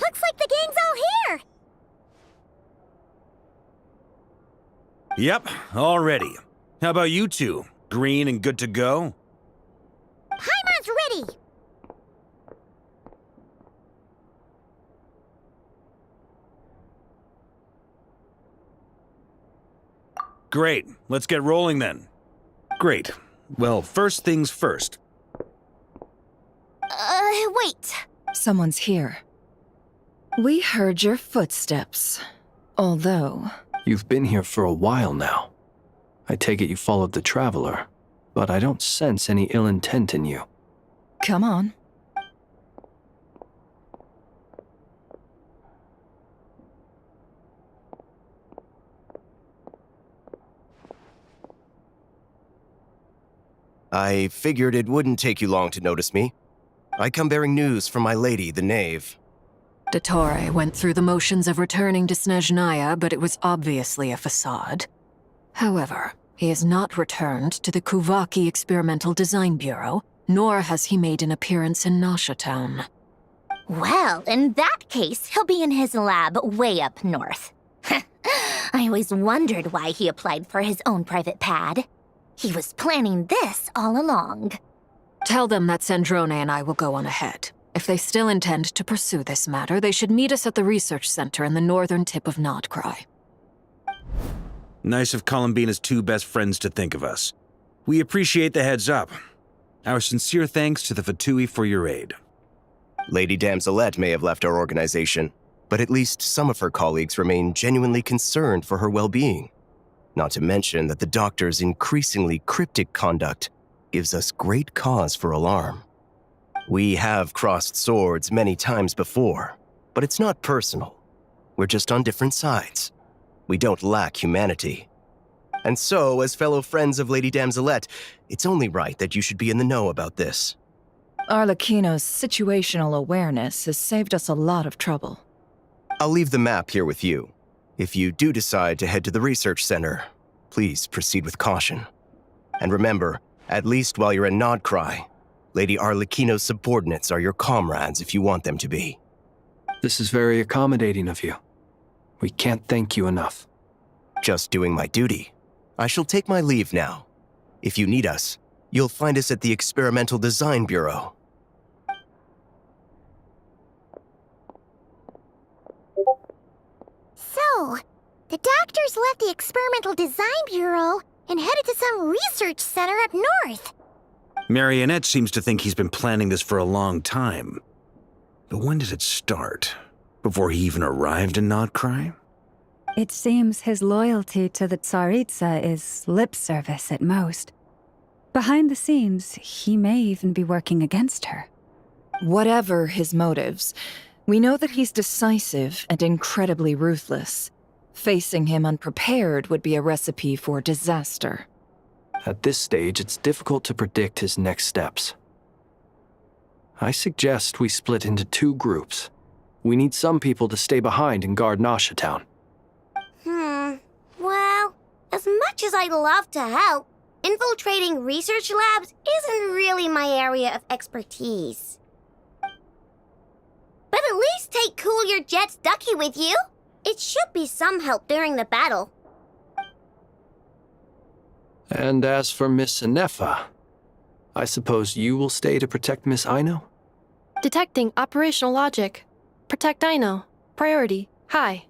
Looks like the gang's all here! Yep, all ready. How about you two? Green and good to go? Paimon's ready! Great, let's get rolling then. Great. Well, first things first. Wait. Someone's here. We heard your footsteps. Although... You've been here for a while now. I take it you followed the Traveler, but I don't sense any ill intent in you. Come on. I figured it wouldn't take you long to notice me. I come bearing news from my lady, the Knave. Dottore went through the motions of returning to Snezhnaya, but it was obviously a facade. However, he has not returned to the Kuvaki Experimental Design Bureau, nor has he made an appearance in Nasha Town. Well, in that case, he'll be in his lab way up north. I always wondered why he applied for his own private pad. He was planning this all along. Tell them that Sandrone and I will go on ahead. If they still intend to pursue this matter, they should meet us at the research center in the northern tip of Nodcry. Nice of Columbina's two best friends to think of us. We appreciate the heads up. Our sincere thanks to the Fatui for your aid. Lady Damselette may have left our organization, but at least some of her colleagues remain genuinely concerned for her well-being. Not to mention that the doctor's increasingly cryptic conduct gives us great cause for alarm. We have crossed swords many times before, but it's not personal. We're just on different sides. We don't lack humanity. And so, as fellow friends of Lady Damselette, it's only right that you should be in the know about this. Arlecchino's situational awareness has saved us a lot of trouble. I'll leave the map here with you. If you do decide to head to the research center, please proceed with caution. And remember, at least while you're in Nodcry, Lady Arlecchino's subordinates are your comrades if you want them to be. This is very accommodating of you. We can't thank you enough. Just doing my duty. I shall take my leave now. If you need us, you'll find us at the Experimental Design Bureau. So, the doctors left the Experimental Design Bureau and headed to some research center up north. Marionette seems to think he's been planning this for a long time. But when did it start? Before he even arrived in Nodcry? It seems his loyalty to the Tsaritsa is lip service at most. Behind the scenes, he may even be working against her. Whatever his motives, we know that he's decisive and incredibly ruthless. Facing him unprepared would be a recipe for disaster. At this stage, it's difficult to predict his next steps. I suggest we split into two groups. We need some people to stay behind and guard Nasha Town. Well, as much as I'd love to help, infiltrating research labs isn't really my area of expertise. But at least take Cool Your Jet's Ducky with you. It should be some help during the battle. And as for Miss Inefa, I suppose you will stay to protect Miss Aino? Detecting operational logic. Protect Aino. Priority. High.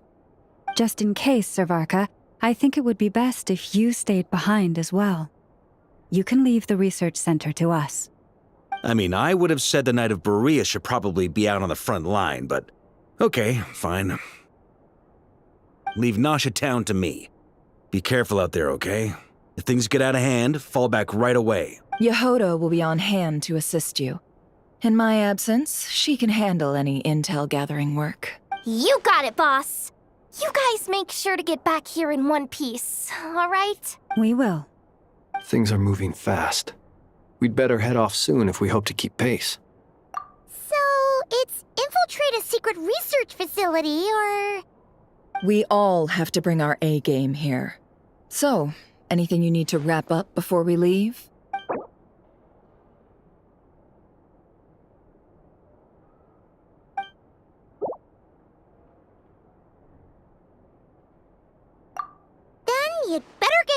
Just in case, Servarka, I think it would be best if you stayed behind as well. You can leave the research center to us. I mean, I would have said the Knight of Berea should probably be out on the front line, but okay, fine. Leave Nasha Town to me. Be careful out there, okay? If things get out of hand, fall back right away. Yehoda will be on hand to assist you. In my absence, she can handle any intel gathering work. You got it, boss. You guys make sure to get back here in one piece, all right? We will. Things are moving fast. We'd better head off soon if we hope to keep pace. So, it's infiltrate a secret research facility, or... We all have to bring our A-game here. So, anything you need to wrap up before we leave?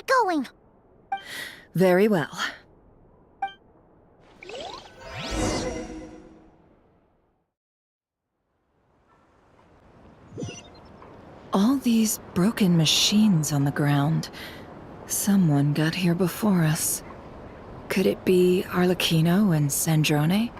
get going. Very well. All these broken machines on the ground. Someone got here before us. Could it be Arlecchino and Sandrone?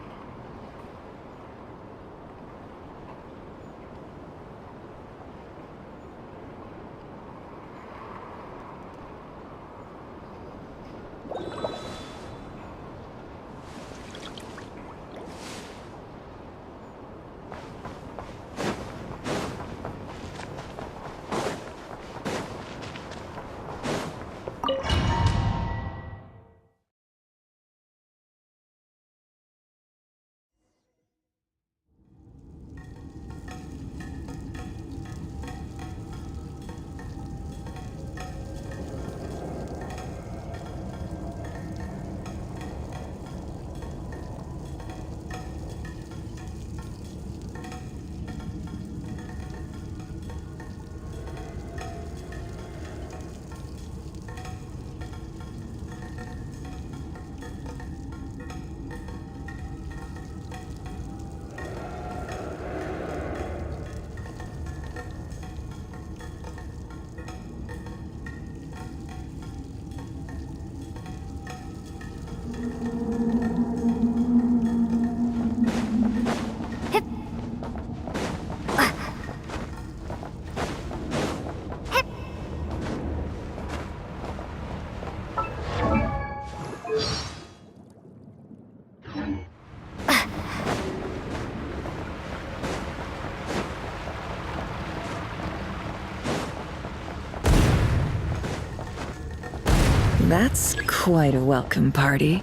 That's quite a welcome party.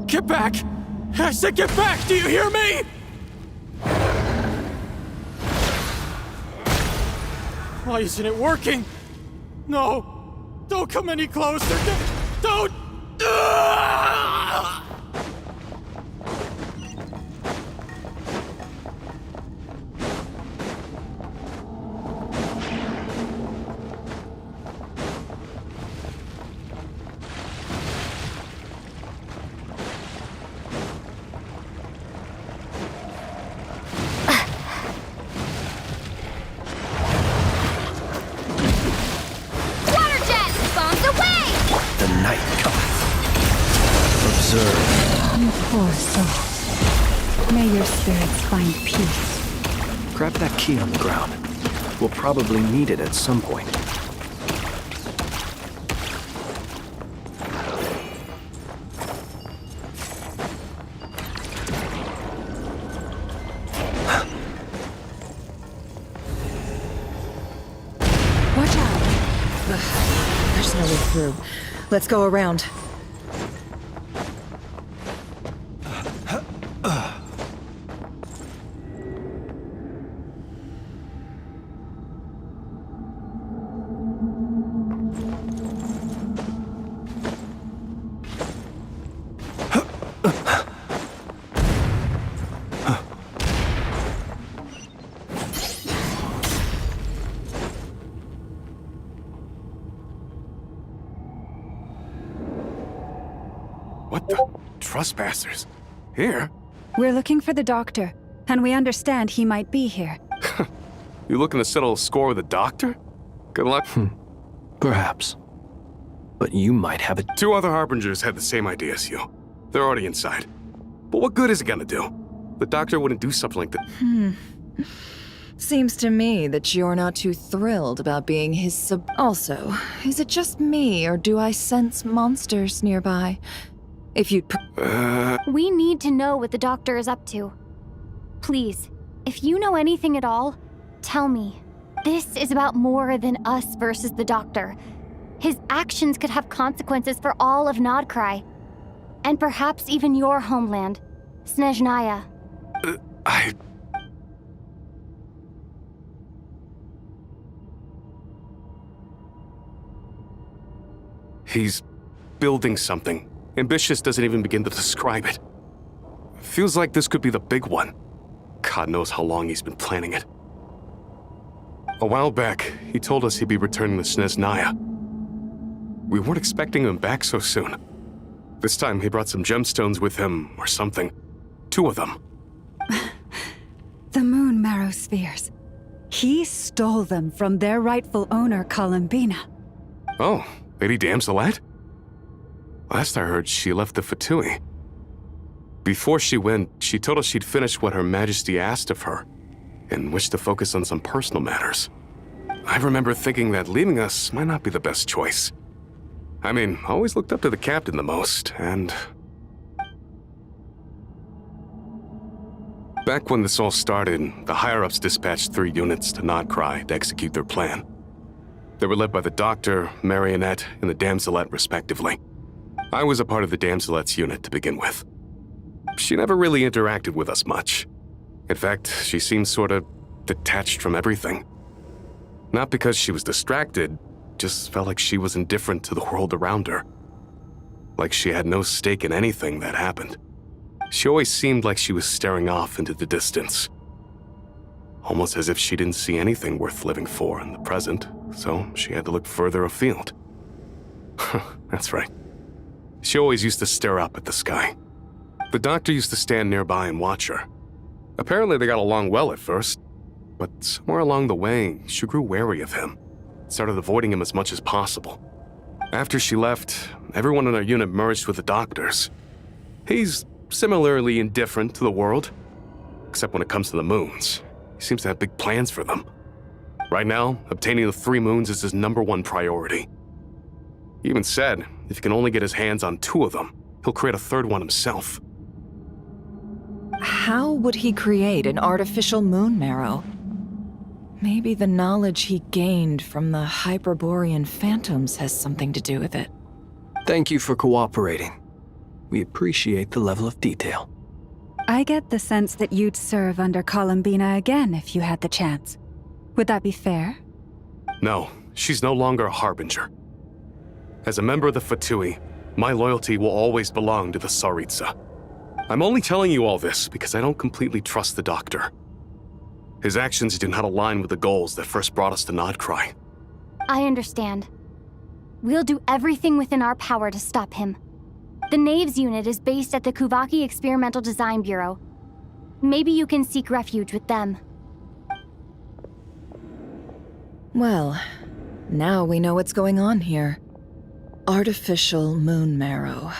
Get back! I said get back! Do you hear me? Why isn't it working? No! Don't come any closer! Don't! You poor soul. May your spirits find peace. Grab that key on the ground. We'll probably need it at some point. Watch out! Ugh, there's no way through. Let's go around. What the? Trespassers? Here? We're looking for the doctor, and we understand he might be here. You looking to settle a score with the doctor? Good luck. Perhaps. But you might have it. 2 other harbingers had the same idea as you. They're already inside. But what good is it gonna do? The doctor wouldn't do something like that. Seems to me that you're not too thrilled about being his sub. Also, is it just me, or do I sense monsters nearby? If you'd. We need to know what the doctor is up to. Please, if you know anything at all, tell me. This is about more than us versus the doctor. His actions could have consequences for all of Nodcry. And perhaps even your homeland, Snezhnaya. He's building something. Ambitious doesn't even begin to describe it. Feels like this could be the big one. God knows how long he's been planning it. A while back, he told us he'd be returning to Snezhnaya. We weren't expecting him back so soon. This time he brought some gemstones with him, or something. 2 of them. The moon marrow spheres. He stole them from their rightful owner, Columbina. Oh, Lady Damselette? Last I heard, she left the Fatui. Before she went, she told us she'd finish what Her Majesty asked of her, and wished to focus on some personal matters. I remember thinking that leaving us might not be the best choice. I mean, I always looked up to the captain the most, and... Back when this all started, the higher-ups dispatched 3 units to Nodcry to execute their plan. They were led by the Doctor, Marionette, and the Damselette, respectively. I was a part of the Damselette's unit to begin with. She never really interacted with us much. In fact, she seemed sort of detached from everything. Not because she was distracted, just felt like she was indifferent to the world around her. Like she had no stake in anything that happened. She always seemed like she was staring off into the distance. Almost as if she didn't see anything worth living for in the present, so she had to look further afield. That's right. She always used to stare up at the sky. The Doctor used to stand nearby and watch her. Apparently they got along well at first, but somewhere along the way, she grew wary of him, started avoiding him as much as possible. After she left, everyone in our unit merged with the Doctor's. He's similarly indifferent to the world, except when it comes to the moons. He seems to have big plans for them. Right now, obtaining the 3 moons is his #1 priority. He even said, if he can only get his hands on 2 of them, he'll create a 3rd one himself. How would he create an artificial moon marrow? Maybe the knowledge he gained from the Hyperborean phantoms has something to do with it. Thank you for cooperating. We appreciate the level of detail. I get the sense that you'd serve under Columbina again if you had the chance. Would that be fair? No, she's no longer a harbinger. As a member of the Fatui, my loyalty will always belong to the Tsaritsa. I'm only telling you all this because I don't completely trust the Doctor. His actions do not align with the goals that first brought us to Nodcry. I understand. We'll do everything within our power to stop him. The Knaves unit is based at the Kuvaki Experimental Design Bureau. Maybe you can seek refuge with them. Well, now we know what's going on here. Artificial moon marrow.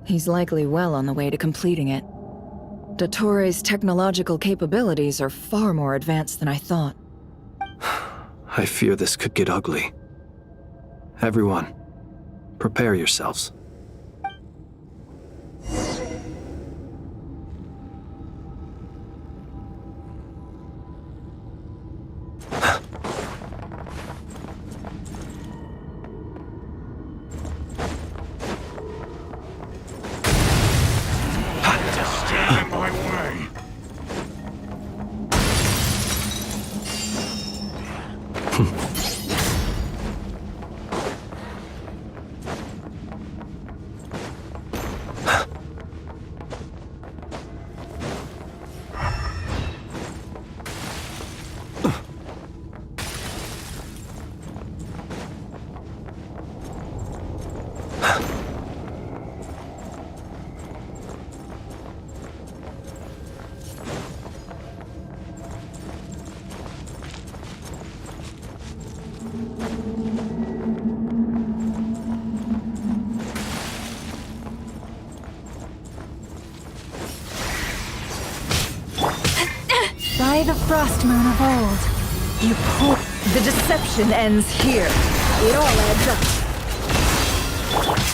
He's likely well on the way to completing it. Dottore's technological capabilities are far more advanced than I thought. I fear this could get ugly. Everyone, prepare yourselves. By the frost moon of old, you pull. The deception ends here. It all adds up.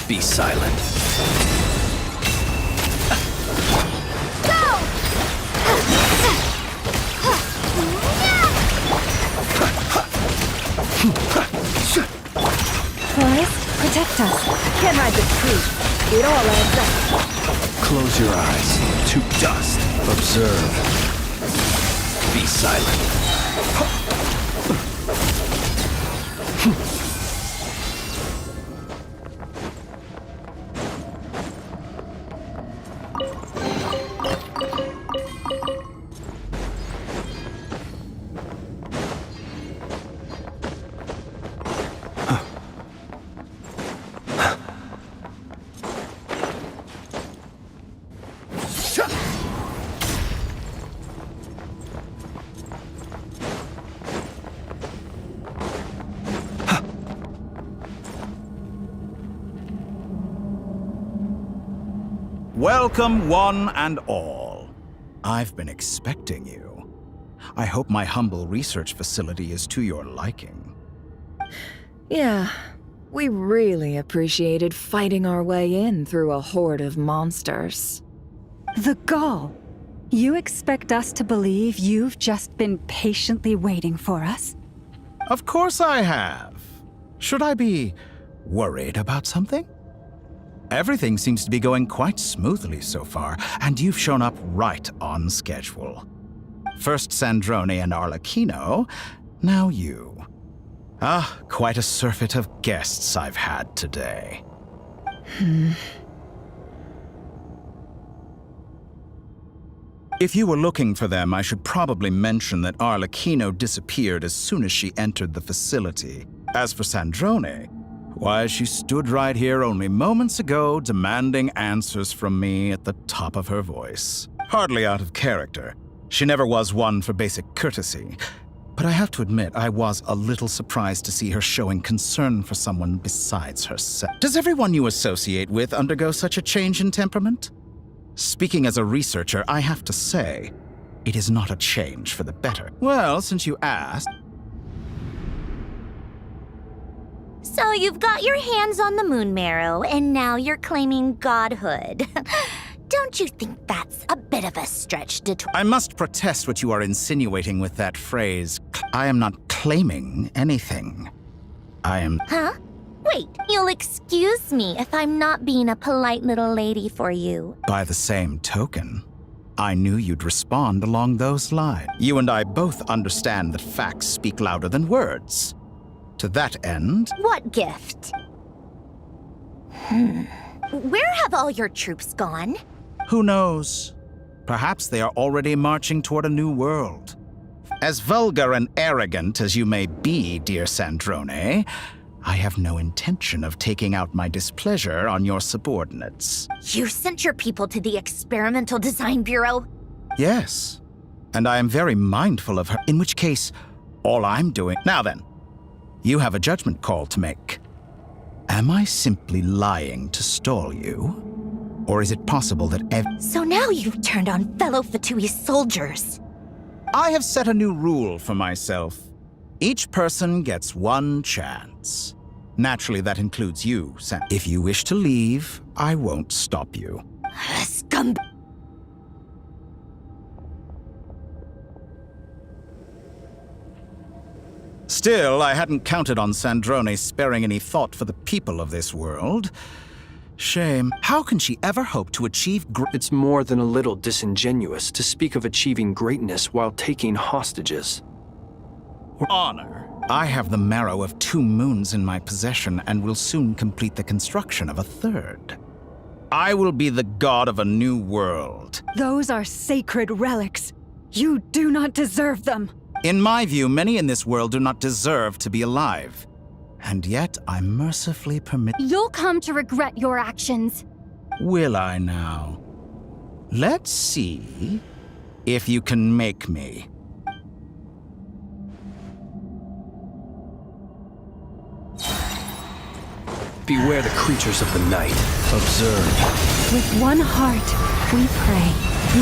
Be silent. Forest, protect us. Can't hide the truth. It all adds up. Close your eyes. To dust. Observe. Be silent. Welcome, one and all. I've been expecting you. I hope my humble research facility is to your liking. Yeah, we really appreciated fighting our way in through a horde of monsters. The gall. You expect us to believe you've just been patiently waiting for us? Of course I have. Should I be worried about something? Everything seems to be going quite smoothly so far, and you've shown up right on schedule. First Sandrone and Arlecchino, now you. Ah, quite a surfeit of guests I've had today. If you were looking for them, I should probably mention that Arlecchino disappeared as soon as she entered the facility. As for Sandrone, why, she stood right here only moments ago demanding answers from me at the top of her voice. Hardly out of character. She never was one for basic courtesy. But I have to admit, I was a little surprised to see her showing concern for someone besides herself. Does everyone you associate with undergo such a change in temperament? Speaking as a researcher, I have to say, it is not a change for the better. Well, since you asked... So you've got your hands on the moon marrow, and now you're claiming godhood. Don't you think that's a bit of a stretch to... I must protest what you are insinuating with that phrase. I am not claiming anything. I am... Huh? Wait, you'll excuse me if I'm not being a polite little lady for you. By the same token, I knew you'd respond along those lines. You and I both understand that facts speak louder than words. To that end... What gift? Where have all your troops gone? Who knows? Perhaps they are already marching toward a new world. As vulgar and arrogant as you may be, dear Sandrone, I have no intention of taking out my displeasure on your subordinates. You sent your people to the Experimental Design Bureau? Yes, and I am very mindful of her, in which case, all I'm doing... Now then, you have a judgment call to make. Am I simply lying to stall you? Or is it possible that So now you've turned on fellow Fatui soldiers. I have set a new rule for myself. Each person gets one chance. Naturally, that includes you, Sam. If you wish to leave, I won't stop you. Scum... Still, I hadn't counted on Sandrone sparing any thought for the people of this world. Shame. How can she ever hope to achieve It's more than a little disingenuous to speak of achieving greatness while taking hostages. honor? I have the marrow of 2 moons in my possession and will soon complete the construction of a 3rd. I will be the god of a new world. Those are sacred relics. You do not deserve them. In my view, many in this world do not deserve to be alive. And yet, I mercifully permit... You'll come to regret your actions. Will I now? Let's see if you can make me. Beware the creatures of the night. Observe. With one heart, we pray.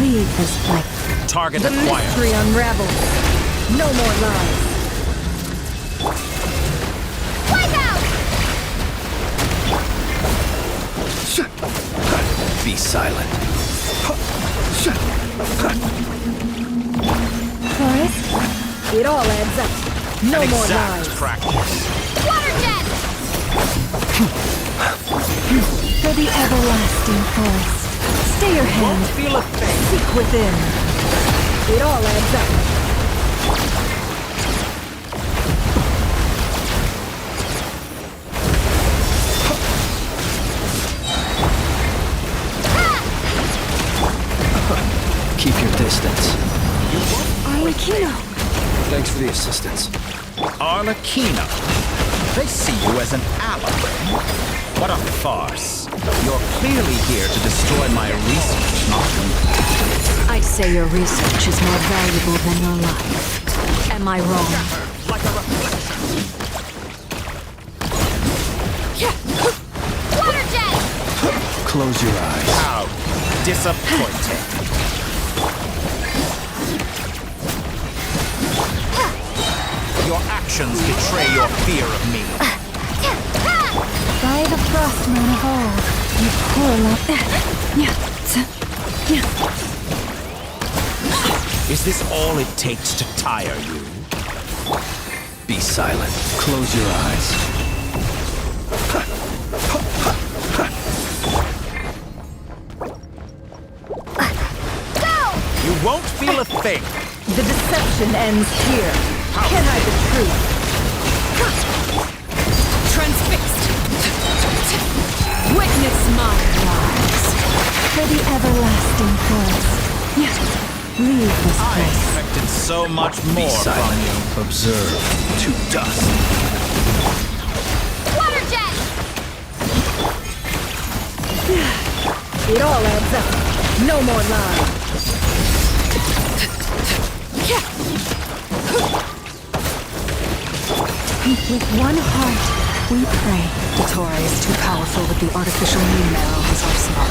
Leave this place. Target The acquired. mystery unravels. No more lies. Wipe out! Be silent. Forrest, it all adds up. No more lies. Practice. Water jet! For the everlasting forest. Stay your hand. Feel a thing. Seek within. It all adds up. Keep your distance. Arlecchino. Thanks for the assistance. Arlecchino. They see you as an ally. What a farce. You're clearly here to destroy my research, not to... I'd say your research is more valuable than your life. Am I wrong? Like a reflection. Water jet! Close your eyes. Out. Disappointing. Your actions betray your fear of me. By the frost moon of old, you poor Is this all it takes to tire you? Be silent. Close your eyes. You won't feel a thing. The deception ends here. Can I the truth? Transfixed! Witness my lies. for the everlasting forest. Leave this I place. expected so much Be more from silent. you. Observe. To dust. Water jet! It all adds up. No more lies. With one heart, we pray. Datora is too powerful with the artificial moon marrow in his arsenal.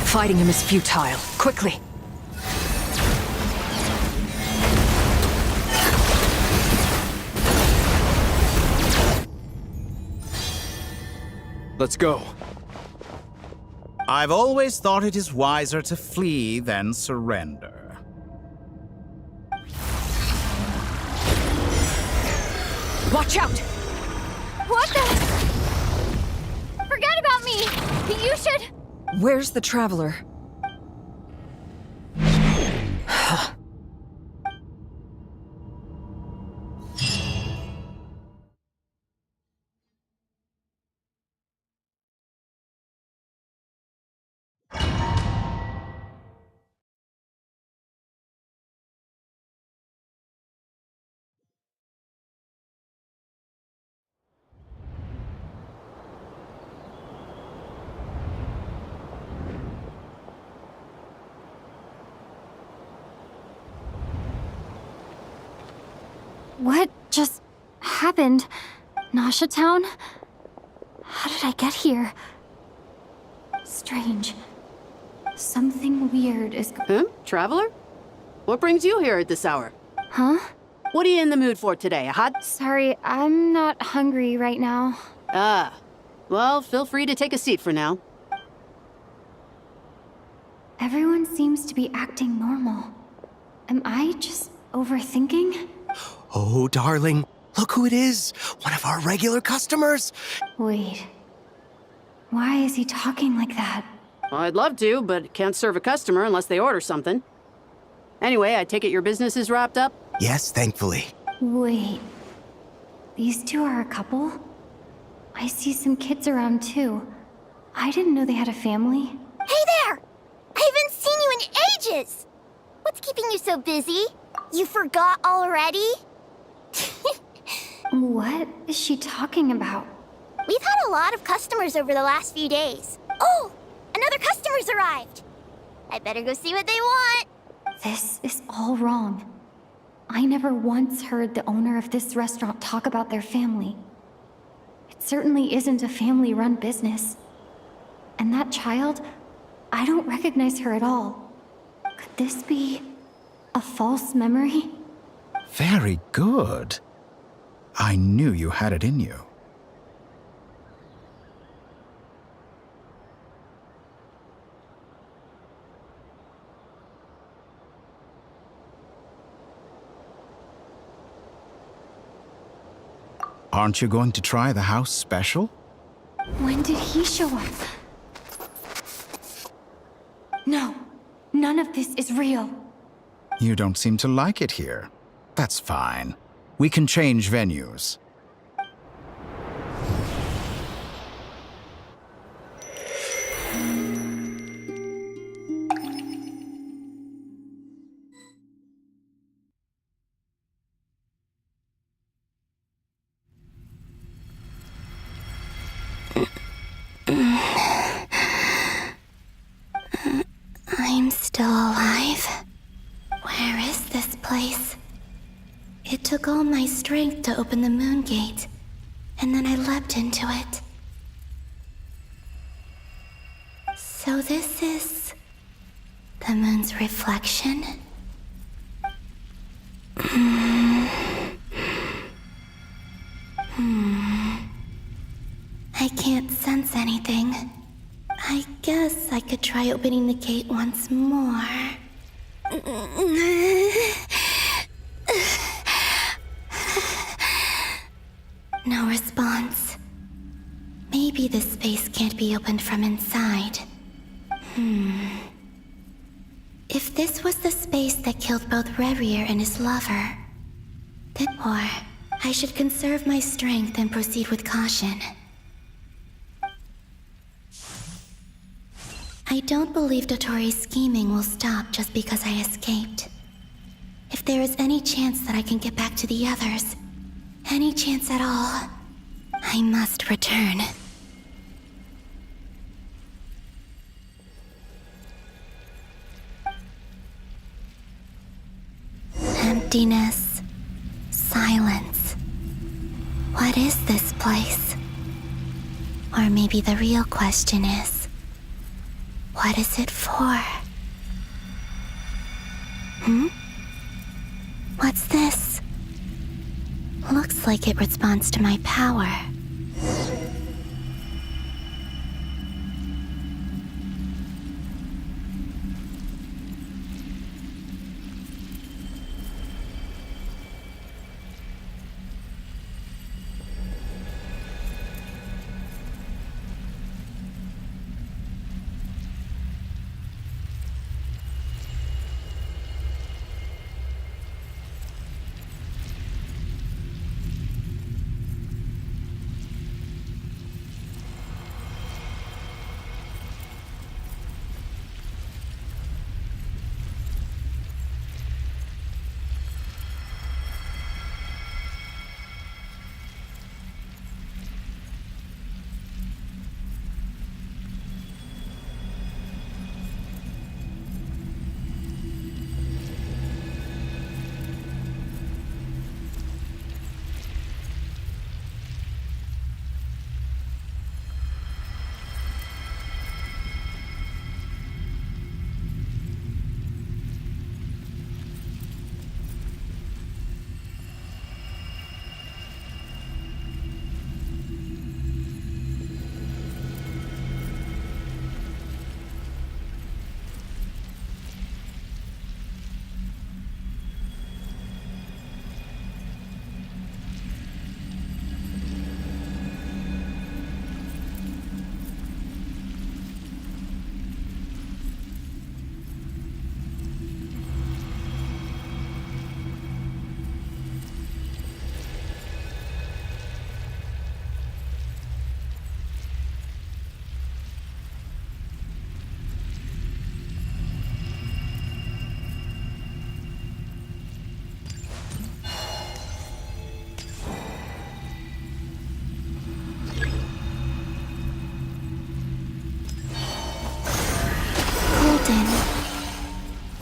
Fighting him is futile. Quickly! Let's go. I've always thought it is wiser to flee than surrender. Watch out! What the? Forget about me! You should... Where's the traveler? What just happened? Nasha Town? How did I get here? Strange. Something weird is... Traveler? What brings you here at this hour? Huh? What are you in the mood for today, a hot... Sorry, I'm not hungry right now. Ah. Well, feel free to take a seat for now. Everyone seems to be acting normal. Am I just overthinking? Oh, darling, look who it is. One of our regular customers. Wait. Why is he talking like that? Well, I'd love to, but can't serve a customer unless they order something. Anyway, I take it your business is wrapped up? Yes, thankfully. Wait. These two are a couple? I see some kids around too. I didn't know they had a family. Hey there! I haven't seen you in ages! What's keeping you so busy? You forgot already? What is she talking about? We've had a lot of customers over the last few days. Oh! Another customer's arrived! I better go see what they want. This is all wrong. I never once heard the owner of this restaurant talk about their family. It certainly isn't a family-run business. And that child, I don't recognize her at all. Could this be a false memory? Very good. I knew you had it in you. Aren't you going to try the house special? When did he show up? No, none of this is real. You don't seem to like it here. That's fine. We can change venues. I'm still alive. Where is this place? It took all my strength to open the moon gate, and then I leapt into it. So this is The moon's reflection? I can't sense anything. I guess I could try opening the gate once more. No response. Maybe this space can't be opened from inside. If this was the space that killed both Revier and his lover, or I should conserve my strength and proceed with caution. I don't believe Dotori's scheming will stop just because I escaped. If there is any chance that I can get back to the others, any chance at all, I must return. Emptiness. Silence. What is this place? Or maybe the real question is, what is it for? What's this? Looks like it responds to my power.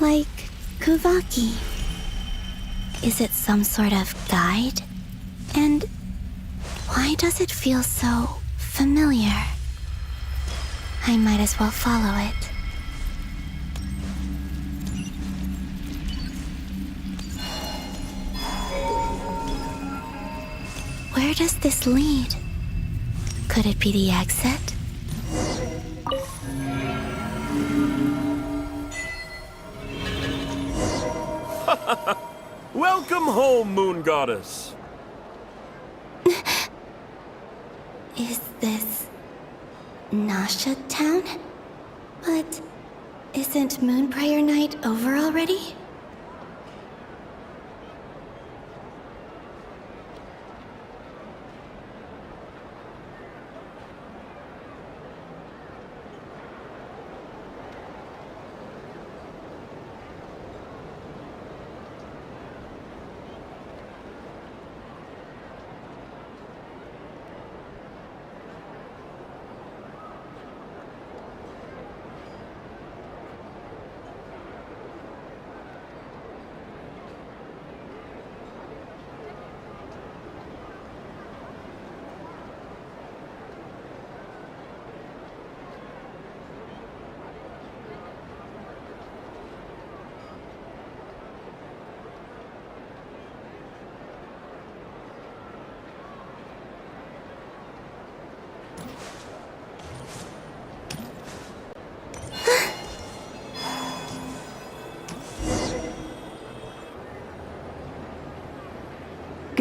Like Kuvaki. Is it some sort of guide? And why does it feel so familiar? I might as well follow it. Where does this lead? Could it be the exit? Welcome home, Moon Goddess. Is this Nasha Town? But isn't Moon Prayer Night over already?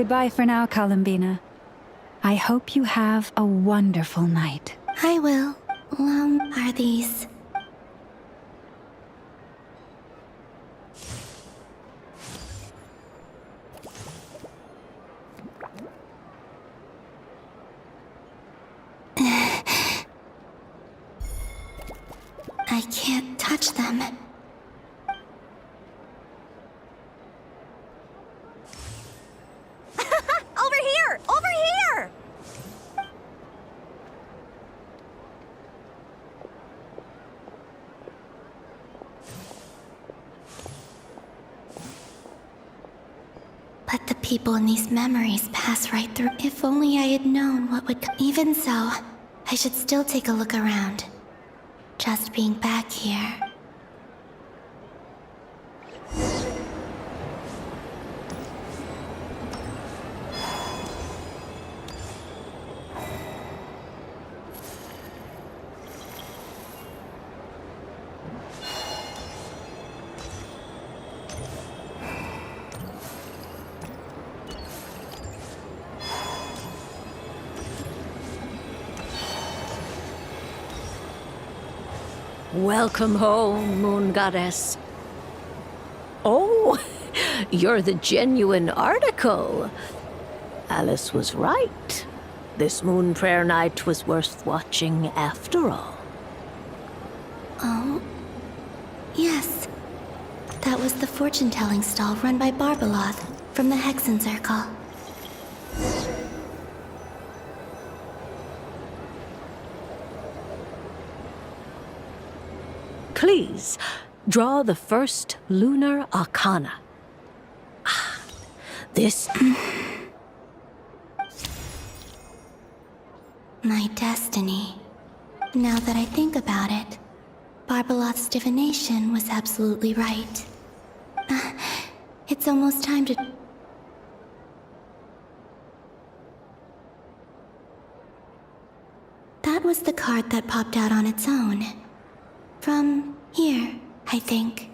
Goodbye for now, Columbina. I hope you have a wonderful night. I will. Are these? I can't touch them. Over here! Over here! But the people in these memories pass right through. If only I had known what would come. Even so, I should still take a look around. Just being back here. Welcome home, Moon Goddess. Oh, you're the genuine article. Alice was right. This moon prayer night was worth watching after all. Oh? Yes. That was the fortune-telling stall run by Barbeloth from the Hexen Circle. Please, draw the first lunar arcana. This... My destiny. Now that I think about it, Barbeloth's divination was absolutely right. It's almost time to... That was the card that popped out on its own. From here, I think.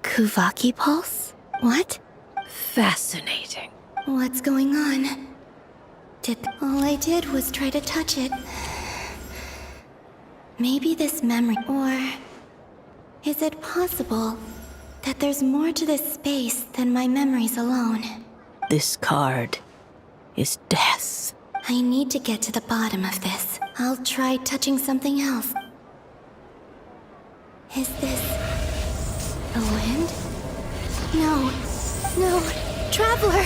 Kuvaki Pulse? What? fascinating. What's going on? All I did was try to touch it. Maybe this memory, or... is it possible that there's more to this space than my memories alone? This card is death. I need to get to the bottom of this. I'll try touching something else. Is this... the wind? No. No. Traveler!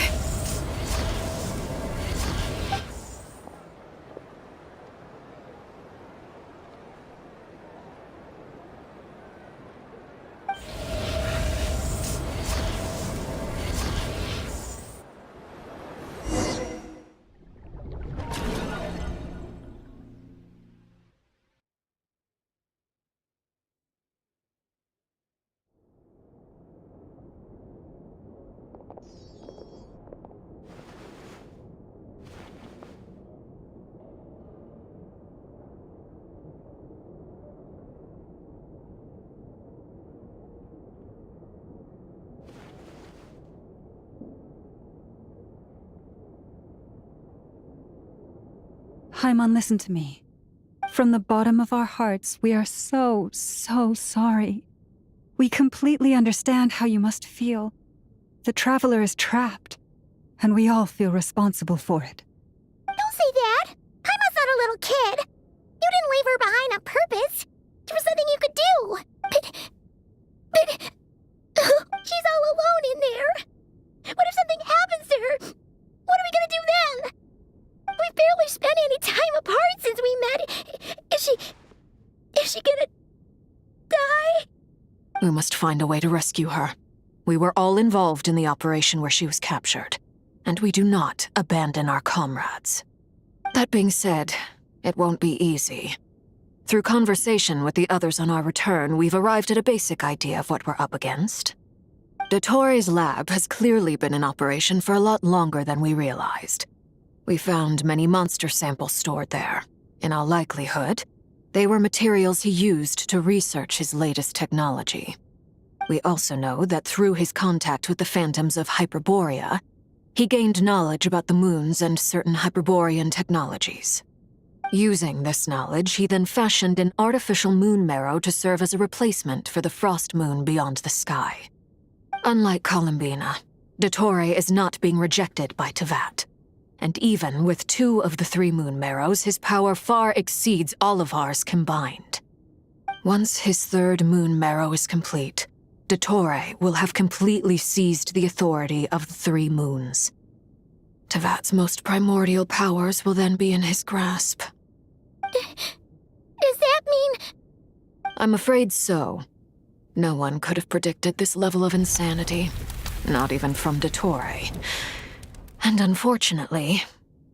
Hyman, listen to me. From the bottom of our hearts, we are so sorry. We completely understand how you must feel. The Traveler is trapped, and we all feel responsible for it. Don't say that! Hyman's not a little kid! You didn't leave her behind on purpose! There was nothing you could do! But... she's all alone in there! What if something happens to her? What are we gonna do then? We've barely spent any time apart since we met. Is she gonna... die? We must find a way to rescue her. We were all involved in the operation where she was captured, and we do not abandon our comrades. That being said, it won't be easy. Through conversation with the others on our return, we've arrived at a basic idea of what we're up against. Dottore's lab has clearly been in operation for a lot longer than we realized. We found many monster samples stored there. In all likelihood, they were materials he used to research his latest technology. We also know that through his contact with the phantoms of Hyperborea, he gained knowledge about the moons and certain Hyperborean technologies. Using this knowledge, he then fashioned an artificial moon marrow to serve as a replacement for the frost moon beyond the sky. Unlike Columbina, Dottore is not being rejected by Teyvat. And even with 2 of the 3 moon marrows, his power far exceeds all of ours combined. Once his 3rd moon marrow is complete, Dottore will have completely seized the authority of the 3 moons. Teyvat's most primordial powers will then be in his grasp. Does that mean... I'm afraid so. No one could have predicted this level of insanity. Not even from Dottore. And unfortunately,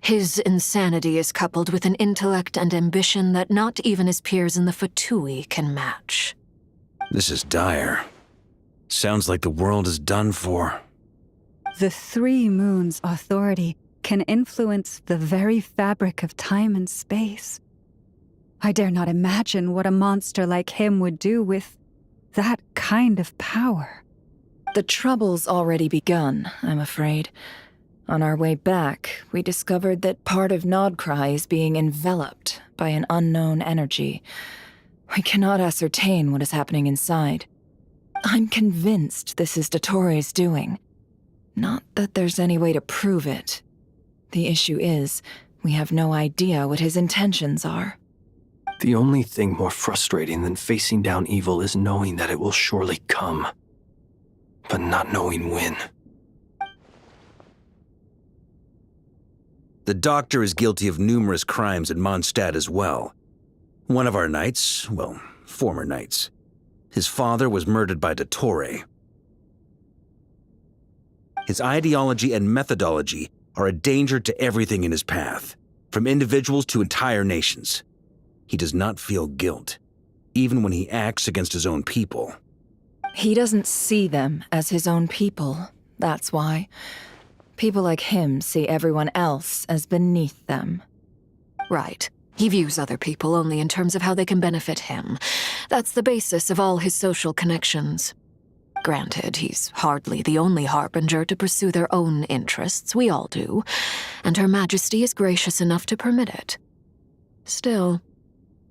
his insanity is coupled with an intellect and ambition that not even his peers in the Fatui can match. This is dire. Sounds like the world is done for. The 3 moons' authority can influence the very fabric of time and space. I dare not imagine what a monster like him would do with that kind of power. The trouble's already begun, I'm afraid. On our way back, we discovered that part of Nodcry is being enveloped by an unknown energy. We cannot ascertain what is happening inside. I'm convinced this is Dottore's doing. Not that there's any way to prove it. The issue is, we have no idea what his intentions are. The only thing more frustrating than facing down evil is knowing that it will surely come, but not knowing when. The doctor is guilty of numerous crimes in Mondstadt as well. One of our knights, well, former knights, his father was murdered by Dottore. His ideology and methodology are a danger to everything in his path, from individuals to entire nations. He does not feel guilt, even when he acts against his own people. He doesn't see them as his own people, that's why. People like him see everyone else as beneath them. Right. He views other people only in terms of how they can benefit him. That's the basis of all his social connections. Granted, he's hardly the only harbinger to pursue their own interests. We all do. And Her Majesty is gracious enough to permit it. Still,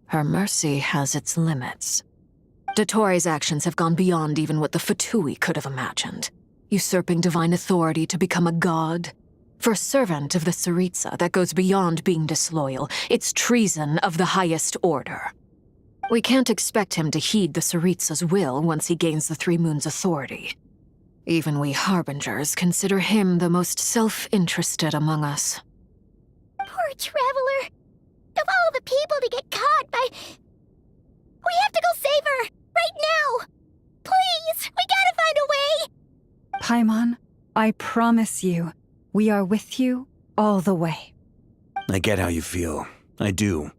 her mercy has its limits. Dottore's actions have gone beyond even what the Fatui could have imagined. Usurping divine authority to become a god. For a servant of the Tsaritsa, that goes beyond being disloyal. It's treason of the highest order. We can't expect him to heed the Tsaritsa's will once he gains the 3 moons' authority. Even we harbingers consider him the most self-interested among us. Poor Traveler. Of all the people to get caught by... We have to go save her! Right now! Please! We gotta find a way! Paimon, I promise you, we are with you all the way. I get how you feel. I do.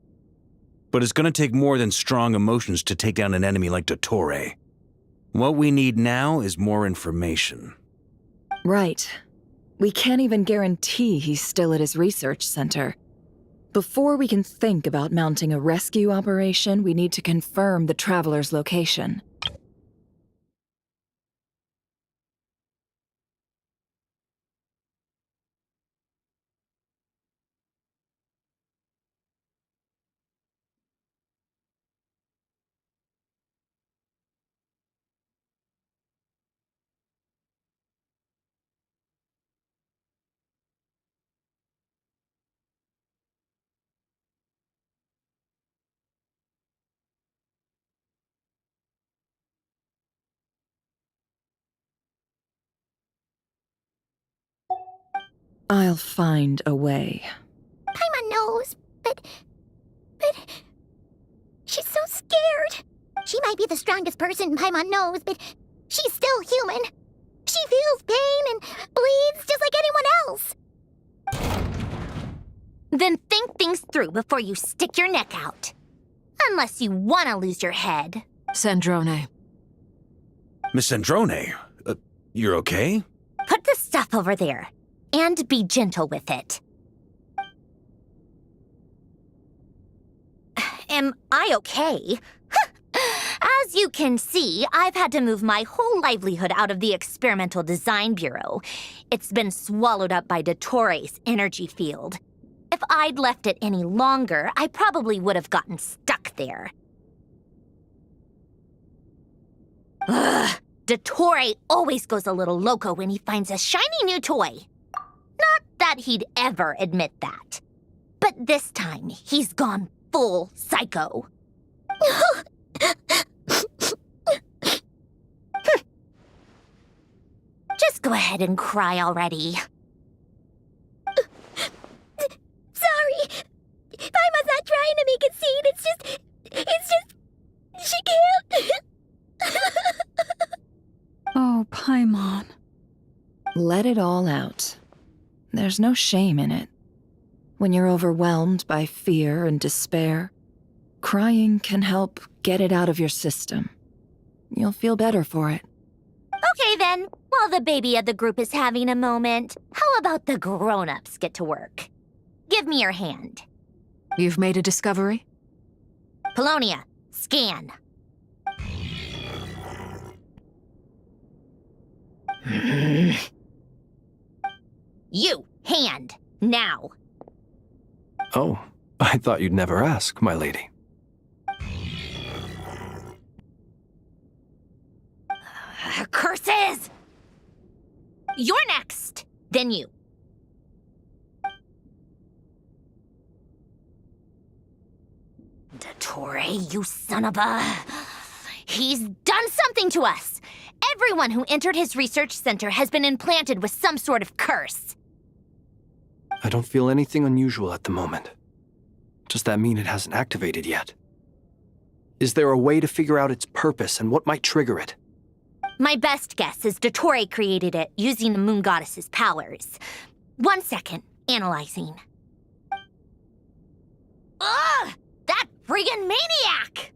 But it's gonna take more than strong emotions to take down an enemy like Dottore. What we need now is more information. Right. We can't even guarantee he's still at his research center. Before we can think about mounting a rescue operation, we need to confirm the Traveler's location. I'll find a way. Paimon knows, but... She's so scared. She might be the strongest person Paimon knows, but she's still human. She feels pain and bleeds just like anyone else. Then think things through before you stick your neck out. Unless you want to lose your head. Sandrone. Miss Sandrone, you're okay? Put the stuff over there. And be gentle with it. Am I okay? As you can see, I've had to move my whole livelihood out of the Experimental Design Bureau. It's been swallowed up by Dottoro's energy field. If I'd left it any longer, I probably would have gotten stuck there. Ugh! Dottore always goes a little loco when he finds a shiny new toy. Not that he'd ever admit that. But this time, he's gone full psycho. Just go ahead and cry already. Sorry. Paimon's not trying to make a scene. It's just, she can't. Oh, Paimon. Let it all out. There's no shame in it. When you're overwhelmed by fear and despair, crying can help get it out of your system. You'll feel better for it. Okay then, while the baby of the group is having a moment, how about the grown-ups get to work? Give me your hand. You've made a discovery? Polonia, scan. You, hand, now. Oh, I thought you'd never ask, my lady. Curses! You're next, then you. Dottore, you son of a... He's done something to us! Everyone who entered his research center has been implanted with some sort of curse. I don't feel anything unusual at the moment. Does that mean it hasn't activated yet? Is there a way to figure out its purpose and what might trigger it? My best guess is Dottore created it using the Moon Goddess's powers. 1 second, analyzing. Ugh! That friggin' maniac!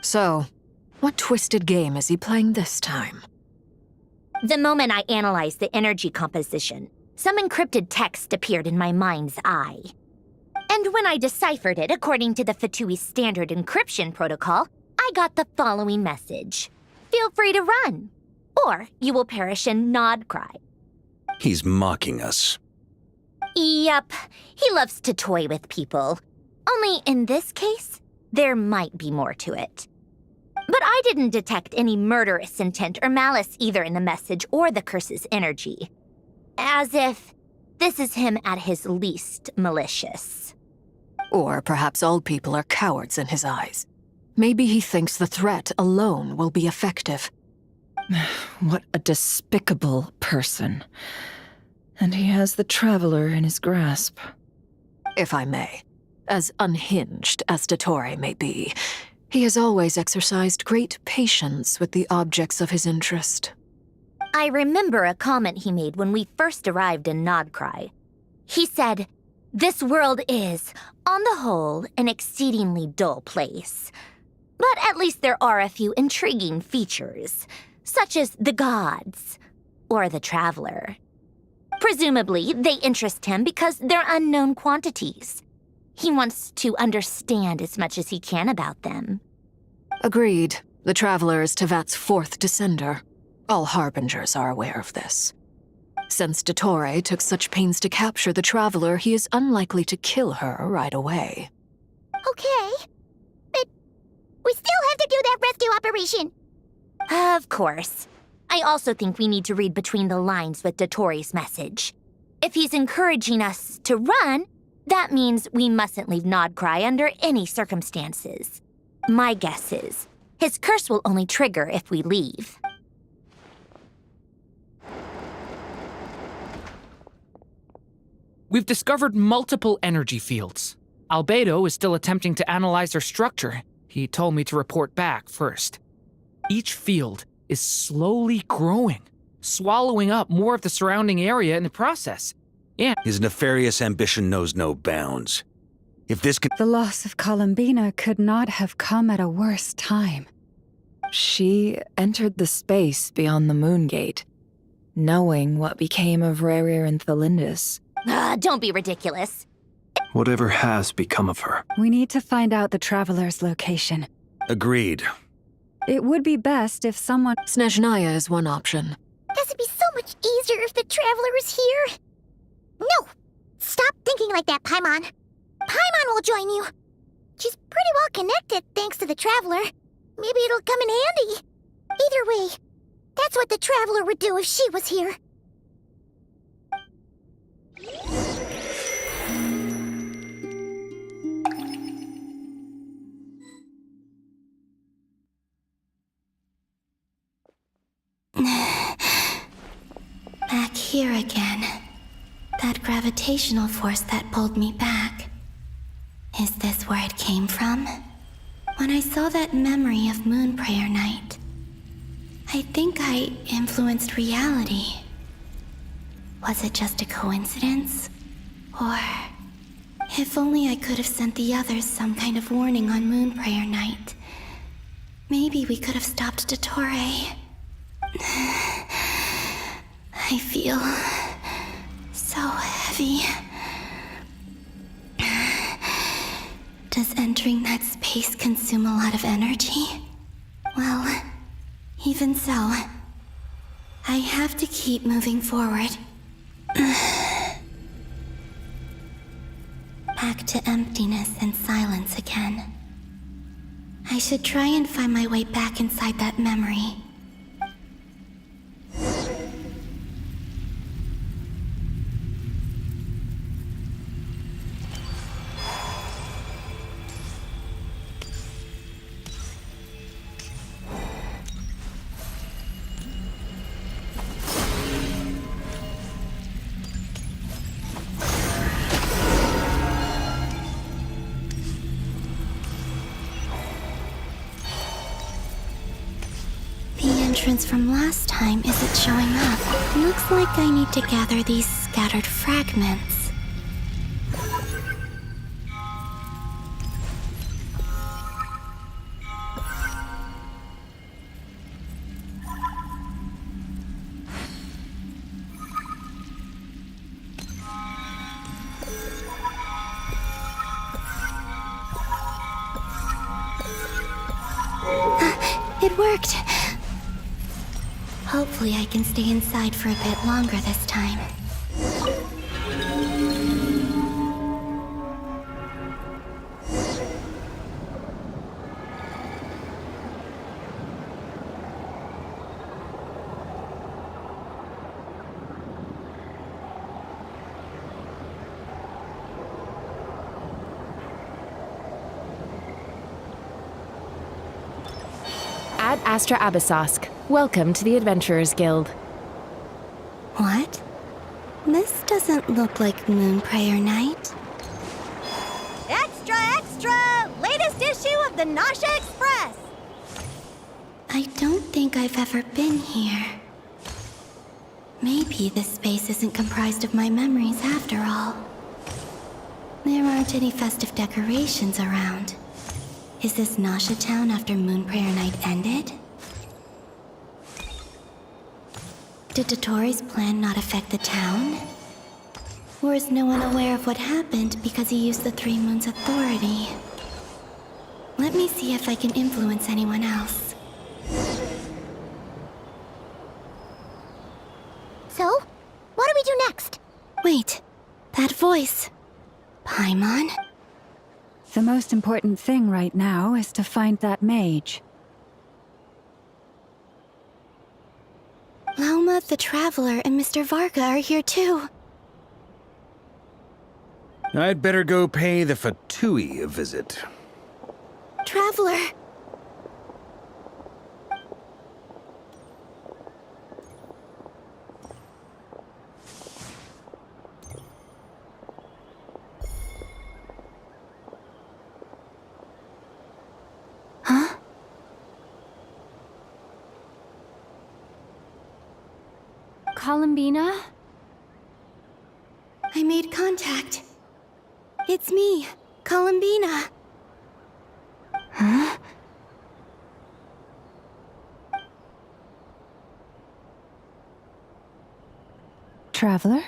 So, what twisted game is he playing this time? The moment I analyzed the energy composition, some encrypted text appeared in my mind's eye. And when I deciphered it according to the Fatui standard encryption protocol, I got the following message. Feel free to run, or you will perish in nod cry. He's mocking us. Yep, he loves to toy with people. Only in this case, there might be more to it. But I didn't detect any murderous intent or malice either in the message or the curse's energy. As if this is him at his least malicious. Or perhaps all people are cowards in his eyes. Maybe he thinks the threat alone will be effective. What a despicable person. And he has the Traveler in his grasp. If I may, as unhinged as Dottore may be, he has always exercised great patience with the objects of his interest. I remember a comment he made when we first arrived in Nodcry. He said, "This world is, on the whole, an exceedingly dull place. But at least there are a few intriguing features, such as the gods, or the Traveler. Presumably, they interest him because they're unknown quantities. He wants to understand as much as he can about them." Agreed. The Traveler is Tevat's fourth descender. All Harbingers are aware of this. Since Dottore took such pains to capture the Traveler, he is unlikely to kill her right away. Okay. But we still have to do that rescue operation. Of course. I also think we need to read between the lines with Dottore's message. If he's encouraging us to run, that means we mustn't leave Nodcry under any circumstances. My guess is, his curse will only trigger if we leave. We've discovered multiple energy fields. Albedo is still attempting to analyze their structure. He told me to report back first. Each field is slowly growing, swallowing up more of the surrounding area in the process. Yeah. His nefarious ambition knows no bounds. If this can... The loss of Columbina could not have come at a worse time. She entered the space beyond the Moon Gate, knowing what became of Rerir and Thelindis. Don't be ridiculous. Whatever has become of her. We need to find out the Traveler's location. Agreed. It would be best if someone... Snezhnaya is one option. This would be so much easier if the Traveler was here. No! Stop thinking like that, Paimon. Paimon will join you. She's pretty well connected thanks to the Traveler. Maybe it'll come in handy. Either way, that's what the Traveler would do if she was here. Back here again. That gravitational force that pulled me back. Is this where it came from? When I saw that memory of Moon Prayer Night, I think I influenced reality. Was it just a coincidence? Or... if only I could have sent the others some kind of warning on Moon Prayer Night. Maybe we could have stopped Dottore. I feel... so heavy. Does entering that space consume a lot of energy? Well, even so, I have to keep moving forward. Back to emptiness and silence again. I should try and find my way back inside that memory. From last time isn't showing up. Looks like I need to gather these scattered fragments. It worked! Hopefully I can stay inside for a bit longer this time. Ad Astra Abyssosque. Welcome to the Adventurers Guild. What? This doesn't look like Moon Prayer Night. Extra, extra! Latest issue of the Nasha Express! I don't think I've ever been here. Maybe this space isn't comprised of my memories after all. There aren't any festive decorations around. Is this Nasha Town after Moon Prayer Night ended? Did Dottore's plan not affect the town? Or is no one aware of what happened because he used the Three Moons' authority? Let me see if I can influence anyone else. So, what do we do next? Wait, that voice. Paimon? The most important thing right now is to find that mage. Lauma, the Traveler, and Mr. Varga are here too. I'd better go pay the Fatui a visit. Traveler! Huh? Columbina? I made contact. It's me, Columbina. Huh? Traveler?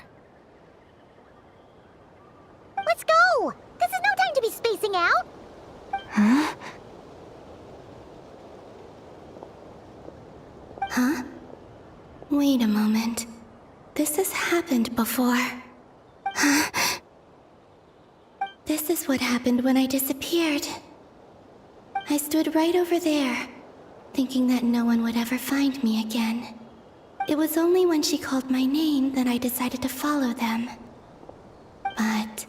Let's go! This is no time to be spacing out! Huh? Wait a moment. This has happened before. This is what happened when I disappeared. I stood right over there, thinking that no one would ever find me again. It was only when she called my name that I decided to follow them. But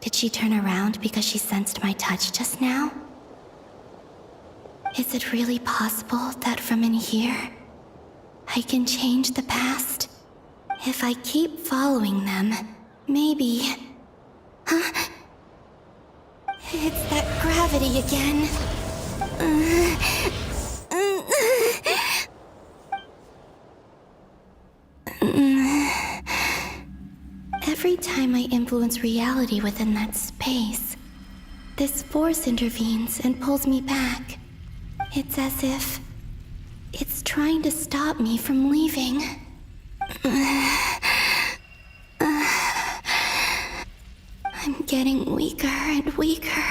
did she turn around because she sensed my touch just now? Is it really possible that from in here, I can change the past? If I keep following them, maybe... It's that gravity again. Every time I influence reality within that space, this force intervenes and pulls me back. It's as if it's trying to stop me from leaving. I'm getting weaker and weaker.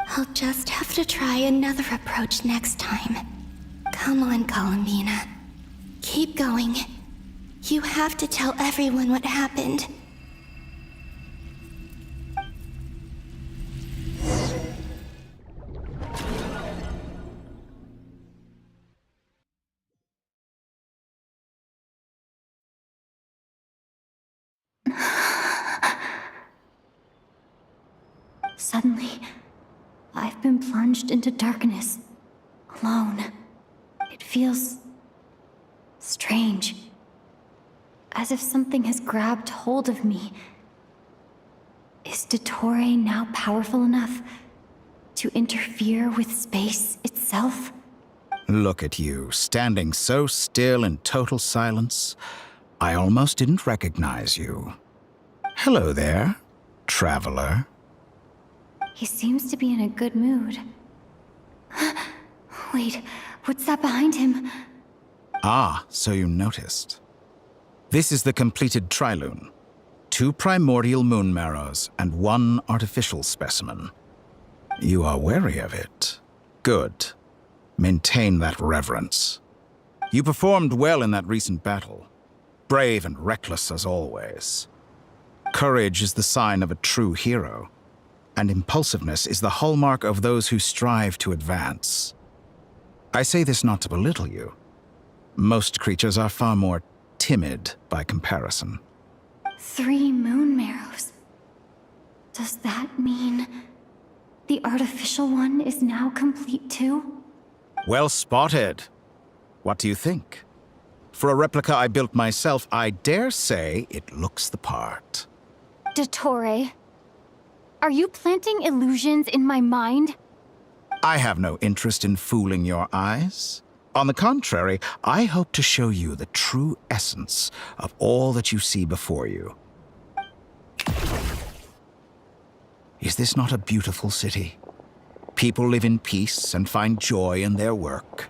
I'll just have to try another approach next time. Come on, Columbina. Keep going. You have to tell everyone what happened. Suddenly, I've been plunged into darkness, alone. It feels strange, as if something has grabbed hold of me. Is Dottore now powerful enough to interfere with space itself? Look at you, standing so still in total silence. I almost didn't recognize you. Hello there, traveler. He seems to be in a good mood. Wait, what's that behind him? Ah, so you noticed. This is the completed trilune. 2 primordial moon marrows and 1 artificial specimen. You are wary of it. Good. Maintain that reverence. You performed well in that recent battle. Brave and reckless as always. Courage is the sign of a true hero, and impulsiveness is the hallmark of those who strive to advance. I say this not to belittle you. Most creatures are far more timid by comparison. 3 moon marrows. Does that mean the artificial one is now complete too? Well spotted. What do you think? For a replica I built myself, I dare say it looks the part. Dottore, are you planting illusions in my mind? I have no interest in fooling your eyes. On the contrary, I hope to show you the true essence of all that you see before you. Is this not a beautiful city? People live in peace and find joy in their work.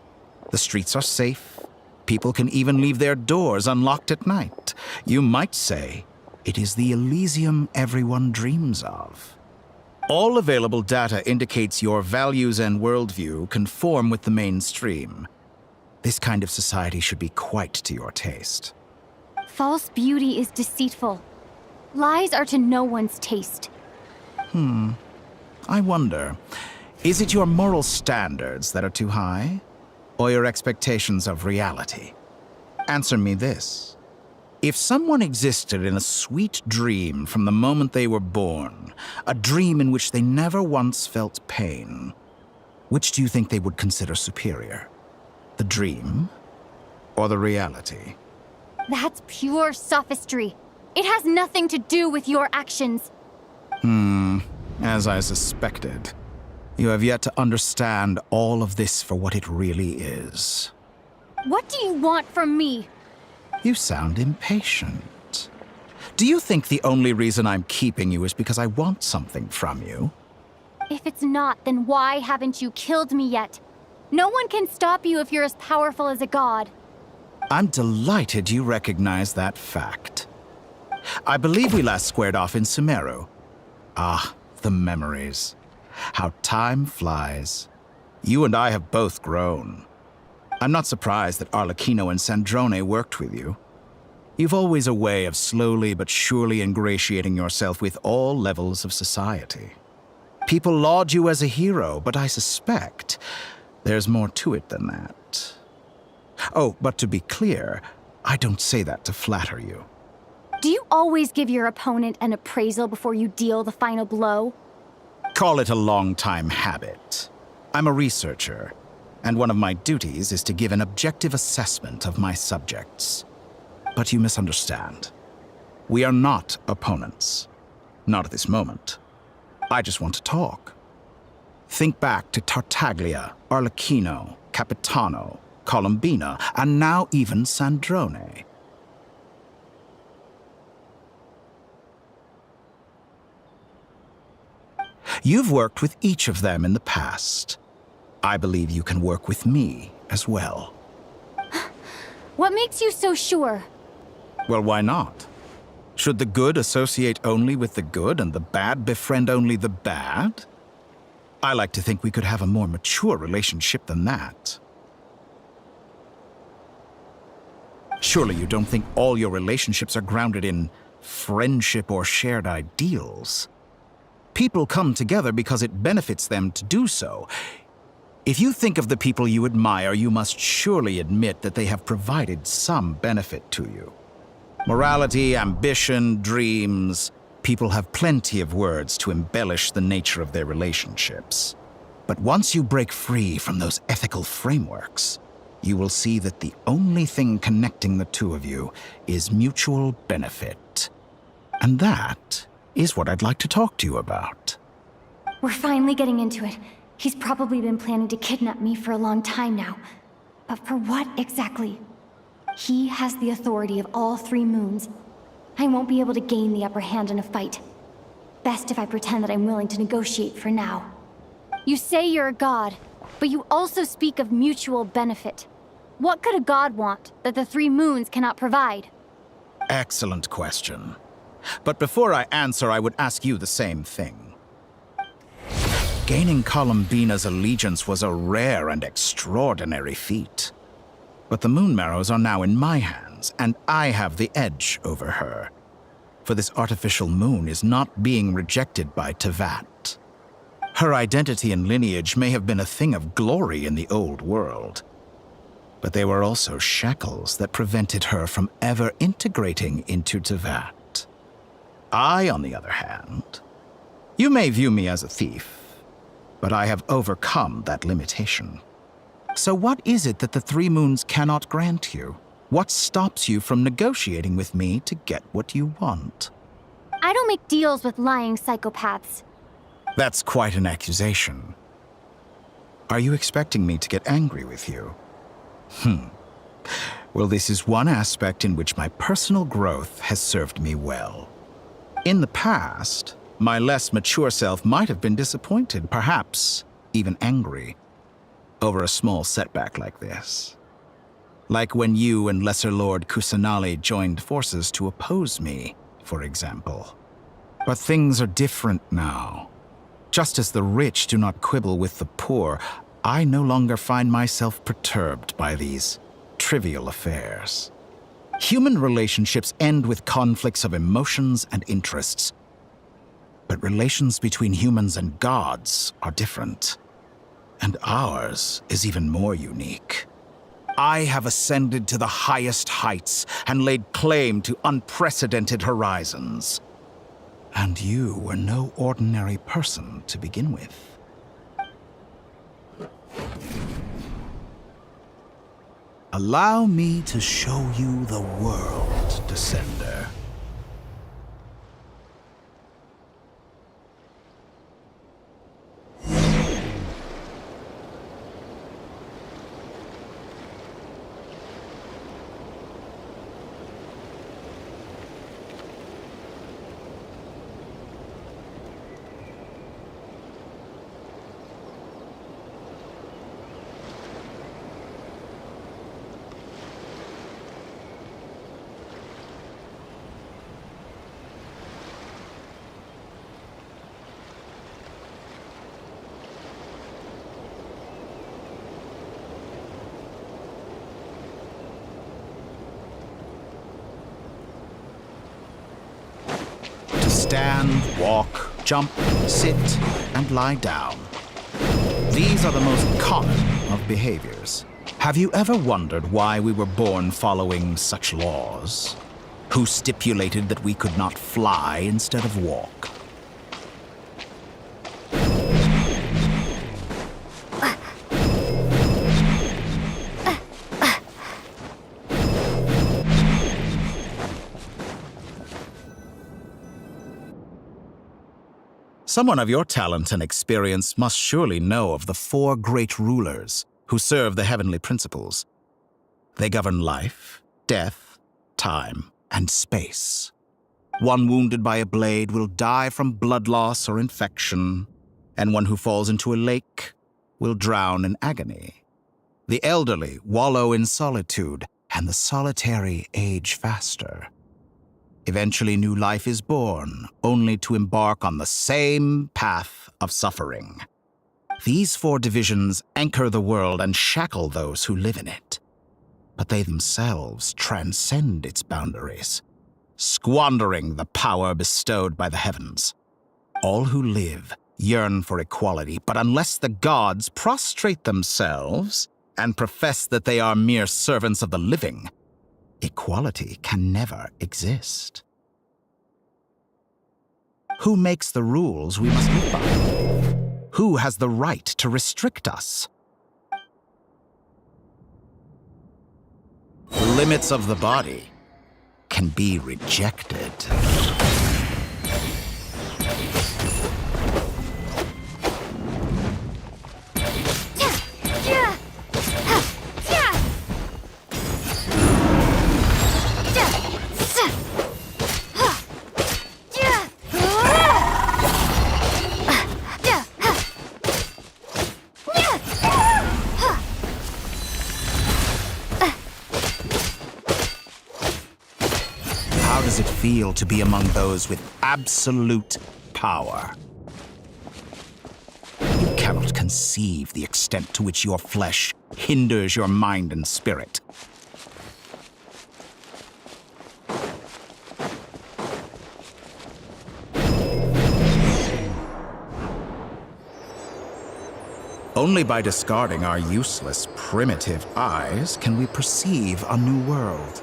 The streets are safe. People can even leave their doors unlocked at night. You might say it is the Elysium everyone dreams of. All available data indicates your values and worldview conform with the mainstream. This kind of society should be quite to your taste. False beauty is deceitful. Lies are to no one's taste. I wonder, is it your moral standards that are too high, or your expectations of reality? Answer me this. If someone existed in a sweet dream from the moment they were born, a dream in which they never once felt pain, which do you think they would consider superior? The dream, or the reality? That's pure sophistry. It has nothing to do with your actions. As I suspected. You have yet to understand all of this for what it really is. What do you want from me? You sound impatient. Do you think the only reason I'm keeping you is because I want something from you? If it's not, then why haven't you killed me yet? No one can stop you if you're as powerful as a god. I'm delighted you recognize that fact. I believe we last squared off in Sumeru. Ah, the memories. How time flies. You and I have both grown. I'm not surprised that Arlecchino and Sandrone worked with you. You've always a way of slowly but surely ingratiating yourself with all levels of society. People laud you as a hero, but I suspect there's more to it than that. Oh, but to be clear, I don't say that to flatter you. Do you always give your opponent an appraisal before you deal the final blow? Call it a long-time habit. I'm a researcher, and one of my duties is to give an objective assessment of my subjects. But you misunderstand. We are not opponents. Not at this moment. I just want to talk. Think back to Tartaglia, Arlecchino, Capitano, Colombina, and now even Sandrone. You've worked with each of them in the past. I believe you can work with me as well. What makes you so sure? Well, why not? Should the good associate only with the good and the bad befriend only the bad? I like to think we could have a more mature relationship than that. Surely you don't think all your relationships are grounded in friendship or shared ideals? People come together because it benefits them to do so. If you think of the people you admire, you must surely admit that they have provided some benefit to you. Morality, ambition, dreams. People have plenty of words to embellish the nature of their relationships. But once you break free from those ethical frameworks, you will see that the only thing connecting the two of you is mutual benefit. And that is what I'd like to talk to you about. We're finally getting into it. He's probably been planning to kidnap me for a long time now. But for what exactly? He has the authority of all 3 moons. I won't be able to gain the upper hand in a fight. Best if I pretend that I'm willing to negotiate for now. You say you're a god, but you also speak of mutual benefit. What could a god want that the 3 moons cannot provide? Excellent question. But before I answer, I would ask you the same thing. Gaining Colombina's allegiance was a rare and extraordinary feat. But the Moon Marrows are now in my hands, and I have the edge over her. For this artificial moon is not being rejected by Tevat. Her identity and lineage may have been a thing of glory in the old world, but they were also shackles that prevented her from ever integrating into Tevat. I, on the other hand, you may view me as a thief, but I have overcome that limitation. So what is it that the 3 moons cannot grant you? What stops you from negotiating with me to get what you want? I don't make deals with lying psychopaths. That's quite an accusation. Are you expecting me to get angry with you? Well, this is one aspect in which my personal growth has served me well. In the past, my less mature self might have been disappointed, perhaps even angry, over a small setback like this. Like when you and Lesser Lord Kusanali joined forces to oppose me, for example. But things are different now. Just as the rich do not quibble with the poor, I no longer find myself perturbed by these trivial affairs. Human relationships end with conflicts of emotions and interests. But relations between humans and gods are different. And ours is even more unique. I have ascended to the highest heights and laid claim to unprecedented horizons. And you were no ordinary person to begin with. Allow me to show you the world, Descender. stand, walk, jump, sit, and lie down. These are the most common of behaviors. Have you ever wondered why we were born following such laws? Who stipulated that we could not fly instead of walk? Someone of your talent and experience must surely know of the 4 great rulers who serve the heavenly principles. They govern life, death, time, and space. One wounded by a blade will die from blood loss or infection, and one who falls into a lake will drown in agony. The elderly wallow in solitude, and the solitary age faster. Eventually, new life is born, only to embark on the same path of suffering. These 4 divisions anchor the world and shackle those who live in it. But they themselves transcend its boundaries, squandering the power bestowed by the heavens. All who live yearn for equality, but unless the gods prostrate themselves and profess that they are mere servants of the living, equality can never exist. Who makes the rules we must live by? Who has the right to restrict us? The limits of the body can be rejected. How does it feel to be among those with absolute power? You cannot conceive the extent to which your flesh hinders your mind and spirit. Only by discarding our useless, primitive eyes can we perceive a new world.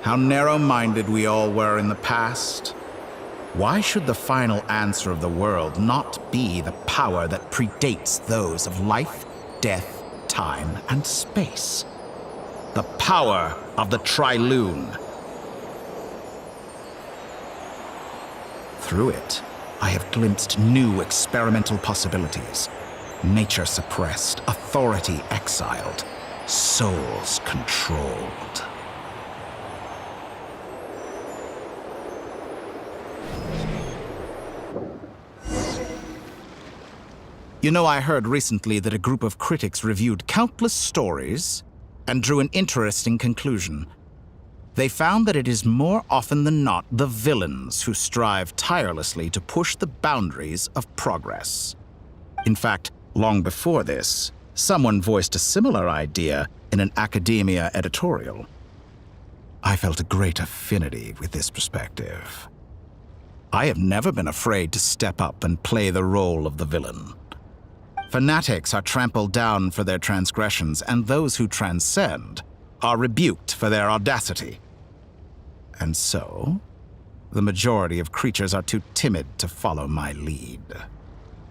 How narrow-minded we all were in the past. Why should the final answer of the world not be the power that predates those of life, death, time, and space? The power of the Trilune. Through it, I have glimpsed new experimental possibilities. Nature suppressed, authority exiled, souls controlled. You know, I heard recently that a group of critics reviewed countless stories and drew an interesting conclusion. They found that it is more often than not the villains who strive tirelessly to push the boundaries of progress. In fact, long before this, someone voiced a similar idea in an academia editorial. I felt a great affinity with this perspective. I have never been afraid to step up and play the role of the villain. Fanatics are trampled down for their transgressions, and those who transcend are rebuked for their audacity. And so, the majority of creatures are too timid to follow my lead.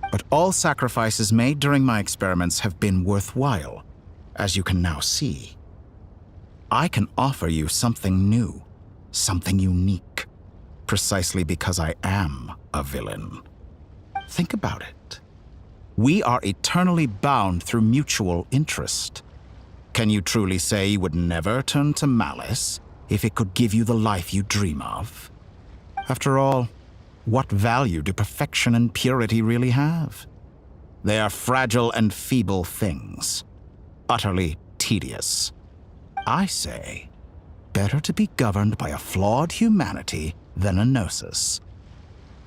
But all sacrifices made during my experiments have been worthwhile, as you can now see. I can offer you something new, something unique, precisely because I am a villain. Think about it. We are eternally bound through mutual interest. Can you truly say you would never turn to malice if it could give you the life you dream of? After all, what value do perfection and purity really have? They are fragile and feeble things, utterly tedious. I say, better to be governed by a flawed humanity than a gnosis.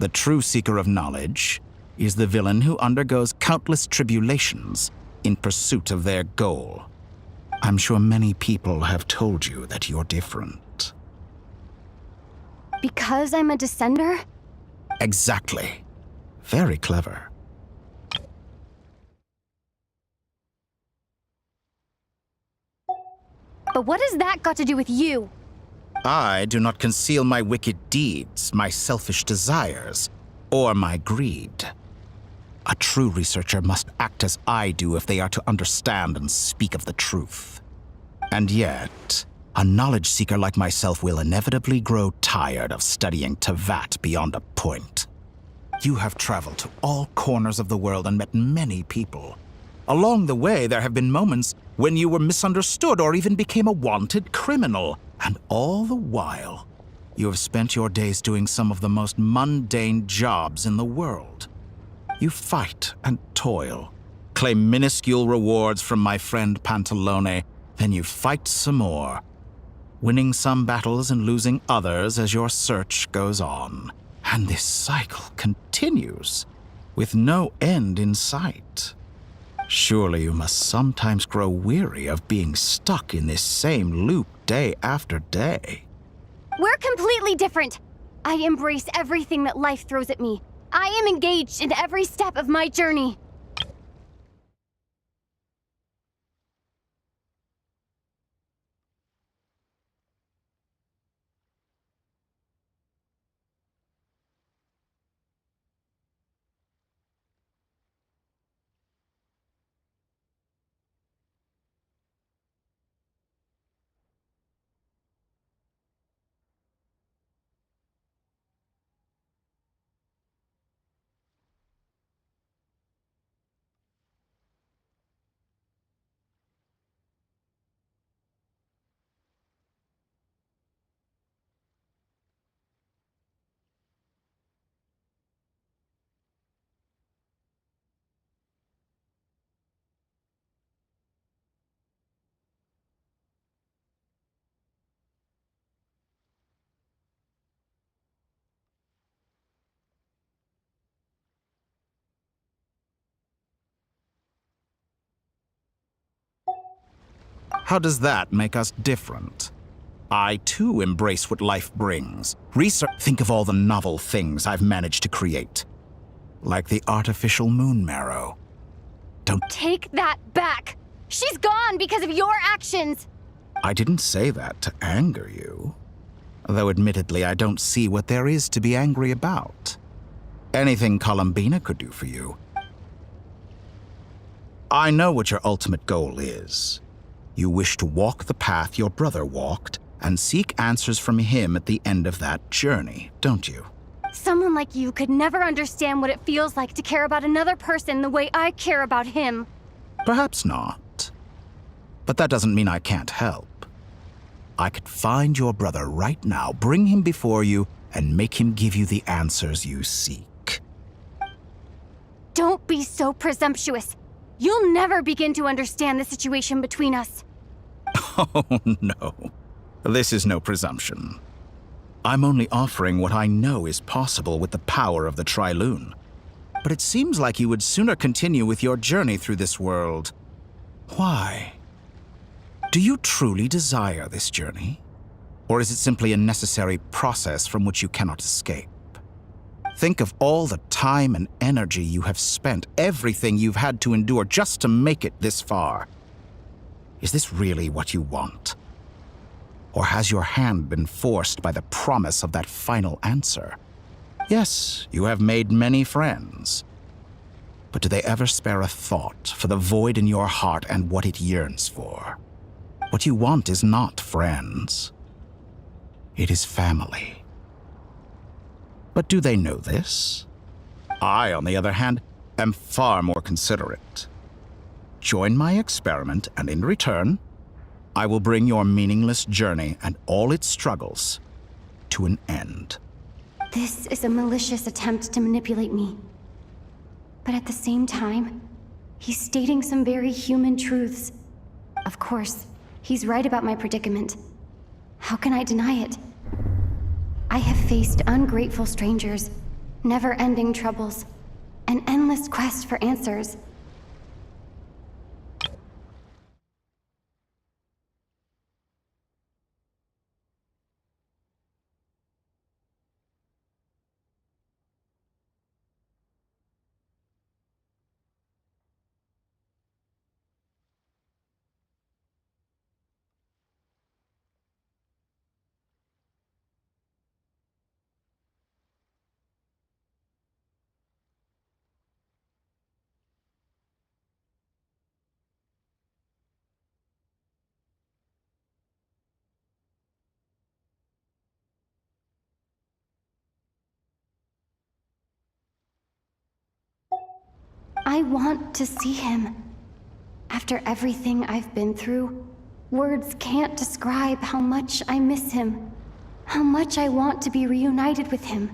The true seeker of knowledge is the villain who undergoes countless tribulations in pursuit of their goal. I'm sure many people have told you that you're different. Because I'm a descender? Exactly. Very clever. But what has that got to do with you? I do not conceal my wicked deeds, my selfish desires, or my greed. A true researcher must act as I do if they are to understand and speak of the truth. And yet, a knowledge seeker like myself will inevitably grow tired of studying Tevat beyond a point. You have traveled to all corners of the world and met many people. Along the way, there have been moments when you were misunderstood or even became a wanted criminal. And all the while, you have spent your days doing some of the most mundane jobs in the world. You fight and toil, claim minuscule rewards from my friend Pantalone, then you fight some more, winning some battles and losing others as your search goes on. And this cycle continues, with no end in sight. Surely you must sometimes grow weary of being stuck in this same loop day after day. We're completely different. I embrace everything that life throws at me. I am engaged in every step of my journey. How does that make us different? I, too, embrace what life brings. Think of all the novel things I've managed to create. Like the artificial moon marrow. Don't... Take that back! She's gone because of your actions! I didn't say that to anger you. Though admittedly, I don't see what there is to be angry about. Anything Columbina could do for you. I know what your ultimate goal is. You wish to walk the path your brother walked and seek answers from him at the end of that journey, don't you? Someone like you could never understand what it feels like to care about another person the way I care about him. Perhaps not. But that doesn't mean I can't help. I could find your brother right now, bring him before you, and make him give you the answers you seek. Don't be so presumptuous. You'll never begin to understand the situation between us. Oh, no. This is no presumption. I'm only offering what I know is possible with the power of the Trilune. But it seems like you would sooner continue with your journey through this world. Why? Do you truly desire this journey? Or is it simply a necessary process from which you cannot escape? Think of all the time and energy you have spent, everything you've had to endure just to make it this far. Is this really what you want? Or has your hand been forced by the promise of that final answer? Yes, you have made many friends. But do they ever spare a thought for the void in your heart and what it yearns for? What you want is not friends. It is family. But do they know this? I, on the other hand, am far more considerate. Join my experiment, and in return, I will bring your meaningless journey and all its struggles to an end. This is a malicious attempt to manipulate me. But at the same time, he's stating some very human truths. Of course, he's right about my predicament. How can I deny it? I have faced ungrateful strangers, never-ending troubles, an endless quest for answers. I want to see him. After everything I've been through, words can't describe how much I miss him. How much I want to be reunited with him.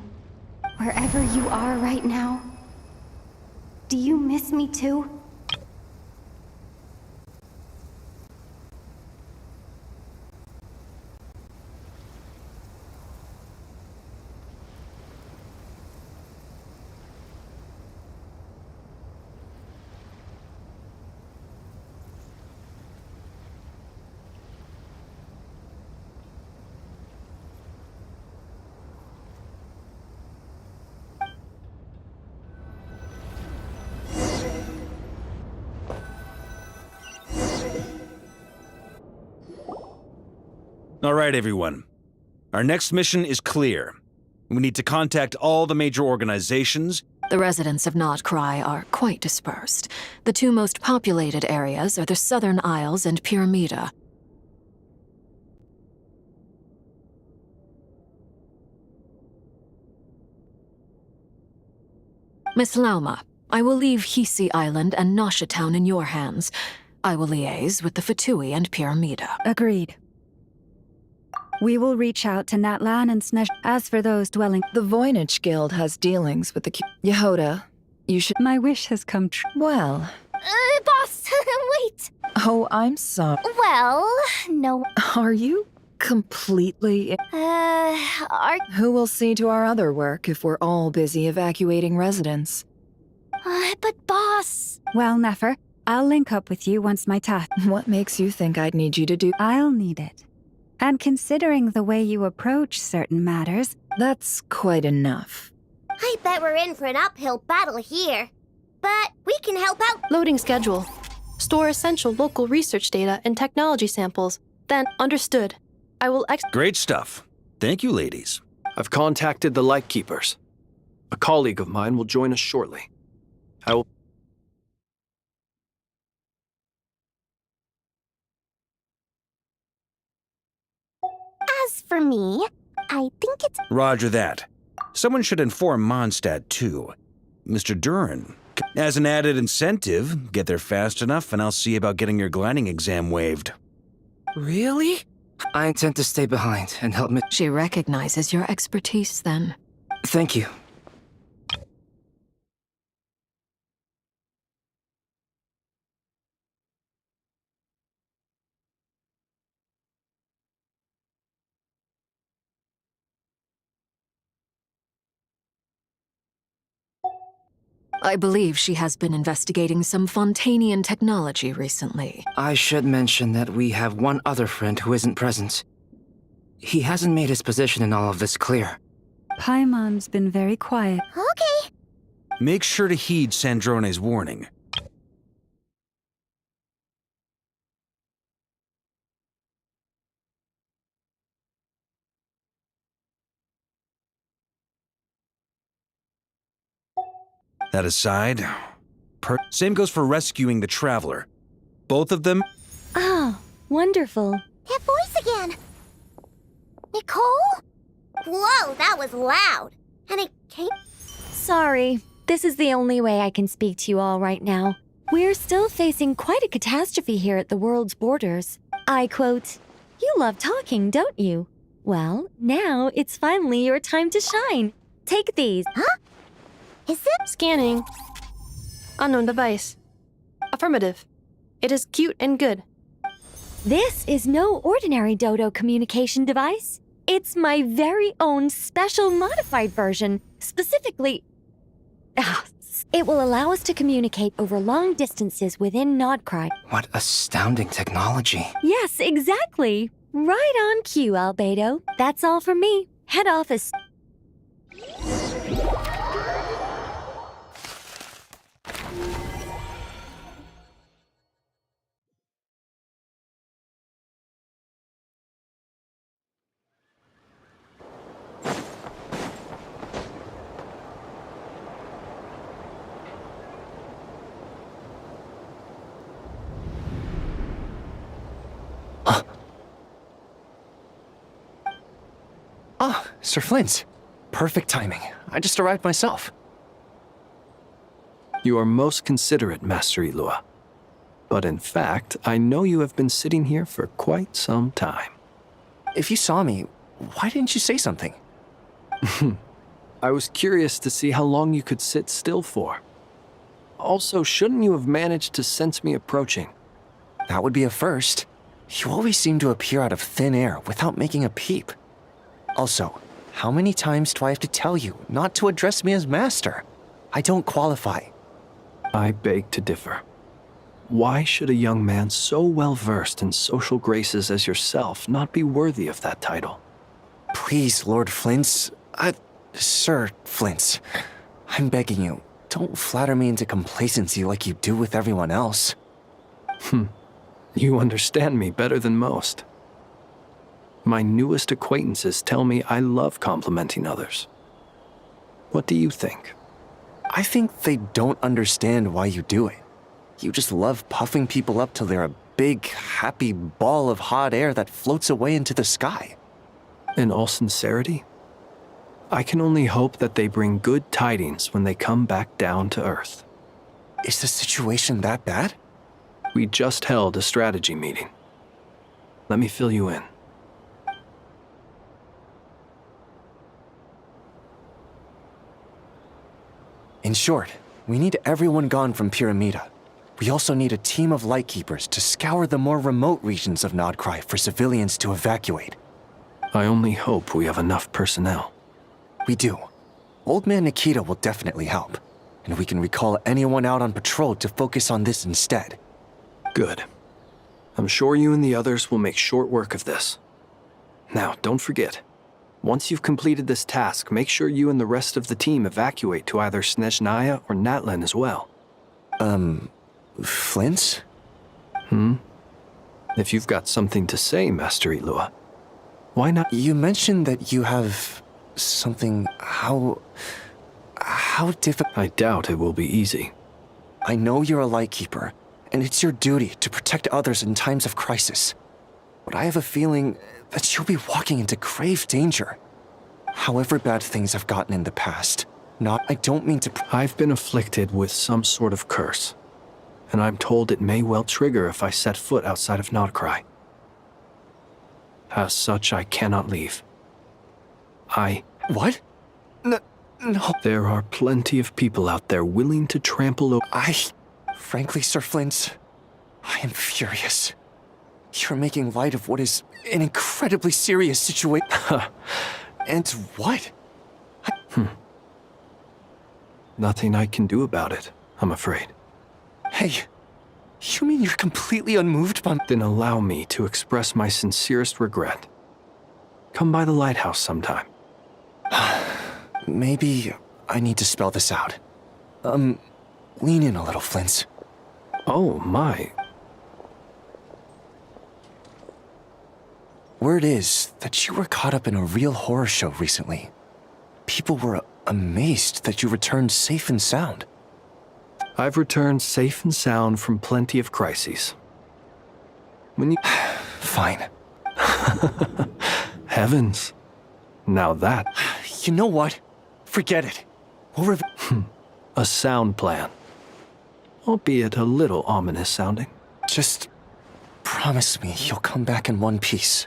Wherever you are right now. Do you miss me too? All right, everyone. Our next mission is clear. We need to contact all the major organizations. The residents of Notcry are quite dispersed. The two most populated areas are the Southern Isles and Pyramida. Miss Lauma, I will leave Hisi Island and Nasha Town in your hands. I will liaise with the Fatui and Pyramida. Agreed. We will reach out to Natlan and Snesh. As for those dwelling... The Voynich Guild has dealings with the Yehoda. You should... My wish has come true. Well... Boss, wait! Oh, I'm sorry. Well, no... Are you completely... Who will see to our other work if we're all busy evacuating residents? But boss... Well, Nefer, I'll link up with you once my task... What makes you think I'd need you to do... I'll need it. And considering the way you approach certain matters... That's quite enough. I bet we're in for an uphill battle here. But we can help out. Loading schedule. Store essential local research data and technology samples. Then, understood. I will Great stuff. Thank you, ladies. I've contacted the Lightkeepers. A colleague of mine will join us shortly. I will... As for me, I think it's... Roger that. Someone should inform Mondstadt, too. Mr. Duran. As an added incentive, get there fast enough and I'll see about getting your gliding exam waived. Really? I intend to stay behind and help me. She recognizes your expertise, then. Thank you. I believe she has been investigating some Fontanian technology recently. I should mention that we have one other friend who isn't present. He hasn't made his position in all of this clear. Paimon's been very quiet. Okay. Make sure to heed Sandrone's warning. That aside, same goes for rescuing the Traveler. Both of them... Oh, wonderful. That voice again. Nicole? Whoa, that was loud. And it came... Sorry, this is the only way I can speak to you all right now. We're still facing quite a catastrophe here at the world's borders. I quote, "You love talking, don't you? Well, now it's finally your time to shine. Take these." Huh? Is it? Scanning. Unknown device. Affirmative. It is cute and good. This is no ordinary Dodo communication device. It's my very own special modified version, specifically... It will allow us to communicate over long distances within Nodcry. What astounding technology. Yes, exactly. Right on cue, Albedo. That's all from me. Head office. Sir Flint. Perfect timing. I just arrived myself. You are most considerate, Master Ilua. But in fact, I know you have been sitting here for quite some time. If you saw me, why didn't you say something? I was curious to see how long you could sit still for. Also, shouldn't you have managed to sense me approaching? That would be a first. You always seem to appear out of thin air without making a peep. Also, how many times do I have to tell you not to address me as master? I don't qualify. I beg to differ. Why should a young man so well versed in social graces as yourself not be worthy of that title? Please, Lord Flint's... Sir Flint's. I'm begging you, don't flatter me into complacency like you do with everyone else. You understand me better than most. My newest acquaintances tell me I love complimenting others. What do you think? I think they don't understand why you do it. You just love puffing people up till they're a big, happy ball of hot air that floats away into the sky. In all sincerity, I can only hope that they bring good tidings when they come back down to Earth. Is the situation that bad? We just held a strategy meeting. Let me fill you in. In short, we need everyone gone from Pyramida. We also need a team of Lightkeepers to scour the more remote regions of Nodcry for civilians to evacuate. I only hope we have enough personnel. We do. Old Man Nikita will definitely help, and we can recall anyone out on patrol to focus on this instead. Good. I'm sure you and the others will make short work of this. Now, don't forget, once you've completed this task, make sure you and the rest of the team evacuate to either Snezhnaya or Natlan as well. Flint's? If you've got something to say, Master Ilua, why not? You mentioned that you have something. How difficult? I doubt it will be easy. I know you're a Lightkeeper, and it's your duty to protect others in times of crisis. But I have a feeling that you'll be walking into grave danger. However bad things have gotten in the past, I don't mean to... I've been afflicted with some sort of curse, and I'm told it may well trigger if I set foot outside of Nodcry. As such, I cannot leave. What? No. There are plenty of people out there willing to trample over... Frankly, Sir Flint, I am furious. You're making light of what is an incredibly serious situation. And what? Nothing I can do about it, I'm afraid. Hey, you mean you're completely unmoved by... Then allow me to express my sincerest regret. Come by the lighthouse sometime. Maybe I need to spell this out. Lean in a little, Flint. Oh, my. Word is that you were caught up in a real horror show recently. People were amazed that you returned safe and sound. I've returned safe and sound from plenty of crises. When you... Fine. Heavens. Now that... You know what? Forget it. We'll A sound plan. Albeit a little ominous sounding. Just promise me you'll come back in one piece.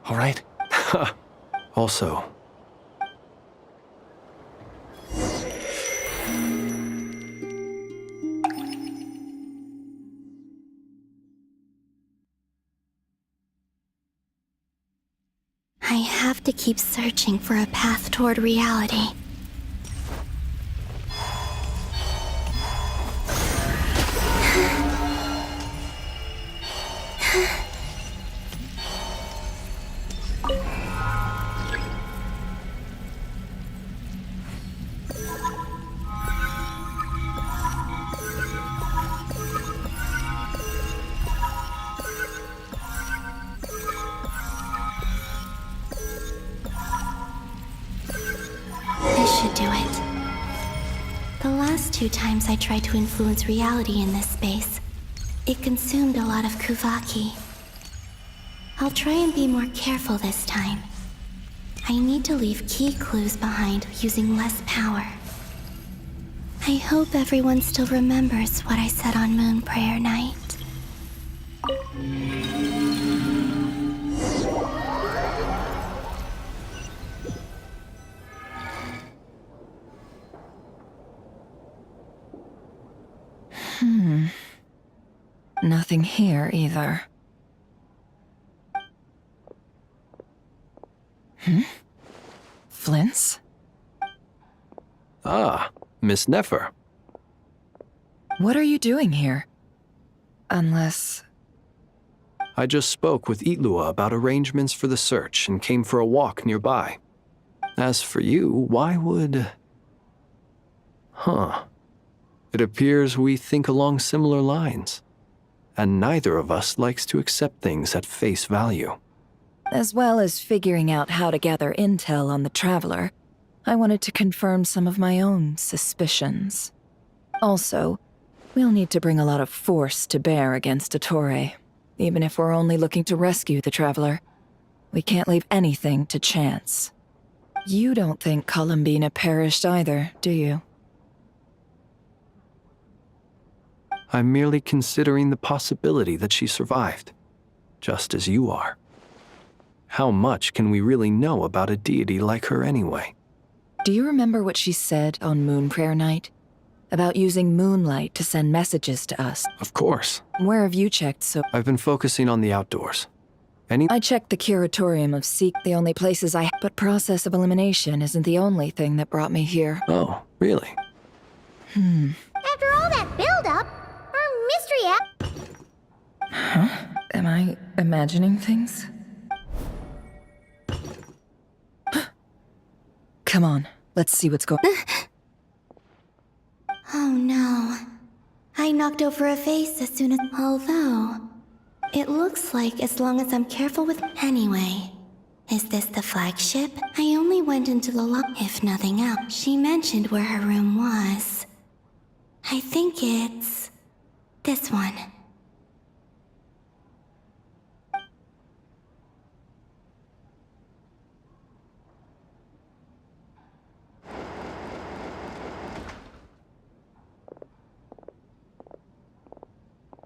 All right? Also... I have to keep searching for a path toward reality. Should do it. The last 2 times I tried to influence reality in this space, it consumed a lot of Kuvaki. I'll try and be more careful this time. I need to leave key clues behind using less power. I hope everyone still remembers what I said on Moon Prayer Night. Nothing here either. Flint's? Ah, Miss Nefer. What are you doing here? Unless... I just spoke with Itlua about arrangements for the search and came for a walk nearby. As for you, why would... Huh. It appears we think along similar lines. And neither of us likes to accept things at face value. As well as figuring out how to gather intel on the Traveler, I wanted to confirm some of my own suspicions. Also, we'll need to bring a lot of force to bear against Dottore, even if we're only looking to rescue the Traveler. We can't leave anything to chance. You don't think Columbina perished either, do you? I'm merely considering the possibility that she survived, just as you are. How much can we really know about a deity like her anyway? Do you remember what she said on Moon Prayer Night? About using moonlight to send messages to us? Of course. Where have you checked so... I've been focusing on the outdoors. I checked the Curatorium of Seek, the only places but process of elimination isn't the only thing that brought me here. Oh, really? After all that build-up, our mystery app... Huh? Am I imagining things? Come on, let's see what's going... Oh no. I knocked over a vase as soon as... Although, it looks like as long as I'm careful with... Anyway, is this the flagship? I only went into the if nothing else. She mentioned where her room was. I think it's... this one.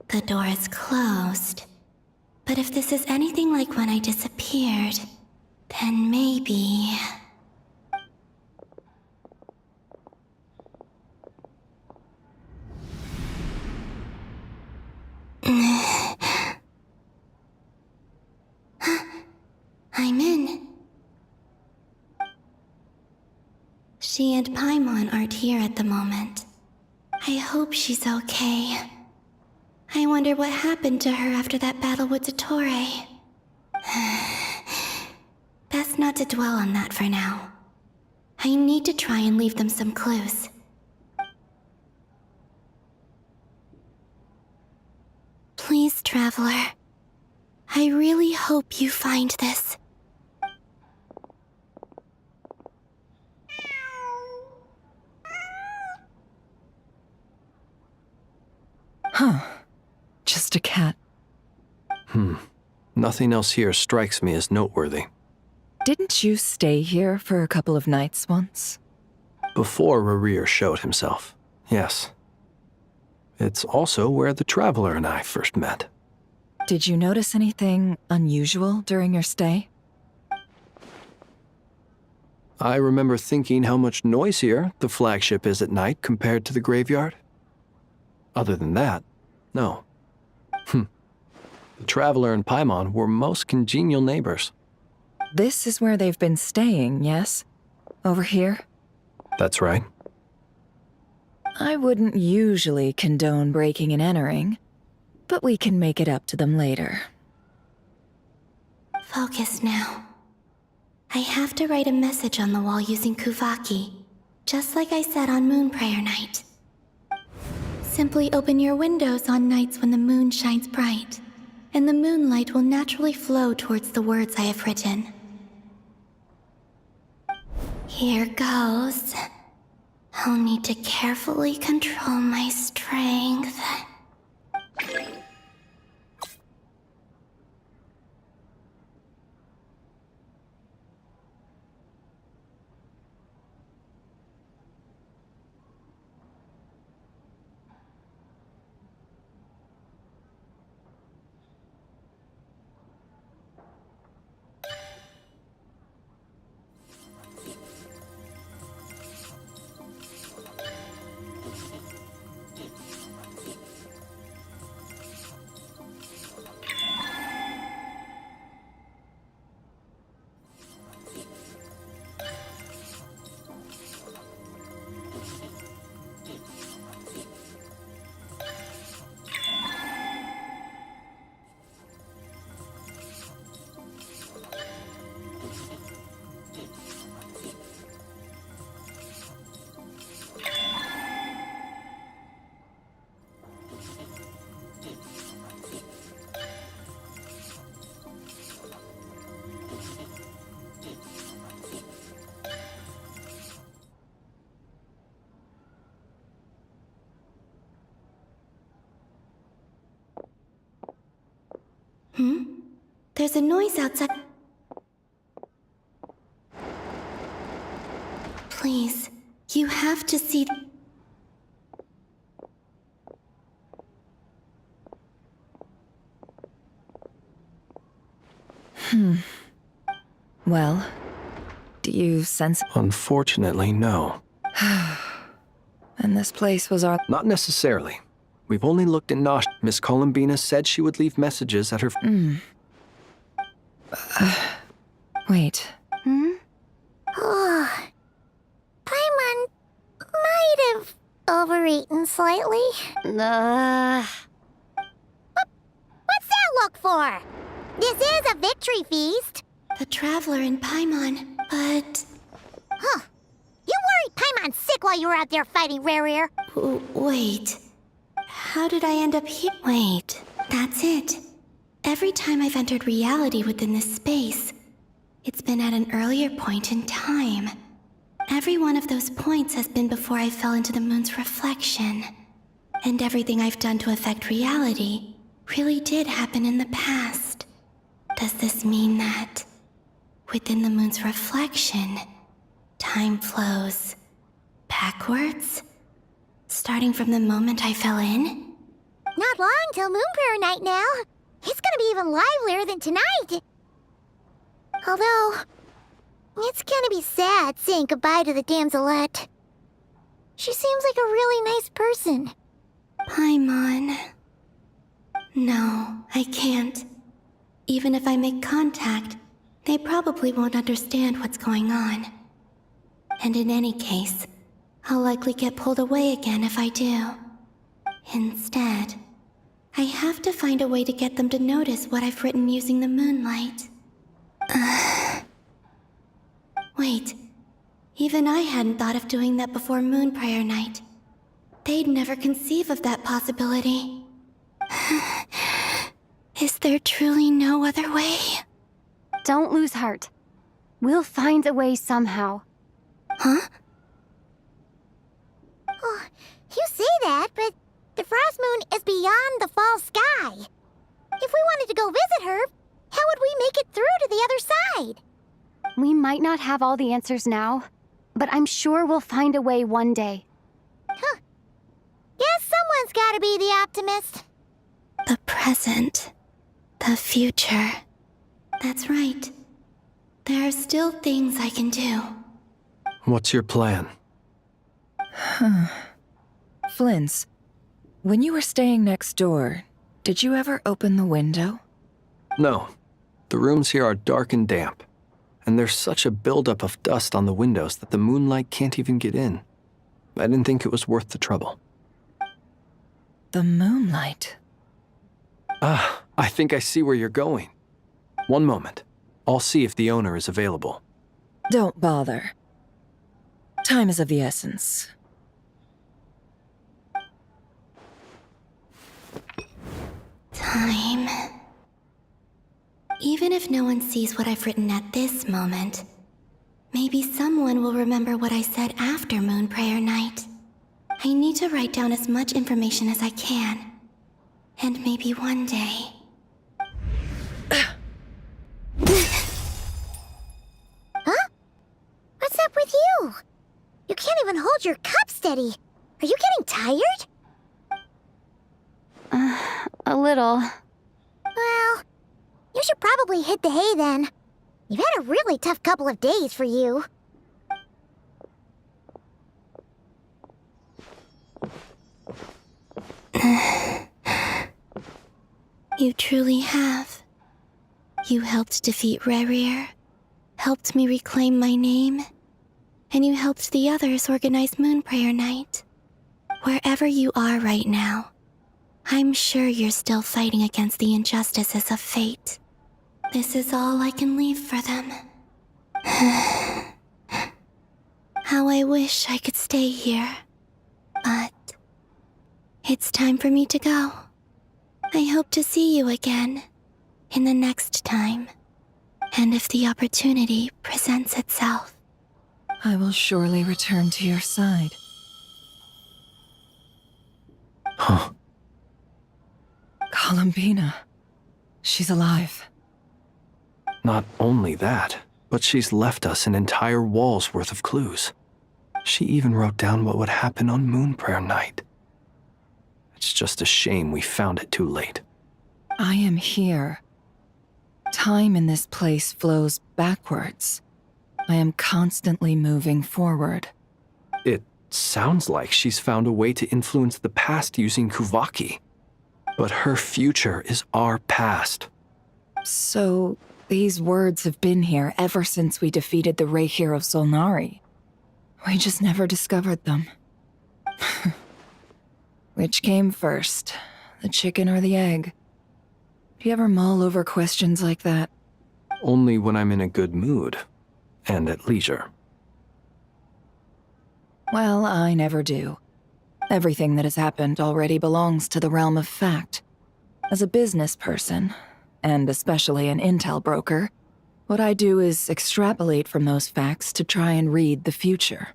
The door is closed. But if this is anything like when I disappeared, then maybe... I'm in. She and Paimon aren't here at the moment. I hope she's okay. I wonder what happened to her after that battle with Dottore. Best not to dwell on that for now. I need to try and leave them some clues. Please, Traveler. I really hope you find this. Huh. Just a cat. Nothing else here strikes me as noteworthy. Didn't you stay here for a couple of nights once? Before Rarir showed himself, yes. It's also where the Traveler and I first met. Did you notice anything unusual during your stay? I remember thinking how much noisier the flagship is at night compared to the graveyard. Other than that, no. The Traveler and Paimon were most congenial neighbors. This is where they've been staying, yes? Over here? That's right. I wouldn't usually condone breaking and entering, but we can make it up to them later. Focus now. I have to write a message on the wall using Kuvaki, just like I said on Moon Prayer Night. Simply open your windows on nights when the moon shines bright, and the moonlight will naturally flow towards the words I have written. Here goes. I'll need to carefully control my strength. There's a noise outside. Please, you have to see. Well, do you sense... Unfortunately, no. And this place was our... Not necessarily. We've only looked in Nosh. Miss Columbina said she would leave messages at her... Wait. Oh, Paimon might have overeaten slightly. What's that look for? This is a victory feast. The Traveler in Paimon, but... Huh. You worried Paimon sick while you were out there fighting Rare. Wait. How did I end up here? Wait, that's it. Every time I've entered reality within this space, it's been at an earlier point in time. Every one of those points has been before I fell into the moon's reflection. And everything I've done to affect reality really did happen in the past. Does this mean that, within the moon's reflection, time flows backwards? Starting from the moment I fell in? Not long till Moon Prayer Night now. It's gonna be even livelier than tonight. Although, it's gonna be sad saying goodbye to the damselette. She seems like a really nice person. Paimon. No, I can't. Even if I make contact, they probably won't understand what's going on. And in any case, I'll likely get pulled away again if I do. Instead, I have to find a way to get them to notice what I've written using the moonlight. Wait, even I hadn't thought of doing that before Moon Prayer Night. They'd never conceive of that possibility. Is there truly no other way? Don't lose heart. We'll find a way somehow. Huh? Oh, you say that, but the Frost Moon is beyond the fall sky. If we wanted to go visit her, how would we make it through to the other side? We might not have all the answers now, but I'm sure we'll find a way one day. Huh. Guess someone's gotta be the optimist. The present. The future. That's right. There are still things I can do. What's your plan? Flint's, when you were staying next door, did you ever open the window? No. The rooms here are dark and damp. And there's such a buildup of dust on the windows that the moonlight can't even get in. I didn't think it was worth the trouble. The moonlight? I think I see where you're going. One moment. I'll see if the owner is available. Don't bother. Time is of the essence. Time. Even if no one sees what I've written at this moment, maybe someone will remember what I said after Moon Prayer Night. I need to write down as much information as I can. And maybe one day... Huh? What's up with you? You can't even hold your cup steady. Are you getting tired? A little. Well, you should probably hit the hay then. You've had a really tough couple of days for you. You truly have. You helped defeat Rare, helped me reclaim my name, and you helped the others organize Moon Prayer Night. Wherever you are right now, I'm sure you're still fighting against the injustices of fate. This is all I can leave for them. How I wish I could stay here. But it's time for me to go. I hope to see you again in the next time. And if the opportunity presents itself. I will surely return to your side. Huh. Columbina. She's alive. Not only that, but she's left us an entire wall's worth of clues. She even wrote down what would happen on Moon Prayer night. It's just a shame we found it too late. I am here. Time in this place flows backwards. I am constantly moving forward. It sounds like she's found a way to influence the past using Kuvaki. But her future is our past. So, these words have been here ever since we defeated the Ray Hero Solnari. We just never discovered them. Which came first, the chicken or the egg? Do you ever mull over questions like that? Only when I'm in a good mood and at leisure. Well, I never do. Everything that has happened already belongs to the realm of fact. As a business person, and especially an intel broker, what I do is extrapolate from those facts to try and read the future.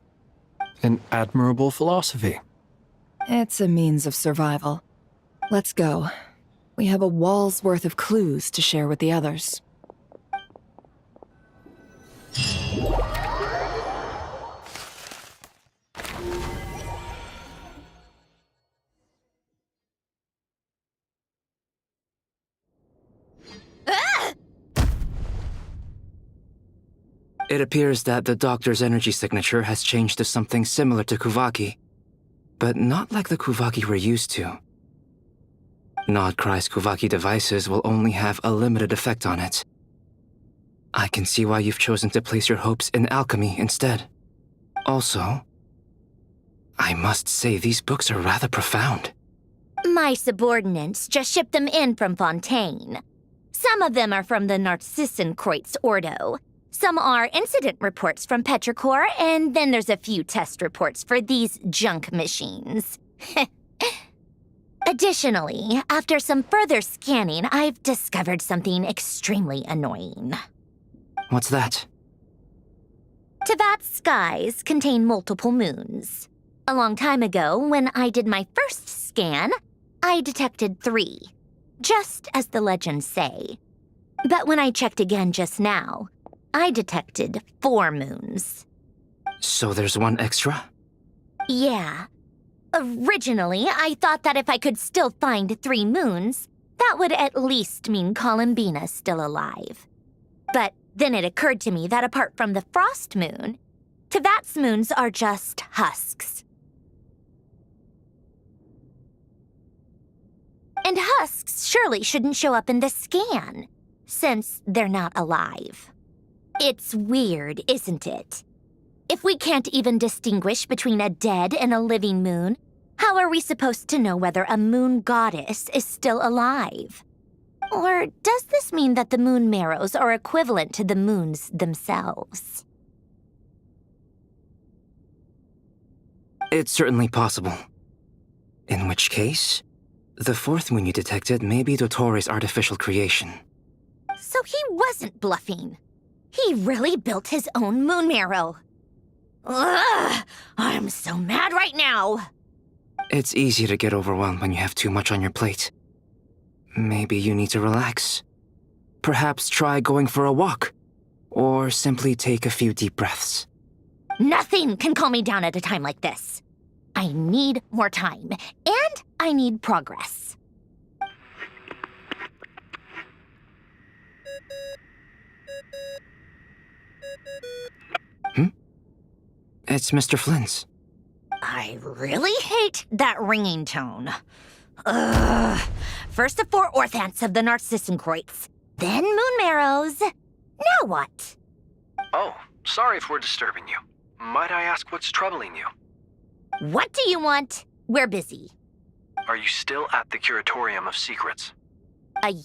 An admirable philosophy. It's a means of survival. Let's go. We have a wall's worth of clues to share with the others. It appears that the doctor's energy signature has changed to something similar to Kuvaki, but not like the Kuvaki we're used to. Nodcry's Kuvaki devices will only have a limited effect on it. I can see why you've chosen to place your hopes in alchemy instead. Also, I must say these books are rather profound. My subordinates just shipped them in from Fontaine. Some of them are from the Narcissenkreuz Ordo. Some are incident reports from Petrichor, and then there's a few test reports for these junk machines. Additionally, after some further scanning, I've discovered something extremely annoying. What's that? Tevat's skies contain multiple moons. A long time ago, when I did my first scan, I detected 3, just as the legends say. But when I checked again just now, I detected 4 moons. So there's one extra? Yeah. Originally, I thought that if I could still find 3 moons, that would at least mean Columbina's still alive. But then it occurred to me that apart from the frost moon, Tevat's moons are just husks. And husks surely shouldn't show up in the scan, since they're not alive. It's weird, isn't it? If we can't even distinguish between a dead and a living moon, how are we supposed to know whether a moon goddess is still alive? Or does this mean that the moon marrows are equivalent to the moons themselves? It's certainly possible. In which case, the 4th moon you detected may be Dottore artificial creation. So he wasn't bluffing. He really built his own moon marrow. Ugh! I'm so mad right now! It's easy to get overwhelmed when you have too much on your plate. Maybe you need to relax. Perhaps try going for a walk. Or simply take a few deep breaths. Nothing can calm me down at a time like this. I need more time, and I need progress. It's Mr. Flynn's. I really hate that ringing tone. Ugh. First the 4 orthants of the Narcissenkreuz, then moon marrows. Now what? Oh, sorry if we're disturbing you. Might I ask what's troubling you? What do you want? We're busy. Are you still at the Curatorium of Secrets?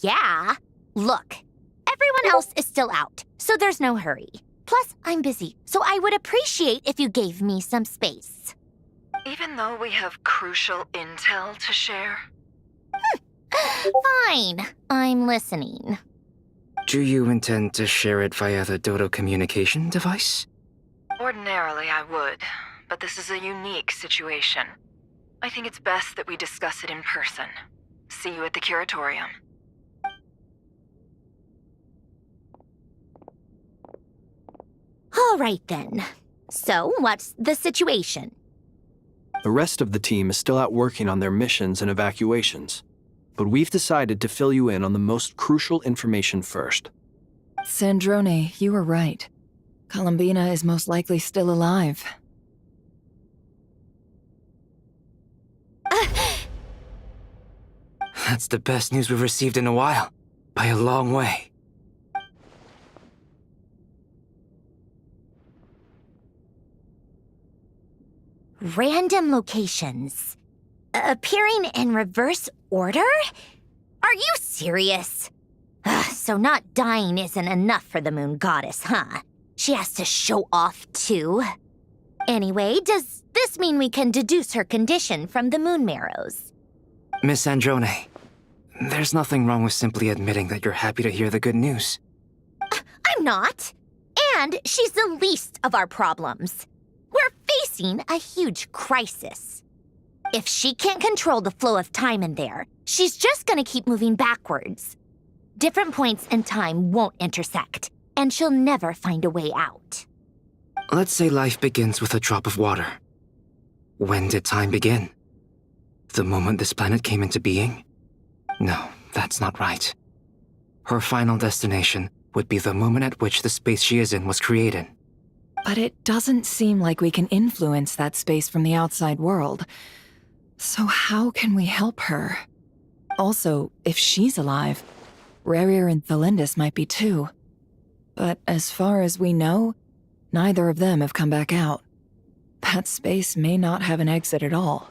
Yeah. Look, everyone else is still out, so there's no hurry. Plus, I'm busy, so I would appreciate if you gave me some space. Even though we have crucial intel to share? Fine. I'm listening. Do you intend to share it via the Dodo communication device? Ordinarily, I would, but this is a unique situation. I think it's best that we discuss it in person. See you at the Curatorium. All right then. So, what's the situation? The rest of the team is still out working on their missions and evacuations, but we've decided to fill you in on the most crucial information first. Sandrone, you were right. Columbina is most likely still alive. That's the best news we've received in a while, by a long way. Random locations. Appearing in reverse order? Are you serious? So not dying isn't enough for the moon goddess, huh? She has to show off too. Anyway, does this mean we can deduce her condition from the moon marrows? Miss Androne, there's nothing wrong with simply admitting that you're happy to hear the good news. I'm not. And she's the least of our problems. We're facing a huge crisis. If she can't control the flow of time in there, she's just gonna keep moving backwards. Different points in time won't intersect, and she'll never find a way out. Let's say life begins with a drop of water. When did time begin? The moment this planet came into being? No, that's not right. Her final destination would be the moment at which the space she is in was created. But it doesn't seem like we can influence that space from the outside world. So how can we help her? Also, if she's alive, Rarier and Thalindus might be too. But as far as we know, neither of them have come back out. That space may not have an exit at all.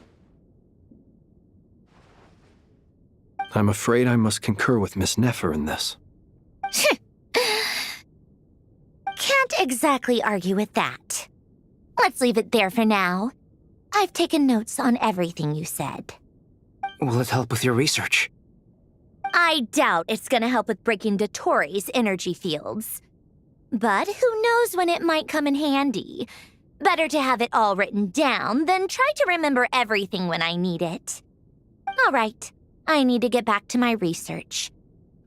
I'm afraid I must concur with Miss Nefer in this. Can't exactly argue with that. Let's leave it there for now. I've taken notes on everything you said. Will it help with your research? I doubt it's gonna help with breaking Dottore energy fields. But who knows when it might come in handy. Better to have it all written down than try to remember everything when I need it. All right, I need to get back to my research.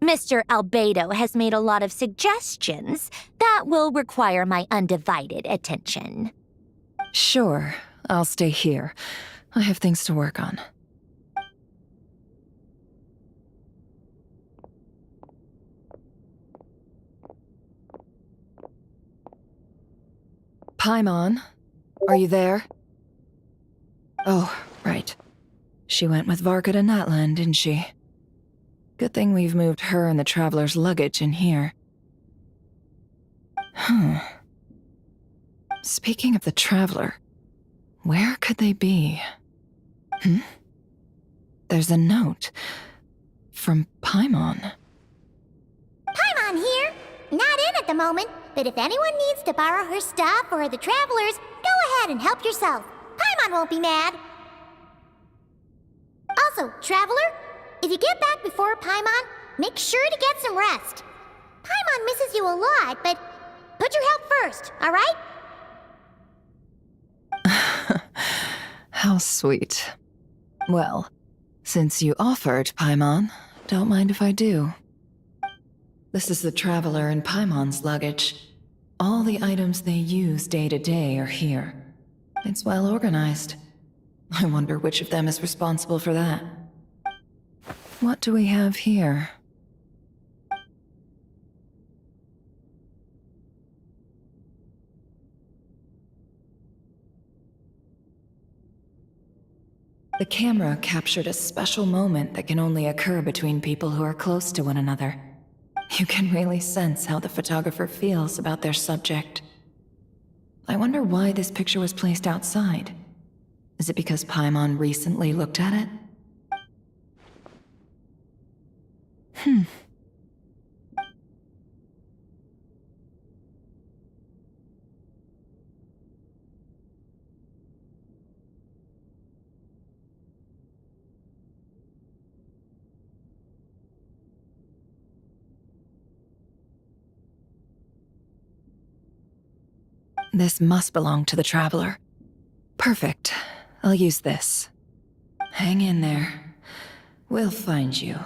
Mr. Albedo has made a lot of suggestions that will require my undivided attention. Sure, I'll stay here. I have things to work on. Paimon, are you there? Oh, right. She went with Varka to Natlan, didn't she? Good thing we've moved her and the Traveler's luggage in here. Speaking of the Traveler, where could they be? There's a note from Paimon. Paimon here. Not in at the moment, but if anyone needs to borrow her stuff or the Travelers, go ahead and help yourself. Paimon won't be mad. Also, Traveler, if you get back before Paimon, make sure to get some rest. Paimon misses you a lot, but put your health first, all right? How sweet. Well, since you offered, Paimon, don't mind if I do. This is the Traveler and Paimon's luggage. All the items they use day to day are here. It's well organized. I wonder which of them is responsible for that. What do we have here? The camera captured a special moment that can only occur between people who are close to one another. You can really sense how the photographer feels about their subject. I wonder why this picture was placed outside. Is it because Paimon recently looked at it? This must belong to the Traveler. Perfect. I'll use this. Hang in there. We'll find you.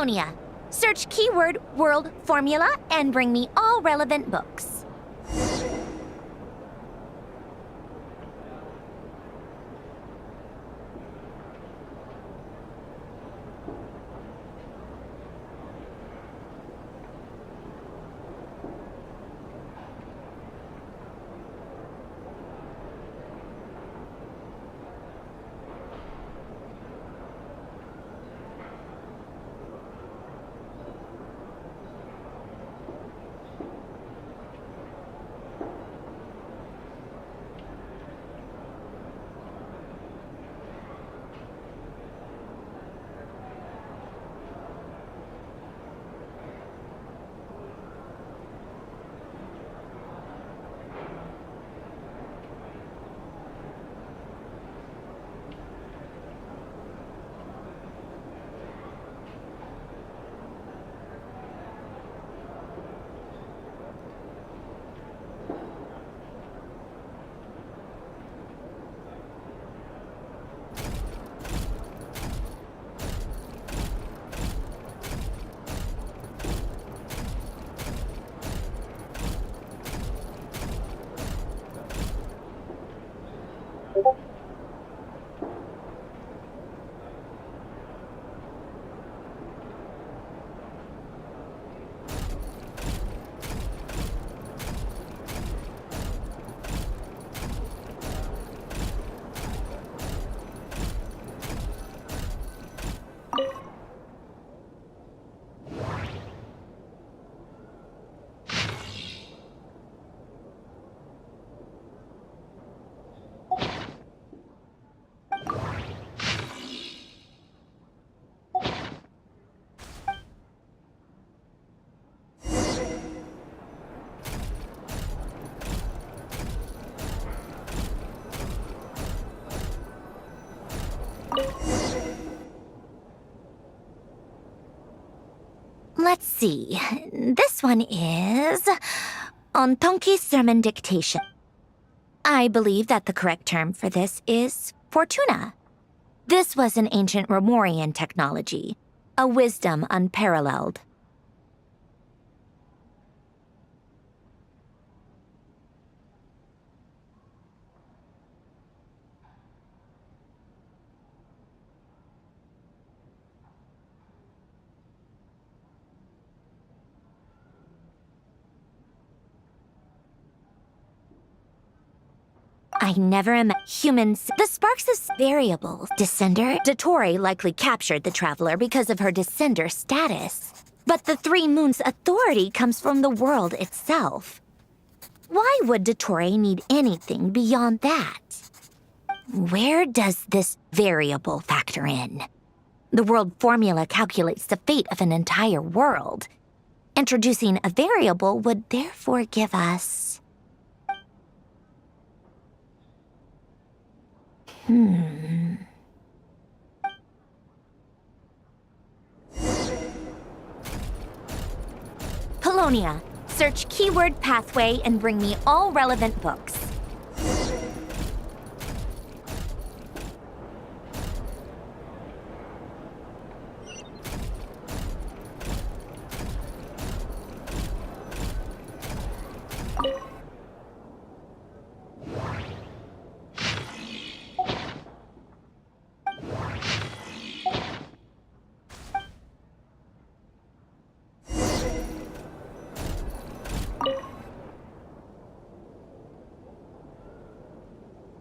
Polonia, search keyword world formula and bring me all relevant books. Let's see. This one is Ontonki Sermon Dictation. I believe that the correct term for this is Fortuna. This was an ancient Romorian technology, a wisdom unparalleled. I never humans. The Sparks' variable descender. Dottore likely captured the Traveler because of her descender status. But the Three Moons' authority comes from the world itself. Why would Dottore need anything beyond that? Where does this variable factor in? The world formula calculates the fate of an entire world. Introducing a variable would therefore give us... Polonia, search keyword pathway and bring me all relevant books.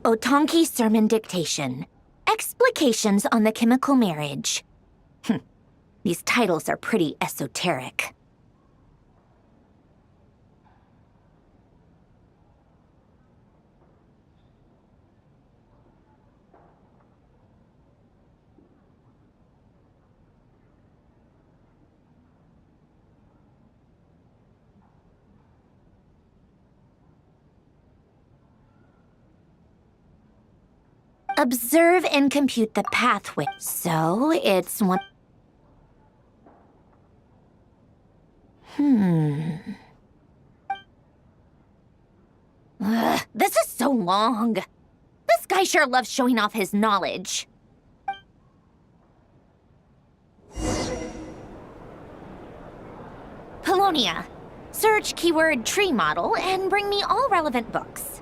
Ontonki Sermon Dictation. Explications on the Chemical Marriage. These titles are pretty esoteric. Observe and compute the pathway. So, it's one... This is so long. This guy sure loves showing off his knowledge. Livonia. Search keyword tree model and bring me all relevant books.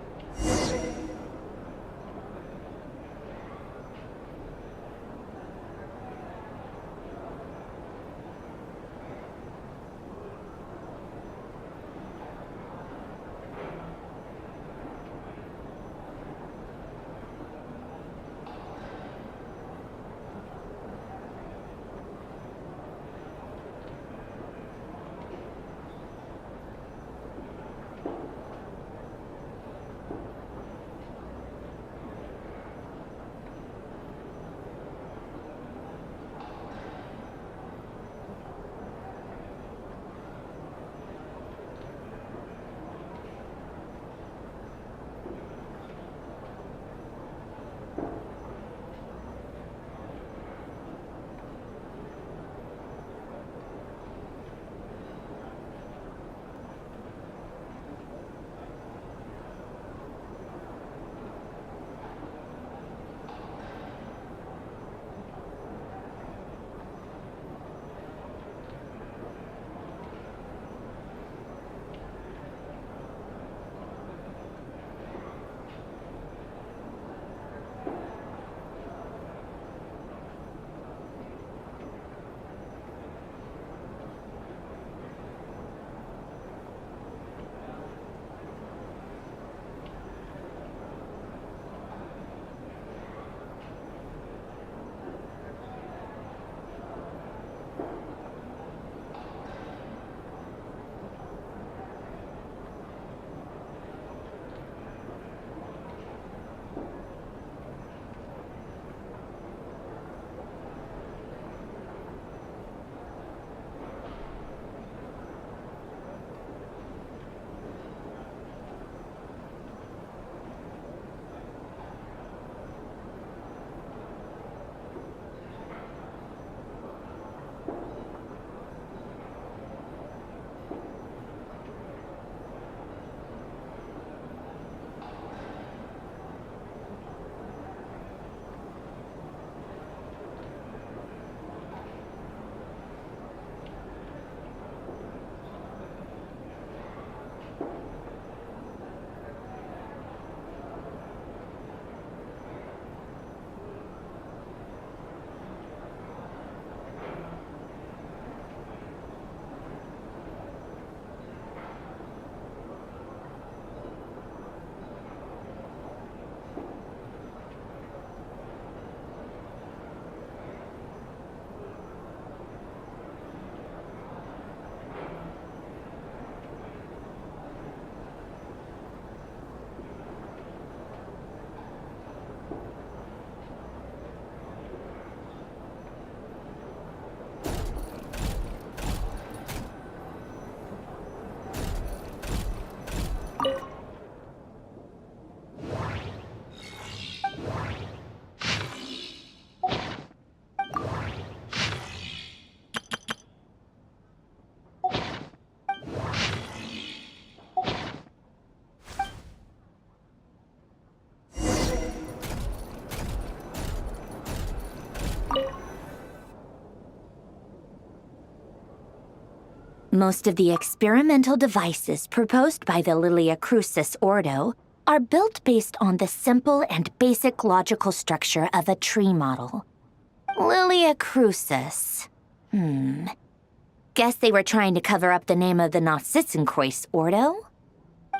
Most of the experimental devices proposed by the Lilia Crucis Ordo are built based on the simple and basic logical structure of a tree model. Lilia Crucis. Guess they were trying to cover up the name of the Narcissenkois Ordo?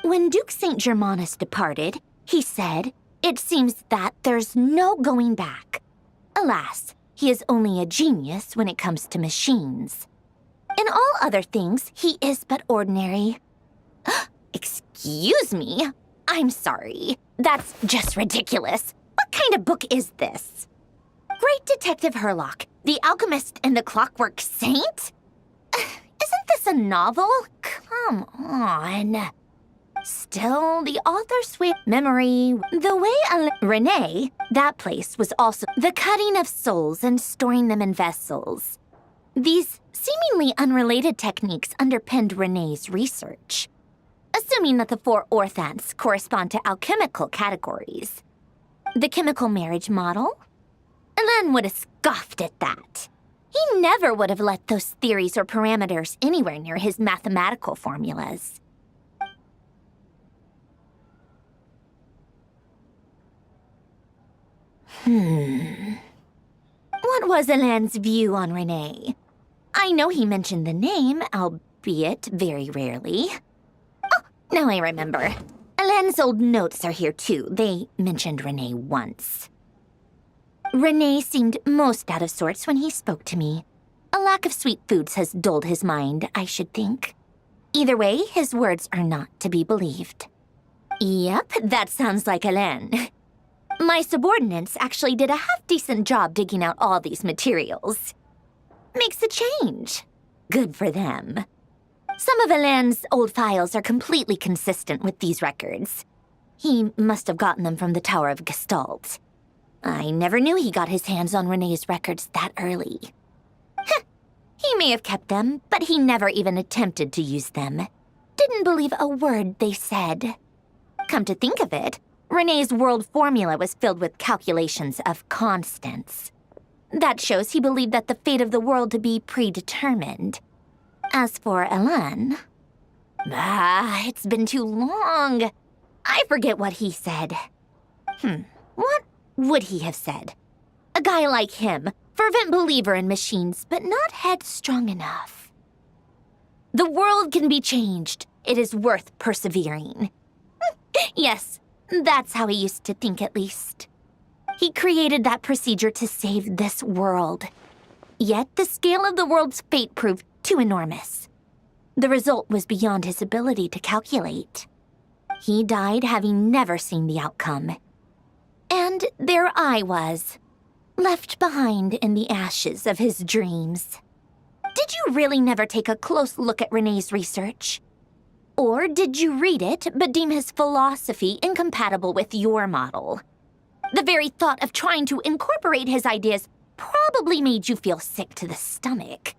When Duke St. Germanus departed, he said, "It seems that there's no going back." Alas, he is only a genius when it comes to machines. In all other things, he is but ordinary. Excuse me? I'm sorry. That's just ridiculous. What kind of book is this? Great Detective Herlock, the Alchemist and the Clockwork Saint? Isn't this a novel? Come on. Still, the author's sweet memory, the way Renee, that place was also the cutting of souls and storing them in vessels. These seemingly unrelated techniques underpinned Renee's research. Assuming that the 4 orthants correspond to alchemical categories. The chemical marriage model? Ellen would have scoffed at that. He never would have let those theories or parameters anywhere near his mathematical formulas. What was Alain's view on Renee? I know he mentioned the name, albeit very rarely. Oh, now I remember. Alain's old notes are here too. They mentioned Renee once. Renee seemed most out of sorts when he spoke to me. A lack of sweet foods has dulled his mind, I should think. Either way, his words are not to be believed. Yep, that sounds like Alain. My subordinates actually did a half-decent job digging out all these materials. Makes a change. Good for them. Some of Alain's old files are completely consistent with these records. He must have gotten them from the Tower of Gestalt. I never knew he got his hands on Renee's records that early. Heh, he may have kept them, but he never even attempted to use them. Didn't believe a word they said. Come to think of it, Renee's world formula was filled with calculations of constants. That shows he believed that the fate of the world to be predetermined. As for Alain... it's been too long. I forget what he said. What would he have said? A guy like him, fervent believer in machines, but not headstrong enough. The world can be changed. It is worth persevering. Yes, that's how he used to think at least. He created that procedure to save this world. Yet the scale of the world's fate proved too enormous. The result was beyond his ability to calculate. He died having never seen the outcome. And there I was, left behind in the ashes of his dreams. Did you really never take a close look at Renee's research? Or did you read it but deem his philosophy incompatible with your model? The very thought of trying to incorporate his ideas probably made you feel sick to the stomach.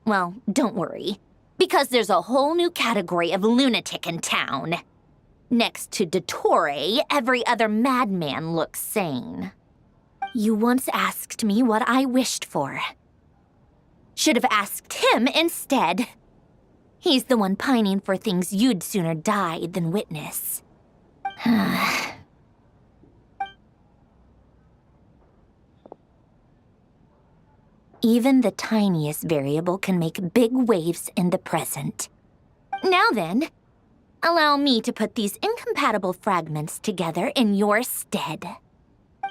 Well, don't worry, because there's a whole new category of lunatic in town. Next to Dottore, every other madman looks sane. You once asked me what I wished for. Should have asked him instead. He's the one pining for things you'd sooner die than witness. Even the tiniest variable can make big waves in the present. Now then, allow me to put these incompatible fragments together in your stead.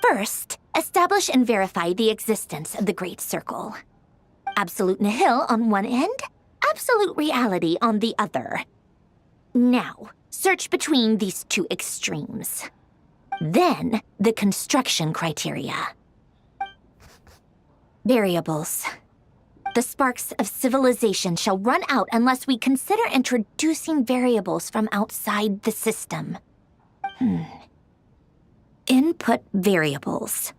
First, establish and verify the existence of the Great Circle. Absolute nihil on one end, absolute reality on the other. Now, search between these two extremes. Then, the construction criteria. Variables. The sparks of civilization shall run out unless we consider introducing variables from outside the system. Input variables.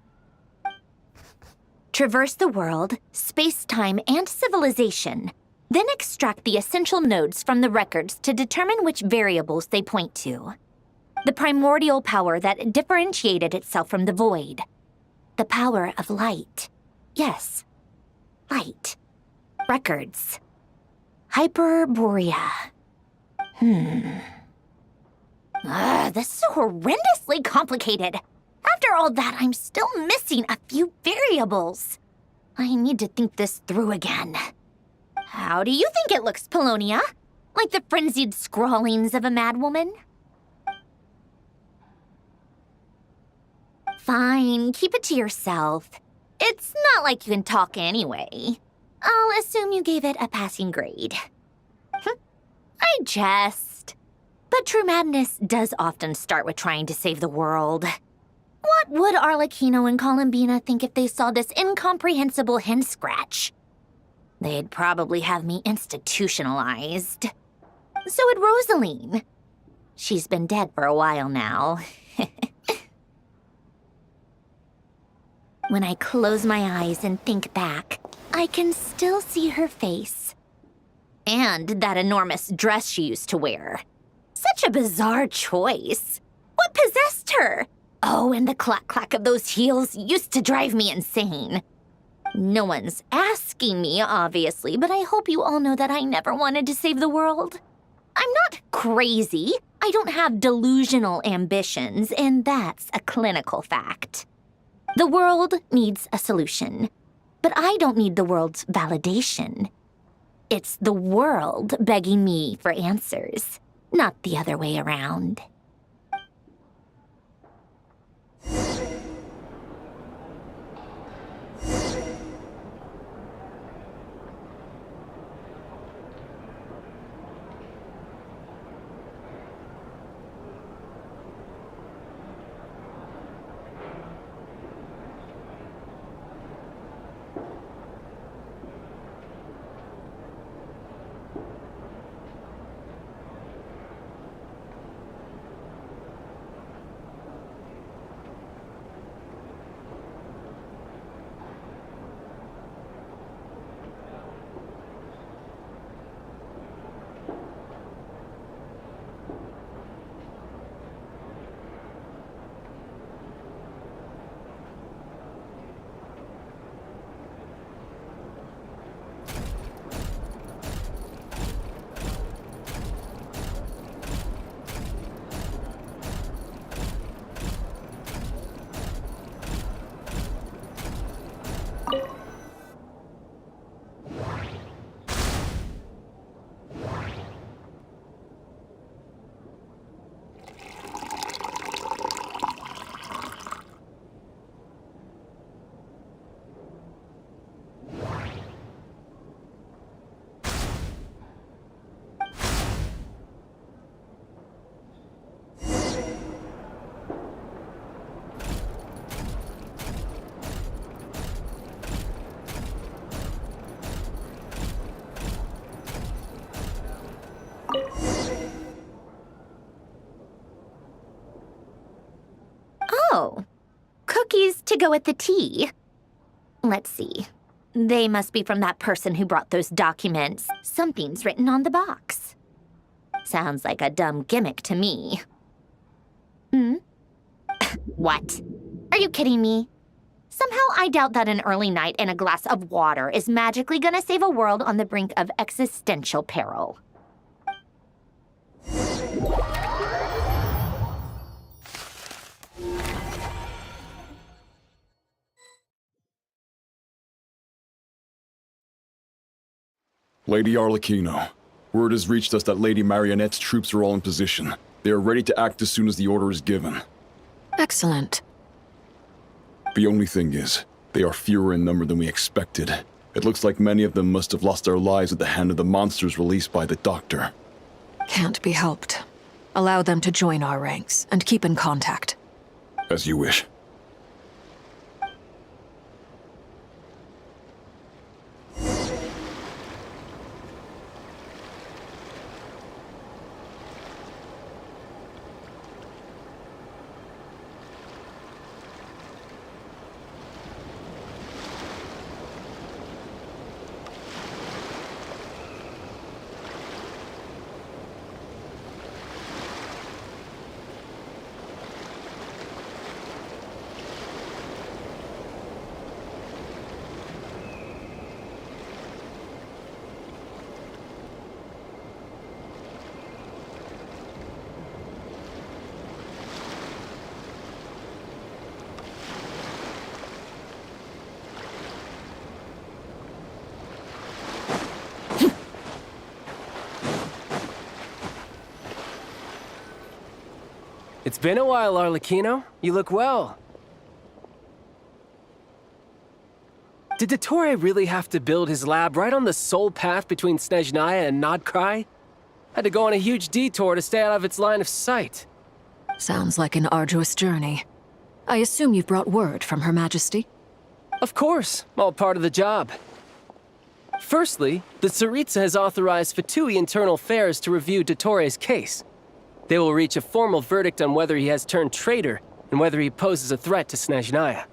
Traverse the world, space-time, and civilization. Then extract the essential nodes from the records to determine which variables they point to. The primordial power that differentiated itself from the void. The power of light. Yes, light. Records. Hyperborea. This is horrendously complicated. After all that, I'm still missing a few variables. I need to think this through again. How do you think it looks, Polonia? Like the frenzied scrawlings of a madwoman? Fine, keep it to yourself. It's not like you can talk anyway. I'll assume you gave it a passing grade. I jest. But true madness does often start with trying to save the world. What would Arlecchino and Columbina think if they saw this incomprehensible hen scratch? They'd probably have me institutionalized. So would Rosaline. She's been dead for a while now. When I close my eyes and think back, I can still see her face. And that enormous dress she used to wear. Such a bizarre choice. What possessed her? Oh, and the clack-clack of those heels used to drive me insane. No one's asking me, obviously, but I hope you all know that I never wanted to save the world. I'm not crazy. I don't have delusional ambitions, and that's a clinical fact. The world needs a solution, but I don't need the world's validation. It's the world begging me for answers, not the other way around. Oh, cookies to go with the tea. Let's see. They must be from that person who brought those documents. Something's written on the box. Sounds like a dumb gimmick to me. What? Are you kidding me? Somehow I doubt that an early night and a glass of water is magically gonna save a world on the brink of existential peril. Lady Arlecchino, word has reached us that Lady Marionette's troops are all in position. They are ready to act as soon as the order is given. Excellent. The only thing is, they are fewer in number than we expected. It looks like many of them must have lost their lives at the hand of the monsters released by the Doctor. Can't be helped. Allow them to join our ranks, and keep in contact. As you wish. It's been a while, Arlecchino. You look well. Did Dottore really have to build his lab right on the sole path between Snezhnaya and Nodcry? Had to go on a huge detour to stay out of its line of sight. Sounds like an arduous journey. I assume you've brought word from Her Majesty? Of course, all part of the job. Firstly, the Tsaritsa has authorized Fatui Internal Affairs to review Dottore's case. They will reach a formal verdict on whether he has turned traitor and whether he poses a threat to Snezhnaya.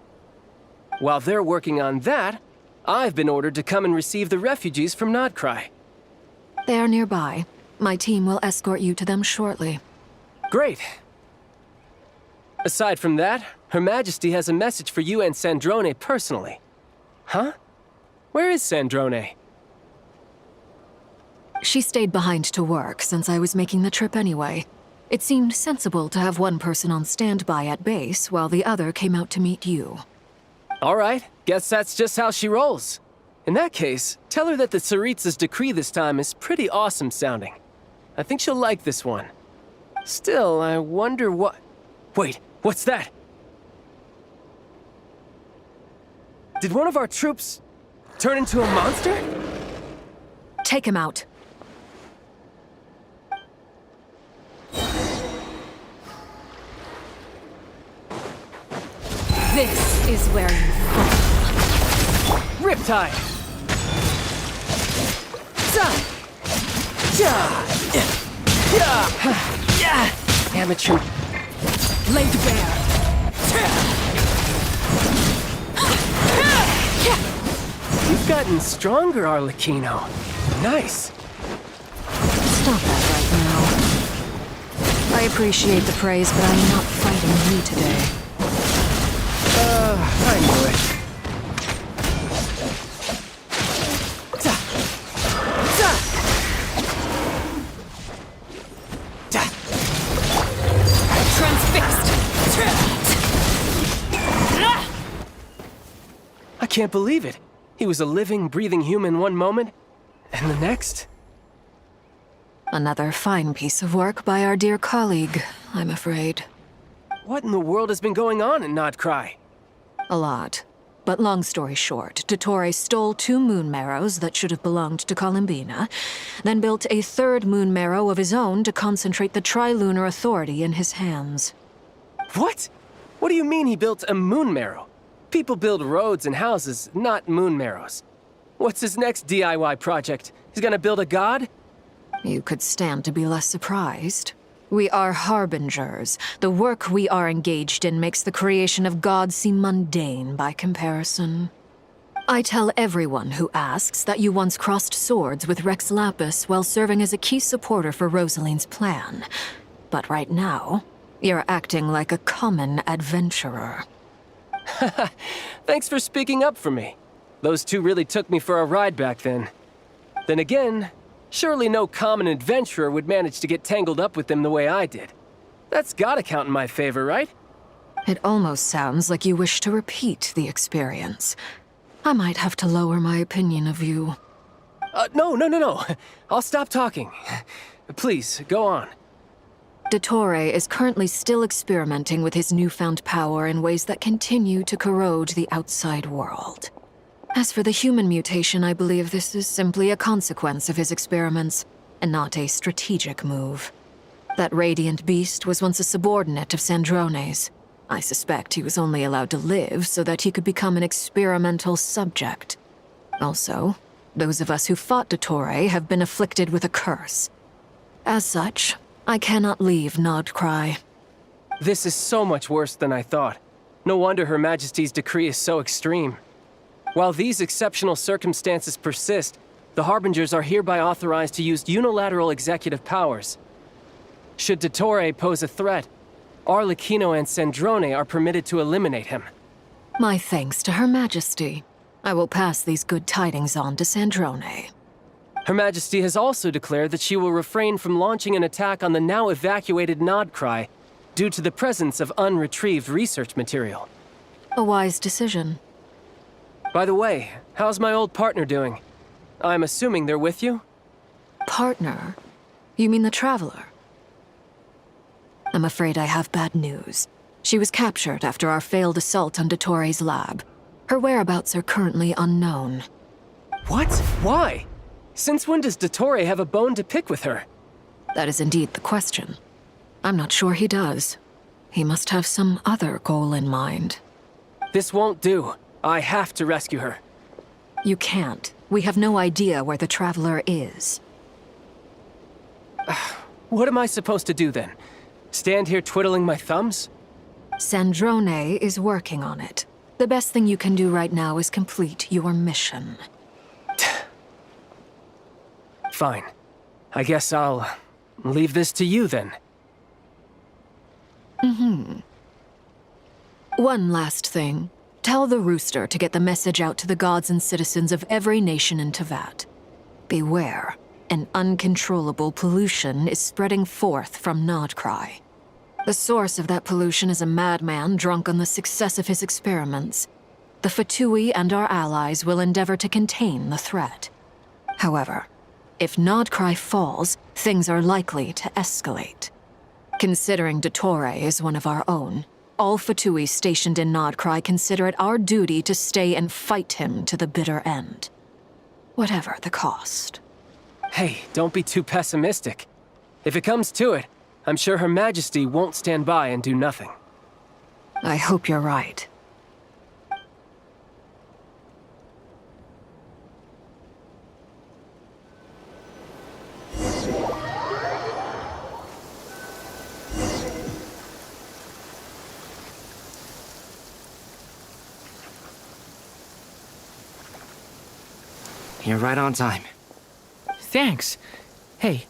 While they're working on that, I've been ordered to come and receive the refugees from Nodcry. They are nearby. My team will escort you to them shortly. Great. Aside from that, Her Majesty has a message for you and Sandrone personally. Huh? Where is Sandrone? She stayed behind to work since I was making the trip anyway. It seemed sensible to have one person on standby at base while the other came out to meet you. All right, guess that's just how she rolls. In that case, tell her that the Tsaritsa's decree this time is pretty awesome sounding. I think she'll like this one. Still, I wonder what... Wait, what's that? Did one of our troops turn into a monster? Take him out. This is where you fall. Riptide! Amateur. Laid bare. You've gotten stronger, Arlecchino. Nice. Stop that right now. I appreciate the praise, but I'm not fighting you today. I knew it. I can't believe it. He was a living, breathing human one moment, and the next? Another fine piece of work by our dear colleague, I'm afraid. What in the world has been going on in Nodcry? A lot. But long story short, Dottore stole 2 moon marrows that should have belonged to Columbina, then built a 3rd moon marrow of his own to concentrate the Trilunar Authority in his hands. What? What do you mean he built a moon marrow? People build roads and houses, not moon marrows. What's his next DIY project? He's gonna build a god? You could stand to be less surprised. We are harbingers. The work we are engaged in makes the creation of gods seem mundane by comparison. I tell everyone who asks that you once crossed swords with Rex Lapis while serving as a key supporter for Rosaline's plan. But right now, you're acting like a common adventurer. Thanks for speaking up for me. Those 2 really took me for a ride back then. Then again, surely no common adventurer would manage to get tangled up with them the way I did. That's gotta count in my favor, right? It almost sounds like you wish to repeat the experience. I might have to lower my opinion of you. No. I'll stop talking. Please, go on. Dottore is currently still experimenting with his newfound power in ways that continue to corrode the outside world. As for the human mutation, I believe this is simply a consequence of his experiments, and not a strategic move. That radiant beast was once a subordinate of Sandrone's. I suspect he was only allowed to live so that he could become an experimental subject. Also, those of us who fought Dottore have been afflicted with a curse. As such, I cannot leave Nodcry. This is so much worse than I thought. No wonder Her Majesty's decree is so extreme. While these exceptional circumstances persist, the Harbingers are hereby authorized to use unilateral executive powers. Should Dottore pose a threat, Arlecchino and Sandrone are permitted to eliminate him. My thanks to Her Majesty. I will pass these good tidings on to Sandrone. Her Majesty has also declared that she will refrain from launching an attack on the now evacuated Nodcry due to the presence of unretrieved research material. A wise decision. By the way, how's my old partner doing? I'm assuming they're with you? Partner? You mean the Traveler? I'm afraid I have bad news. She was captured after our failed assault on Dottore's lab. Her whereabouts are currently unknown. What? Why? Since when does Dottore have a bone to pick with her? That is indeed the question. I'm not sure he does. He must have some other goal in mind. This won't do. I have to rescue her. You can't. We have no idea where the Traveler is. What am I supposed to do then? Stand here twiddling my thumbs? Sandrone is working on it. The best thing you can do right now is complete your mission. Fine. I guess I'll leave this to you then. One last thing. Tell the rooster to get the message out to the gods and citizens of every nation in Tevat. Beware, an uncontrollable pollution is spreading forth from Nodcry. The source of that pollution is a madman drunk on the success of his experiments. The Fatui and our allies will endeavor to contain the threat. However, if Nodcry falls, things are likely to escalate. Considering Dottore is one of our own, all Fatui stationed in Nodcry consider it our duty to stay and fight him to the bitter end. Whatever the cost. Hey, don't be too pessimistic. If it comes to it, I'm sure Her Majesty won't stand by and do nothing. I hope you're right. You're right on time. Thanks. Hey,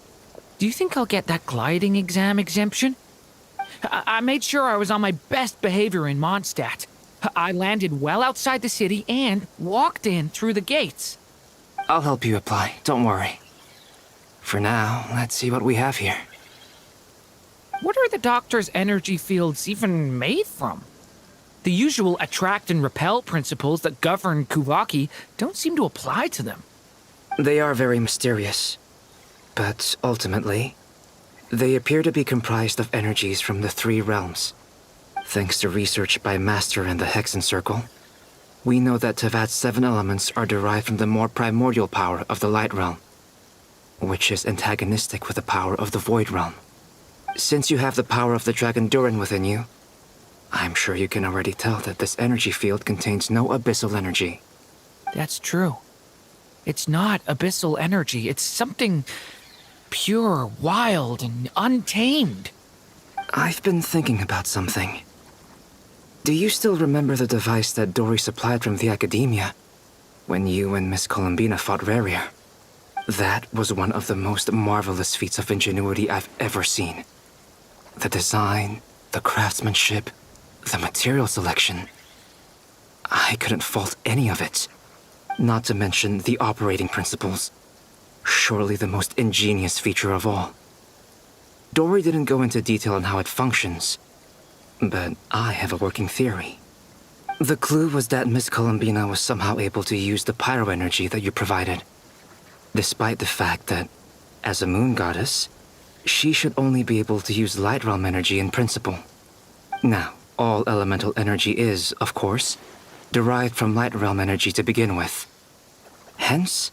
do you think I'll get that gliding exam exemption? I made sure I was on my best behavior in Mondstadt. I landed well outside the city and walked in through the gates. I'll help you apply, don't worry. For now, let's see what we have here. What are the doctor's energy fields even made from? The usual attract and repel principles that govern Kuvaki don't seem to apply to them. They are very mysterious, but ultimately, they appear to be comprised of energies from the three realms. Thanks to research by Master in the Hexen Circle, we know that Tevat's 7 elements are derived from the more primordial power of the Light Realm, which is antagonistic with the power of the Void Realm. Since you have the power of the Dragon Durin within you, I'm sure you can already tell that this energy field contains no abyssal energy. That's true. It's not abyssal energy. It's something pure, wild, and untamed. I've been thinking about something. Do you still remember the device that Dory supplied from the Academia when you and Miss Columbina fought Rarier? That was one of the most marvelous feats of ingenuity I've ever seen. The design, the craftsmanship, the material selection. I couldn't fault any of it. Not to mention the operating principles. Surely the most ingenious feature of all. Dory didn't go into detail on how it functions, but I have a working theory. The clue was that Miss Columbina was somehow able to use the pyro energy that you provided, despite the fact that, as a moon goddess, she should only be able to use light realm energy in principle. Now, all elemental energy is, of course, derived from light realm energy to begin with. Hence,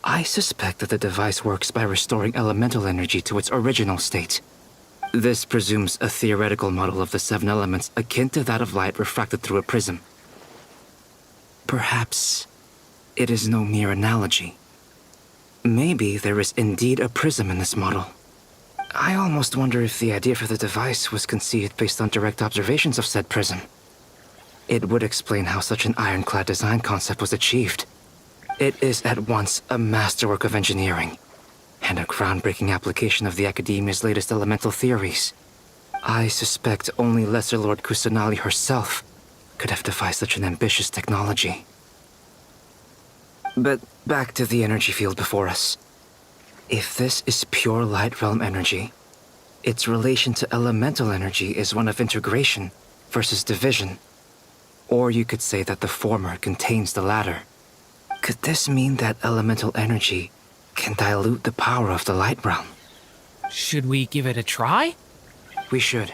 I suspect that the device works by restoring elemental energy to its original state. This presumes a theoretical model of the 7 elements akin to that of light refracted through a prism. Perhaps it is no mere analogy. Maybe there is indeed a prism in this model. I almost wonder if the idea for the device was conceived based on direct observations of said prism. It would explain how such an ironclad design concept was achieved. It is at once a masterwork of engineering and a groundbreaking application of the Academia's latest elemental theories. I suspect only Lesser Lord Kusanali herself could have devised such an ambitious technology. But back to the energy field before us. If this is pure light realm energy, its relation to elemental energy is one of integration versus division. Or you could say that the former contains the latter. Could this mean that elemental energy can dilute the power of the light realm? Should we give it a try? We should.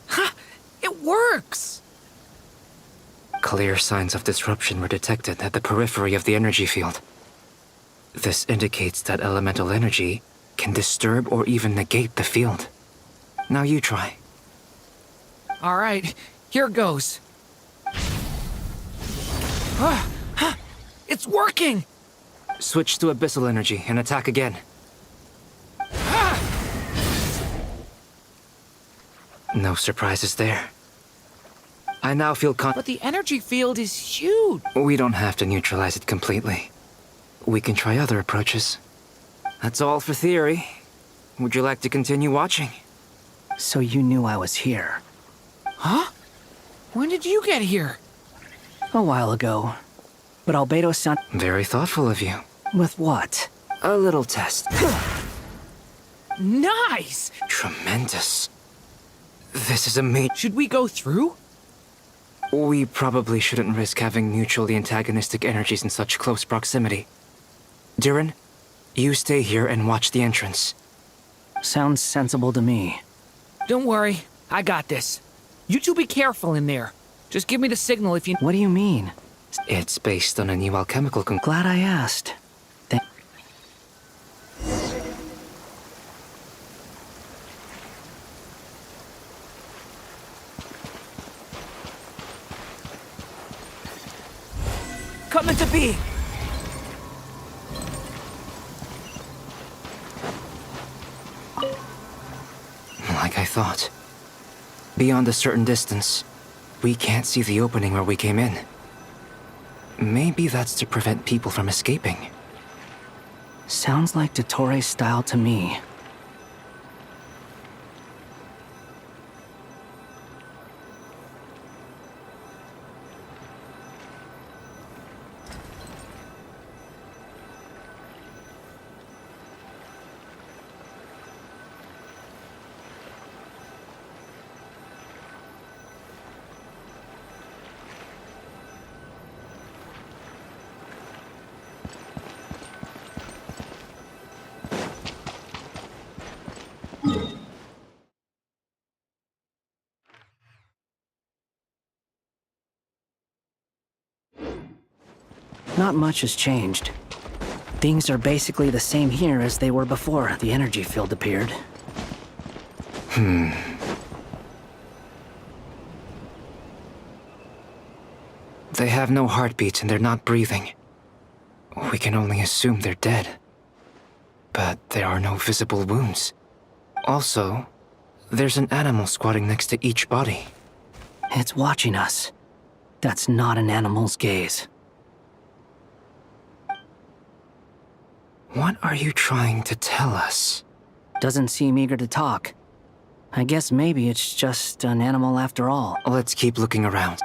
Ha! It works! Clear signs of disruption were detected at the periphery of the energy field. This indicates that elemental energy can disturb or even negate the field. Now you try. All right, here goes. It's working! Switch to abyssal energy and attack again. No surprises there. I now feel But the energy field is huge. We don't have to neutralize it completely. We can try other approaches. That's all for theory. Would you like to continue watching? So you knew I was here. Huh? When did you get here? A while ago. But Albedo sound... Very thoughtful of you. With what? A little test. Nice! Tremendous. This is amazing. Should we go through? We probably shouldn't risk having mutually antagonistic energies in such close proximity. Durin, you stay here and watch the entrance. Sounds sensible to me. Don't worry, I got this. You two be careful in there. Just give me the signal if you... What do you mean? It's based on a new alchemical Glad I asked. Coming to be! Like I thought. Beyond a certain distance, we can't see the opening where we came in. Maybe that's to prevent people from escaping. Sounds like Dottore style to me. Not much has changed. Things are basically the same here as they were before the energy field appeared. They have no heartbeats and they're not breathing. We can only assume they're dead. But there are no visible wounds. Also, there's an animal squatting next to each body. It's watching us. That's not an animal's gaze. What are you trying to tell us? Doesn't seem eager to talk. I guess maybe it's just an animal after all. Let's keep looking around.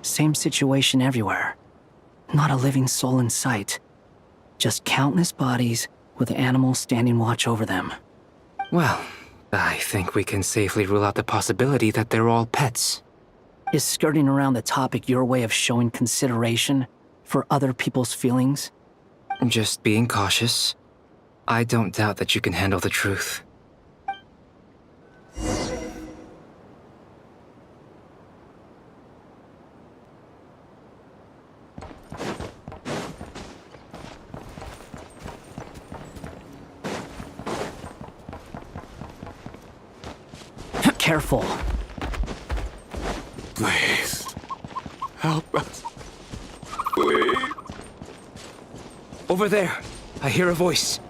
Same situation everywhere. Not a living soul in sight. Just countless bodies with animals standing watch over them. Well, I think we can safely rule out the possibility that they're all pets. Is skirting around the topic your way of showing consideration for other people's feelings? Just being cautious. I don't doubt that you can handle the truth. Careful. Please. Help us. Please. Over there. I hear a voice.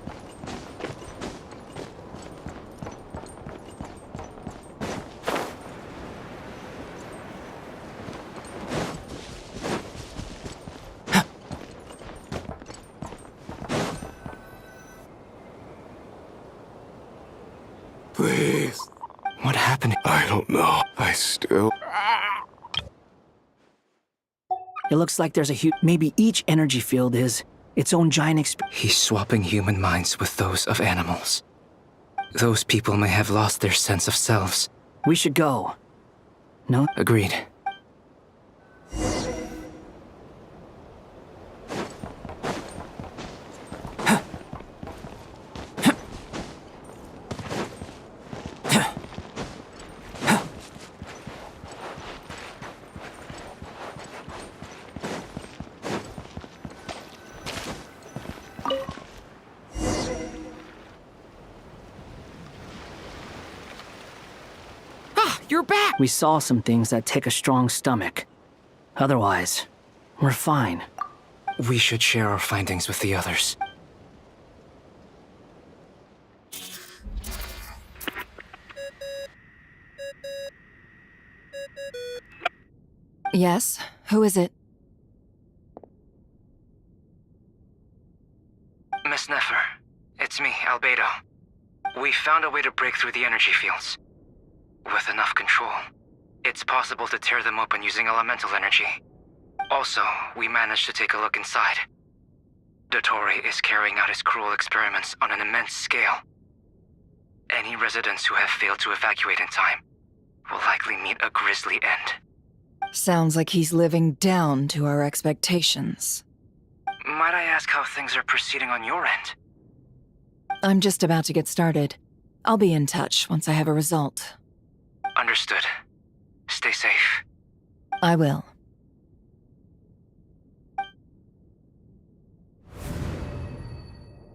Please. What happened? I don't know. I still... It looks like there's a huge... Maybe each energy field is its own giant He's swapping human minds with those of animals. Those people may have lost their sense of selves. We should go. No? Agreed. You're back! We saw some things that take a strong stomach. Otherwise, we're fine. We should share our findings with the others. Yes? Who is it? Miss Nefer, it's me, Albedo. We found a way to break through the energy fields. With enough control, it's possible to tear them open using elemental energy. Also, we managed to take a look inside. Dottore is carrying out his cruel experiments on an immense scale. Any residents who have failed to evacuate in time will likely meet a grisly end. Sounds like he's living down to our expectations. Might I ask how things are proceeding on your end? I'm just about to get started. I'll be in touch once I have a result. Understood. Stay safe. I will.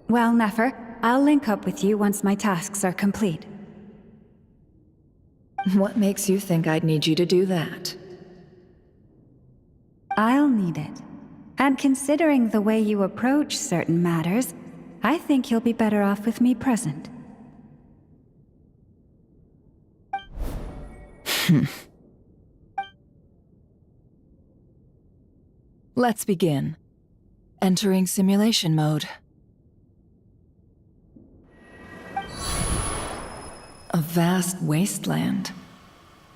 Well, Nefer, I'll link up with you once my tasks are complete. What makes you think I'd need you to do that? I'll need it. And considering the way you approach certain matters, I think you'll be better off with me present. Let's begin. Entering simulation mode. A vast wasteland.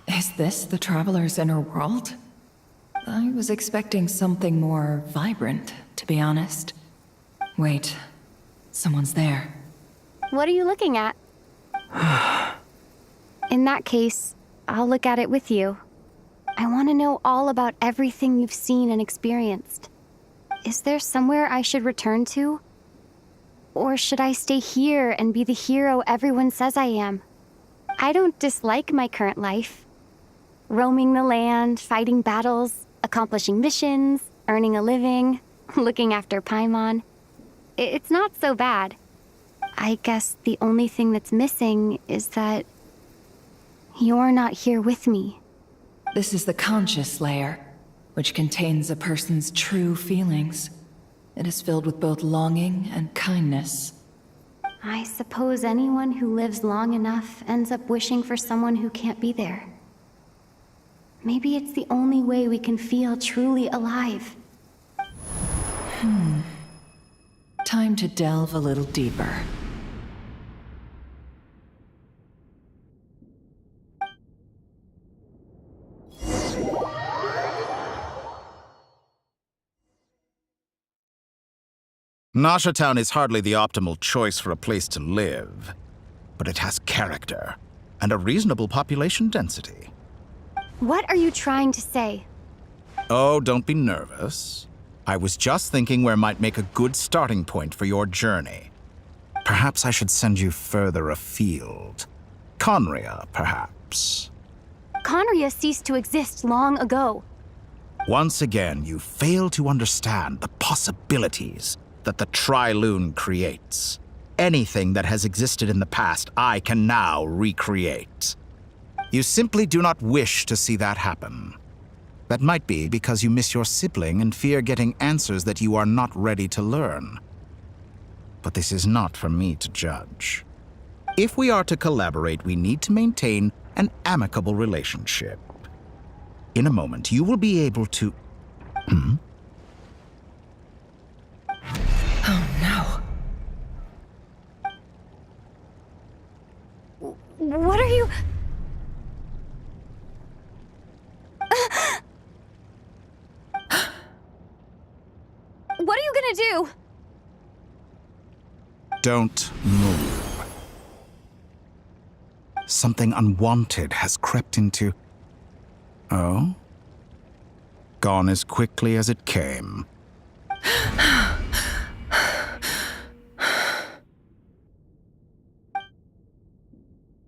Is this the Traveler's inner world? I was expecting something more vibrant, to be honest. Wait, someone's there. What are you looking at? In that case, I'll look at it with you. I want to know all about everything you've seen and experienced. Is there somewhere I should return to? Or should I stay here and be the hero everyone says I am? I don't dislike my current life. Roaming the land, fighting battles, accomplishing missions, earning a living, looking after Paimon. It's not so bad. I guess the only thing that's missing is that you're not here with me. This is the conscious layer, which contains a person's true feelings. It is filled with both longing and kindness. I suppose anyone who lives long enough ends up wishing for someone who can't be there. Maybe it's the only way we can feel truly alive. Time to delve a little deeper. Nasha Town is hardly the optimal choice for a place to live, but it has character and a reasonable population density. What are you trying to say? Oh, don't be nervous. I was just thinking where might make a good starting point for your journey. Perhaps I should send you further afield. Conria, perhaps. Conria ceased to exist long ago. Once again, you fail to understand the possibilities that the Tri-Lune creates. Anything that has existed in the past, I can now recreate. You simply do not wish to see that happen. That might be because you miss your sibling and fear getting answers that you are not ready to learn. But this is not for me to judge. If we are to collaborate, we need to maintain an amicable relationship. In a moment, you will be able to... Oh no. What are you... What are you gonna do? Don't move. Something unwanted has crept into... Oh? Gone as quickly as it came.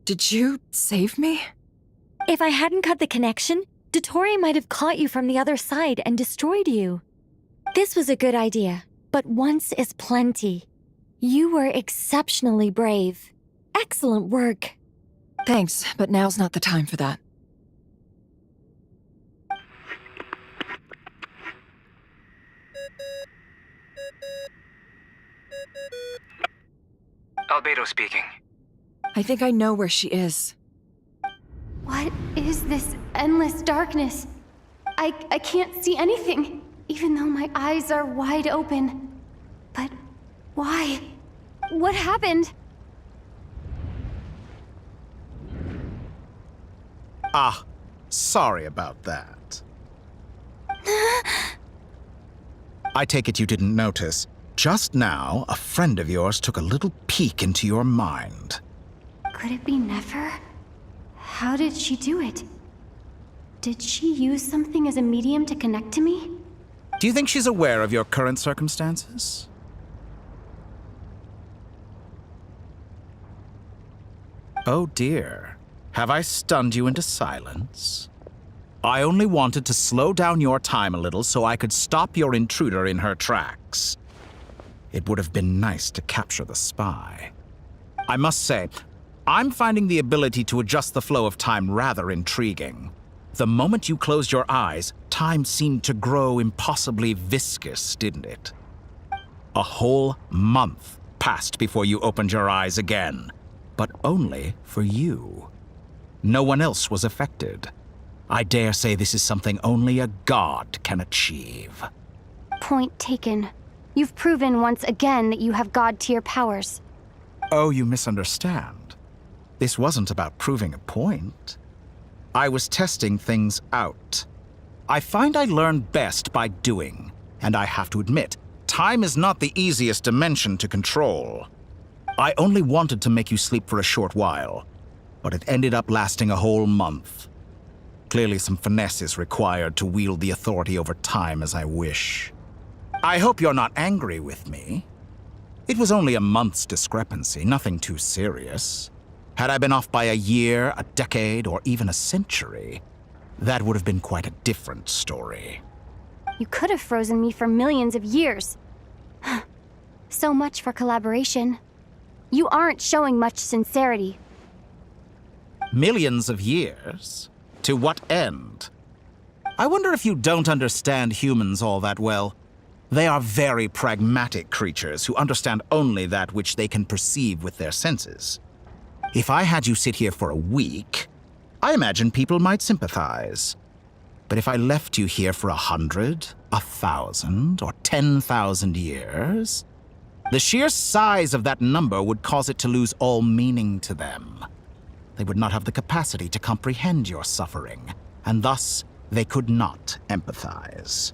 Did you save me? If I hadn't cut the connection, Dottore might have caught you from the other side and destroyed you. This was a good idea, but once is plenty. You were exceptionally brave. Excellent work. Thanks, but now's not the time for that. Albedo speaking. I think I know where she is. What is this endless darkness? I can't see anything, even though my eyes are wide open. But why? What happened? Ah, sorry about that. I take it you didn't notice. Just now, a friend of yours took a little peek into your mind. Could it be Nefer? How did she do it? Did she use something as a medium to connect to me? Do you think she's aware of your current circumstances? Oh dear. Have I stunned you into silence? I only wanted to slow down your time a little so I could stop your intruder in her tracks. It would have been nice to capture the spy. I must say, I'm finding the ability to adjust the flow of time rather intriguing. The moment you closed your eyes, time seemed to grow impossibly viscous, didn't it? A whole month passed before you opened your eyes again, but only for you. No one else was affected. I dare say this is something only a god can achieve. Point taken. You've proven once again that you have god-tier powers. Oh, you misunderstand. This wasn't about proving a point. I was testing things out. I find I learn best by doing, and I have to admit, time is not the easiest dimension to control. I only wanted to make you sleep for a short while, but it ended up lasting a whole month. Clearly some finesse is required to wield the authority over time as I wish. I hope you're not angry with me. It was only a month's discrepancy, nothing too serious. Had I been off by a year, a decade, or even a century, that would have been quite a different story. You could have frozen me for millions of years. So much for collaboration. You aren't showing much sincerity. Millions of years? To what end? I wonder if you don't understand humans all that well. They are very pragmatic creatures who understand only that which they can perceive with their senses. If I had you sit here for a week, I imagine people might sympathize. But if I left you here for 100, 1,000, or 10,000 years, the sheer size of that number would cause it to lose all meaning to them. They would not have the capacity to comprehend your suffering, and thus they could not empathize.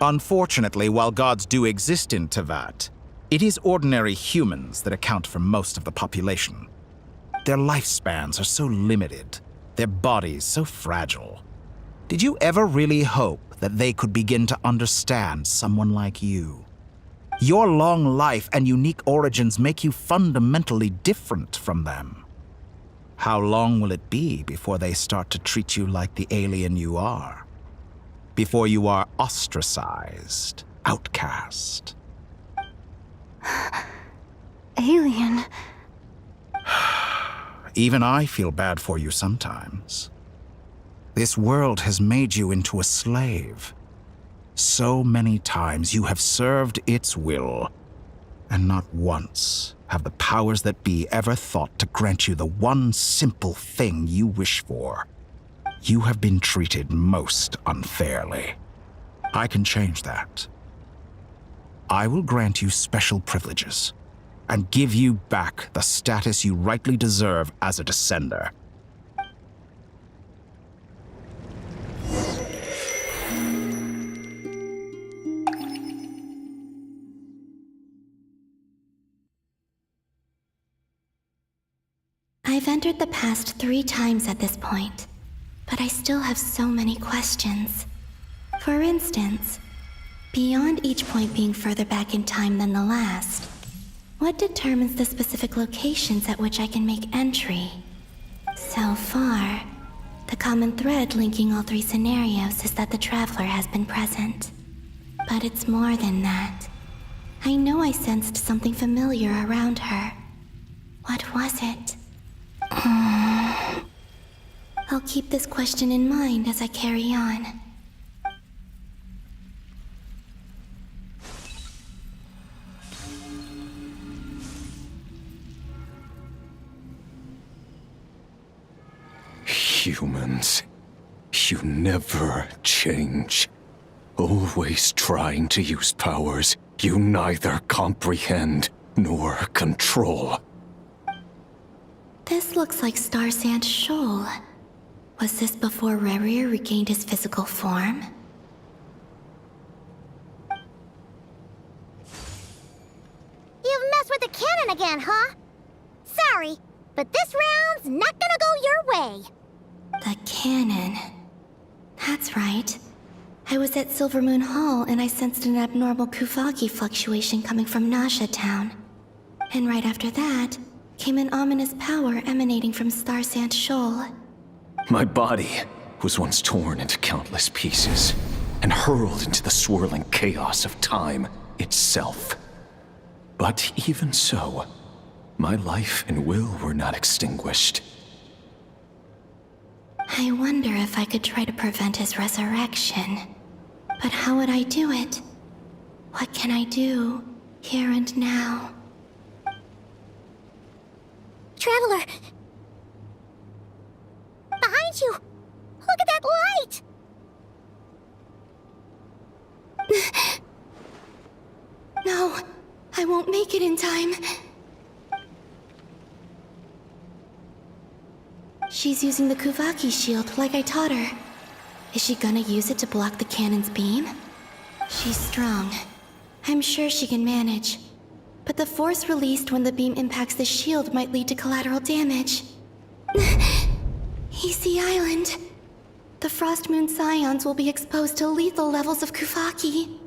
Unfortunately, while gods do exist in Tevat, it is ordinary humans that account for most of the population. Their lifespans are so limited, their bodies so fragile. Did you ever really hope that they could begin to understand someone like you? Your long life and unique origins make you fundamentally different from them. How long will it be before they start to treat you like the alien you are? Before you are ostracized, outcast? Alien. Even I feel bad for you sometimes. This world has made you into a slave. So many times you have served its will, and not once have the powers that be ever thought to grant you the one simple thing you wish for. You have been treated most unfairly. I can change that. I will grant you special privileges and give you back the status you rightly deserve as a descender. I've entered the past 3 times at this point, but I still have so many questions. For instance, beyond each point being further back in time than the last, what determines the specific locations at which I can make entry? So far, the common thread linking all 3 scenarios is that the Traveler has been present. But it's more than that. I know I sensed something familiar around her. What was it? I'll keep this question in mind as I carry on. Humans. You never change. Always trying to use powers you neither comprehend nor control. This looks like Star Sand Shoal. Was this before Radeon regained his physical form? You've messed with the cannon again, huh? Sorry, but this round's not gonna go your way. The cannon. That's right. I was at Silver Moon Hall and I sensed an abnormal Kuvaki fluctuation coming from Nasha Town. And right after that, came an ominous power emanating from Star Sand Shoal. My body was once torn into countless pieces and hurled into the swirling chaos of time itself. But even so, my life and will were not extinguished. I wonder if I could try to prevent his resurrection. But how would I do it? What can I do, here and now? Traveler! Behind you! Look at that light! No, I won't make it in time. She's using the Kuvaki shield like I taught her. Is she gonna use it to block the cannon's beam? She's strong. I'm sure she can manage. But the force released when the beam impacts the shield might lead to collateral damage. Easy Island. The Frost Moon Scions will be exposed to lethal levels of Kuvaki.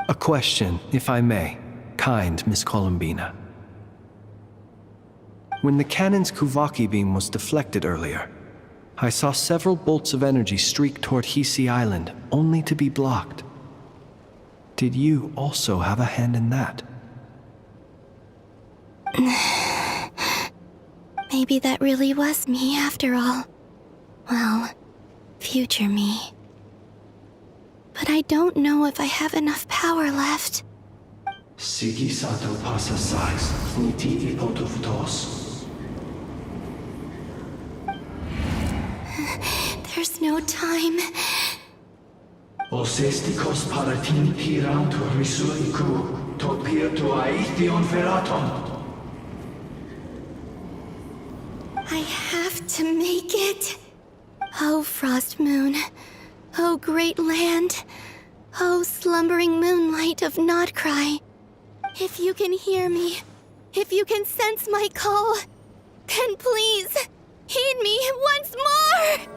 A question, if I may, kind Miss Columbina. When the cannon's Kuvaki beam was deflected earlier, I saw several bolts of energy streak toward Hisi Island, only to be blocked. Did you also have a hand in that? Maybe that really was me after all. Well, future me. But I don't know if I have enough power left. Sigisato pasa sais, niti ipotuftos. There's no time. Osestikos paratin tirantur risuiku, topirtu aithion feraton. I have to make it. Oh, Frost Moon. Oh, great land. Oh, slumbering moonlight of Nodcry. If you can hear me, if you can sense my call, then please, heed me once more!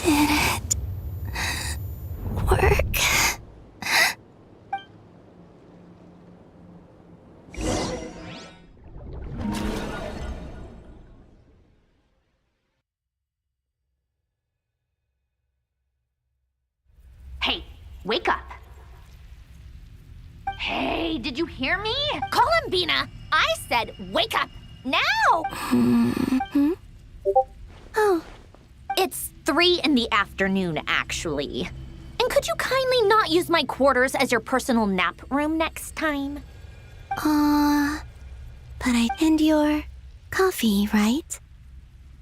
Did it work? Hey, wake up. Hey, did you hear me? Call him, Bina. I said wake up, now! Mm-hmm. Oh. It's 3 in the afternoon, actually. And could you kindly not use my quarters as your personal nap room next time? And your coffee, right?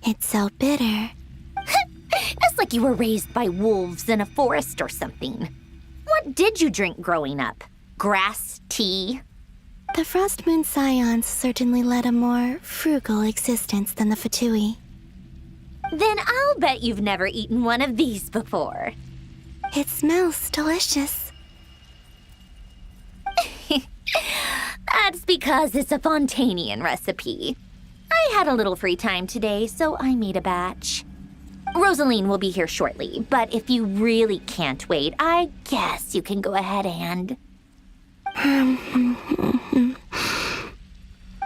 It's so bitter. It's like you were raised by wolves in a forest or something. What did you drink growing up? Grass tea? The Frost Moon Scions certainly led a more frugal existence than the Fatui. Then I'll bet you've never eaten one of these before. It smells delicious. That's because it's a Fontanian recipe. I had a little free time today, so I made a batch. Rosaline will be here shortly, but if you really can't wait, I guess you can go ahead and...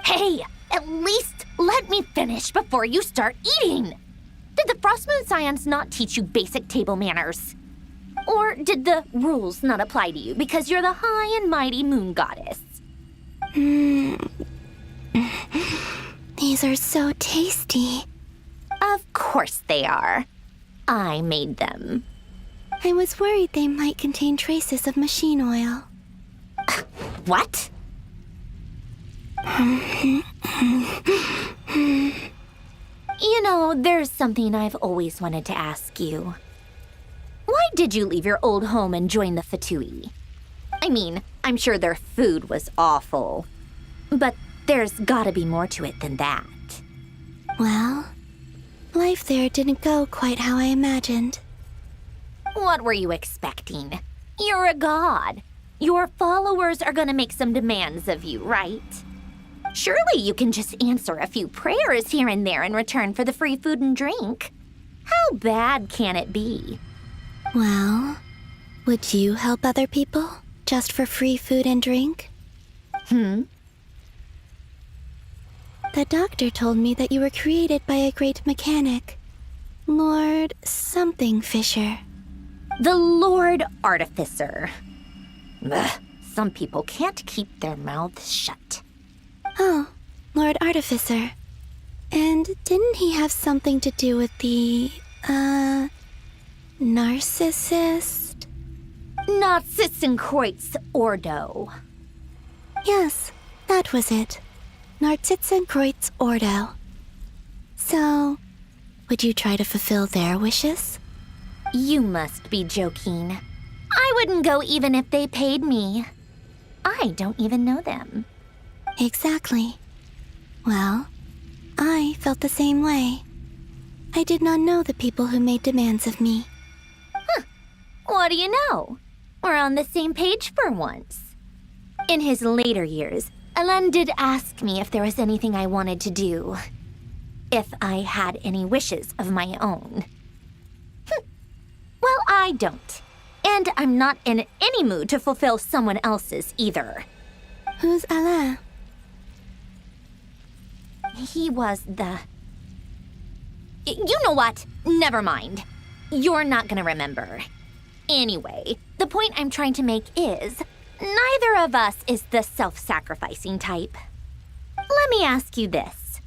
Hey, at least let me finish before you start eating! Did the Frost Moon Scions not teach you basic table manners? Or did the rules not apply to you because you're the high and mighty moon goddess? These are so tasty. Of course they are. I made them. I was worried they might contain traces of machine oil. What? You know, there's something I've always wanted to ask you. Why did you leave your old home and join the Fatui? I mean, I'm sure their food was awful. But there's gotta be more to it than that. Well, life there didn't go quite how I imagined. What were you expecting? You're a god. Your followers are gonna make some demands of you, right? Surely you can just answer a few prayers here and there in return for the free food and drink. How bad can it be? Well, would you help other people just for free food and drink? The doctor told me that you were created by a great mechanic, Lord something Fisher. The Lord Artificer. Ugh, some people can't keep their mouths shut. Oh, Lord Artificer. And didn't he have something to do with the, narcissist? Narcissenkreuz Ordo. Yes, that was it. Narcissenkreuz Ordo. So, would you try to fulfill their wishes? You must be joking. I wouldn't go even if they paid me. I don't even know them. Exactly. Well, I felt the same way. I did not know the people who made demands of me. Huh. What do you know? We're on the same page for once. In his later years, Alain did ask me if there was anything I wanted to do. If I had any wishes of my own. Well, I don't. And I'm not in any mood to fulfill someone else's either. Who's Alain? He was the... You know what? Never mind. You're not gonna remember. Anyway, the point I'm trying to make is, neither of us is the self-sacrificing type. Let me ask you this.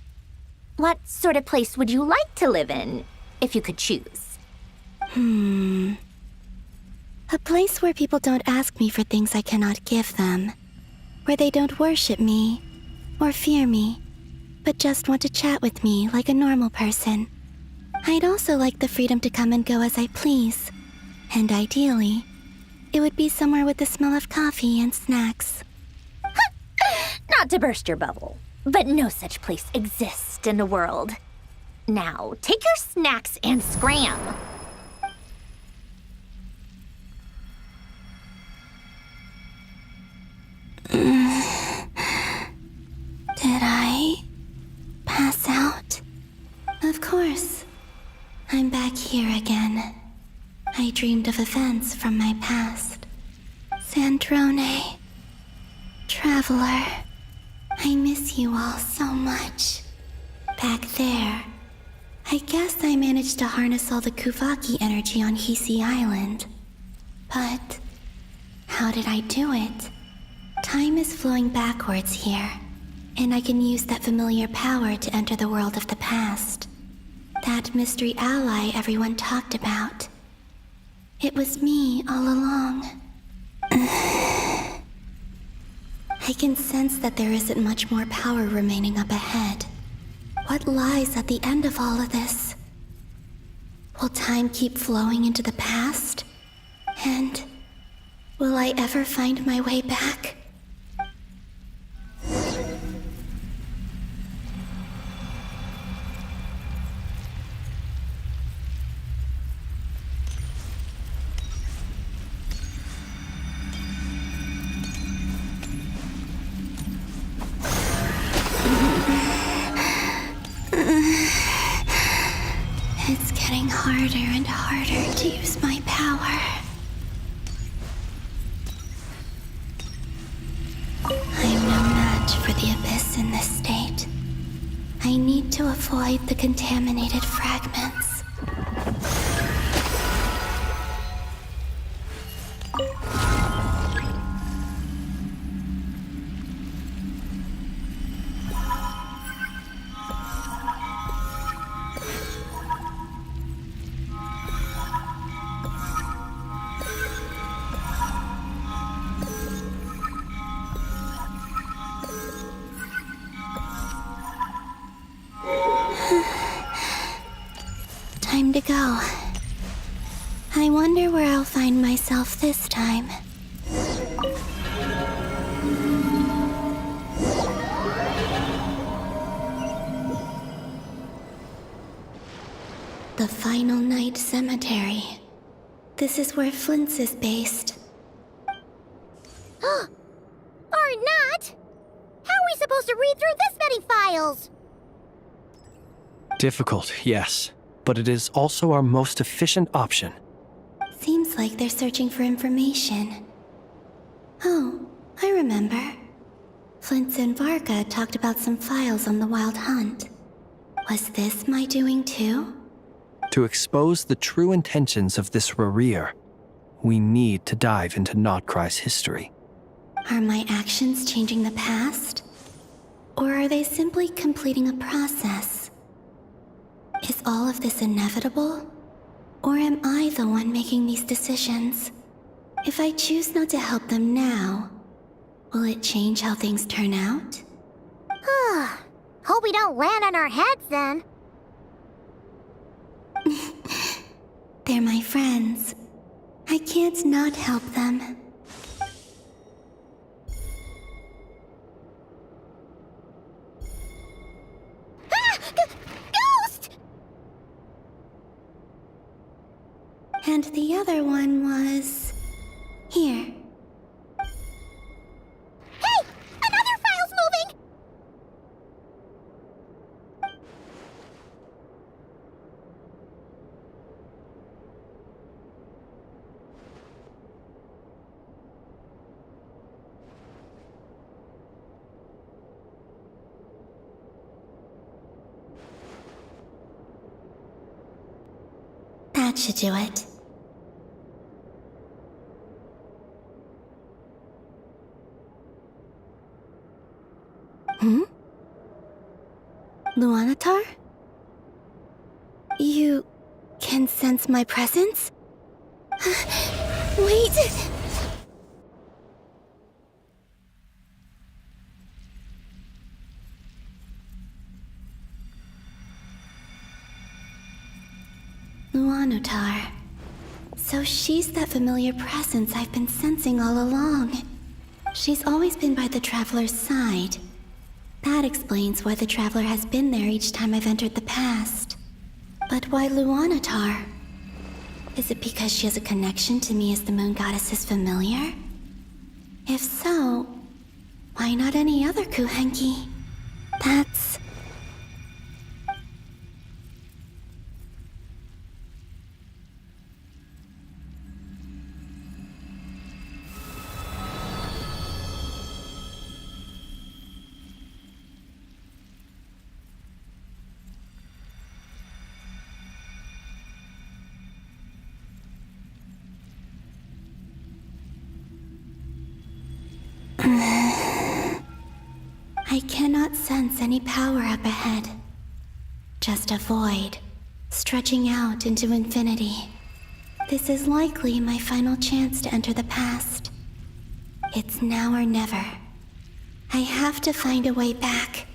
What sort of place would you like to live in, if you could choose? A place where people don't ask me for things I cannot give them. Where they don't worship me, or fear me, but just want to chat with me like a normal person. I'd also like the freedom to come and go as I please. And ideally, it would be somewhere with the smell of coffee and snacks. Not to burst your bubble, but no such place exists in the world. Now, take your snacks and scram. Did I dreamed of events from my past. Sandrone, Traveler, I miss you all so much. Back there, I guess I managed to harness all the Kuvaki energy on Hisi Island. But how did I do it? Time is flowing backwards here, and I can use that familiar power to enter the world of the past. That mystery ally everyone talked about. It was me all along. I can sense that there isn't much more power remaining up ahead. What lies at the end of all of this? Will time keep flowing into the past? And will I ever find my way back? It's getting harder and harder to use my power. I'm no match for the Abyss in this state. I need to avoid the contaminated fragments. Time to go. I wonder where I'll find myself this time. The Final Night Cemetery. This is where Flint's is based. Or not! How are we supposed to read through this many files? Difficult, yes, but it is also our most efficient option. Seems like they're searching for information. Oh, I remember. Flint and Varga talked about some files on the Wild Hunt. Was this my doing too? To expose the true intentions of this Rareer, we need to dive into Notcry's history. Are my actions changing the past? Or are they simply completing a process? Is all of this inevitable? Or am I the one making these decisions? If I choose not to help them now, will it change how things turn out? Hope we don't land on our heads then. They're my friends. I can't not help them. Ghost! And the other one was... here. Hey! Another file's moving! That should do it. Luanatar? You can sense my presence? Wait! Luanatar. So she's that familiar presence I've been sensing all along. She's always been by the Traveler's side. That explains why the Traveler has been there each time I've entered the past. But why Luanatar? Is it because she has a connection to me as the Moon Goddess's familiar? If so, why not any other Kuhenki? That's... I cannot sense any power up ahead. Just a void, stretching out into infinity. This is likely my final chance to enter the past. It's now or never. I have to find a way back.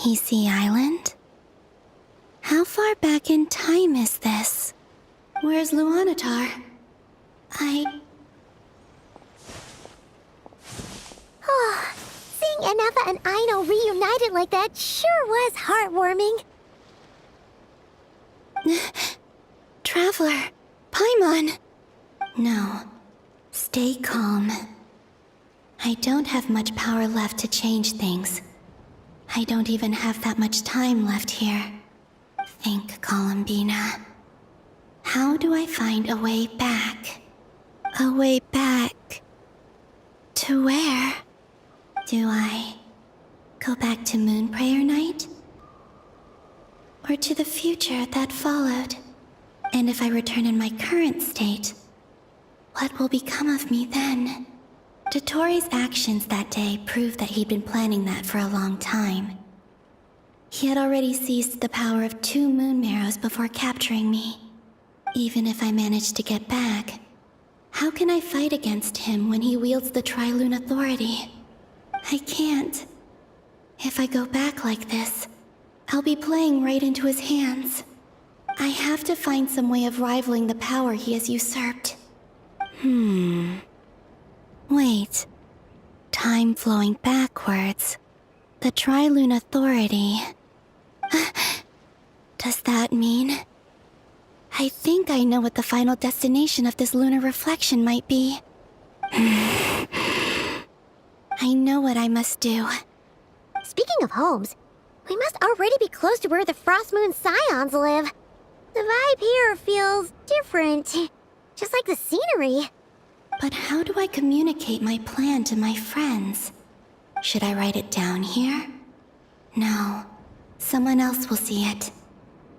Easy Island? How far back in time is this? Where's Luanatar? Oh, seeing Anafa and Aino reunited like that sure was heartwarming. Traveler, Paimon. No, stay calm. I don't have much power left to change things. I don't even have that much time left here. Think, Columbina. How do I find a way back? A way back... to where? Do I go back to Moonprayer Night? Or to the future that followed? And if I return in my current state, what will become of me then? Dotori's actions that day proved that he'd been planning that for a long time. He had already seized the power of 2 moon marrows before capturing me. Even if I managed to get back, how can I fight against him when he wields the Tri-Lune Authority? I can't. If I go back like this, I'll be playing right into his hands. I have to find some way of rivaling the power he has usurped. Wait. Time flowing backwards. The Tri-Lune Authority. Does that mean... I think I know what the final destination of this lunar reflection might be. I know what I must do. Speaking of homes, we must already be close to where the Frost Moon Scions live. The vibe here feels different, just like the scenery. But how do I communicate my plan to my friends? Should I write it down here? No. Someone else will see it.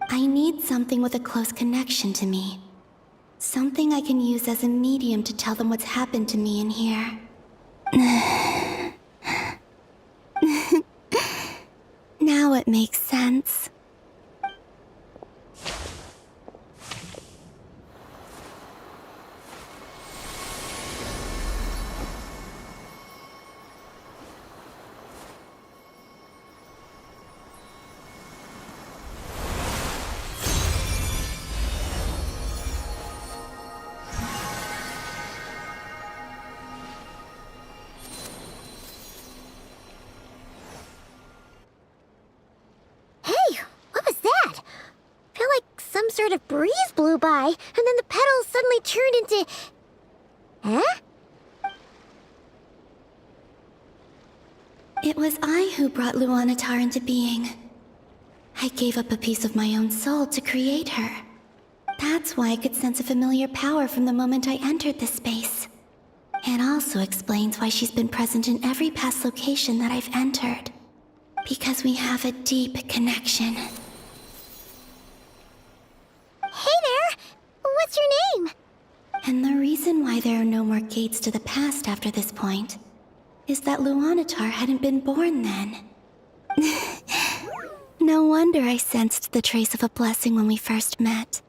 I need something with a close connection to me. Something I can use as a medium to tell them what's happened to me in here. Now it makes sense. Sort of breeze blew by, and then the petals suddenly turned into... Huh? It was I who brought Luanatar into being. I gave up a piece of my own soul to create her. That's why I could sense a familiar power from the moment I entered this space. It also explains why she's been present in every past location that I've entered. Because we have a deep connection. Hey there! What's your name? And the reason why there are no more gates to the past after this point is that Luanatar hadn't been born then. No wonder I sensed the trace of a blessing when we first met.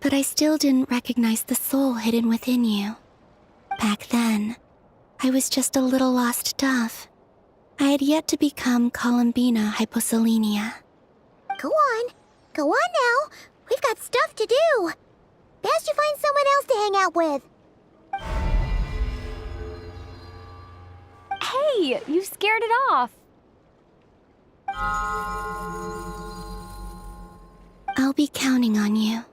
But I still didn't recognize the soul hidden within you. Back then, I was just a little lost dove. I had yet to become Columbina Hyposelenia. Go on now. We've got stuff to do. Best you find someone else to hang out with. Hey, you scared it off. I'll be counting on you.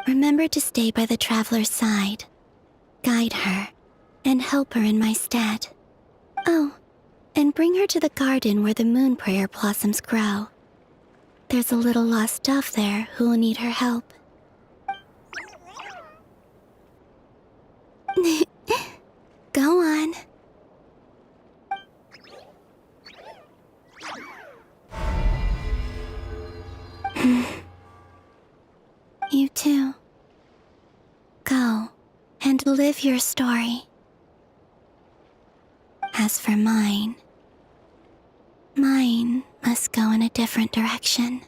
Remember to stay by the traveler's side, guide her, and help her in my stead. Oh, and bring her to the garden where the Moonprayer blossoms grow. There's a little lost dove there who will need her help. Go on. and live your story. As for mine must go in a different direction.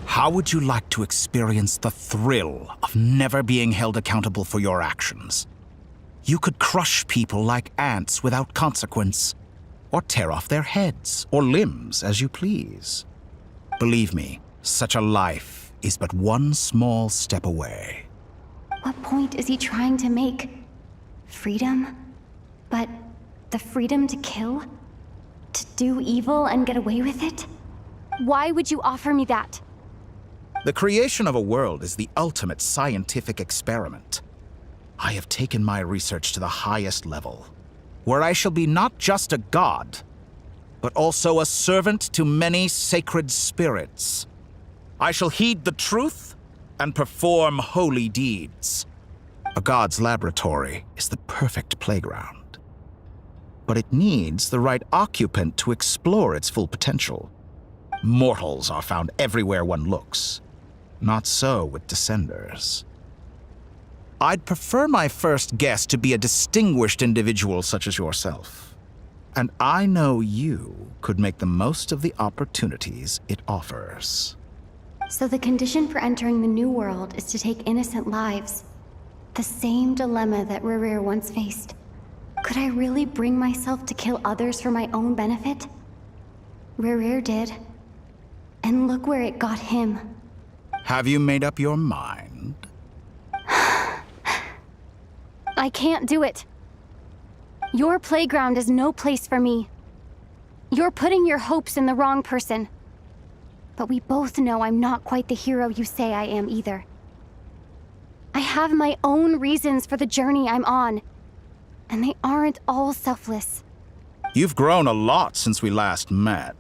How would you like to experience the thrill of never being held accountable for your actions? You could crush people like ants without consequence, or tear off their heads or limbs as you please. Believe me, such a life is but one small step away. What point is he trying to make? Freedom? But the freedom to kill? To do evil and get away with it? Why would you offer me that? The creation of a world is the ultimate scientific experiment. I have taken my research to the highest level, where I shall be not just a god, but also a servant to many sacred spirits. I shall heed the truth and perform holy deeds. A god's laboratory is the perfect playground, but it needs the right occupant to explore its full potential. Mortals are found everywhere one looks. Not so with Descenders. I'd prefer my first guest to be a distinguished individual such as yourself. And I know you could make the most of the opportunities it offers. So the condition for entering the new world is to take innocent lives. The same dilemma that Rerir once faced. Could I really bring myself to kill others for my own benefit? Rerir did. And look where it got him. Have you made up your mind? I can't do it. Your playground is no place for me. You're putting your hopes in the wrong person. But we both know I'm not quite the hero you say I am either. I have my own reasons for the journey I'm on, and they aren't all selfless. You've grown a lot since we last met.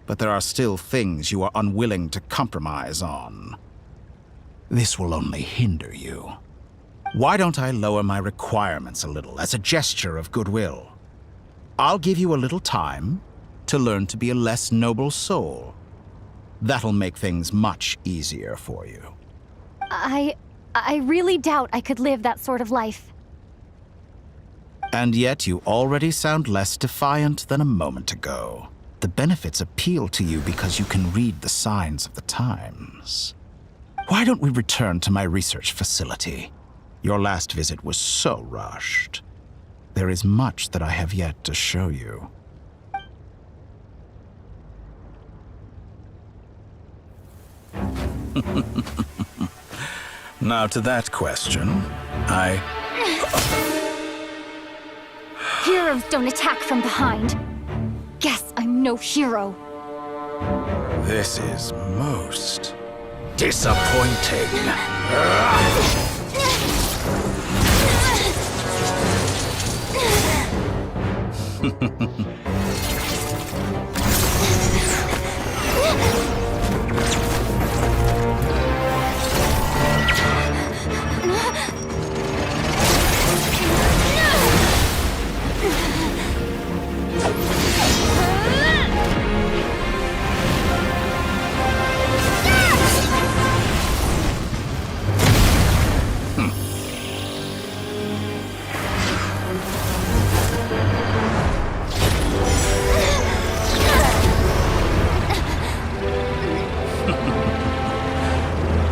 But there are still things you are unwilling to compromise on. This will only hinder you. Why don't I lower my requirements a little as a gesture of goodwill? I'll give you a little time to learn to be a less noble soul. That'll make things much easier for you. I really doubt I could live that sort of life. And yet you already sound less defiant than a moment ago. The benefits appeal to you because you can read the signs of the times. Why don't we return to my research facility? Your last visit was so rushed. There is much that I have yet to show you. Now to that question, Heroes don't attack from behind. Guess I'm no hero. This is most disappointing.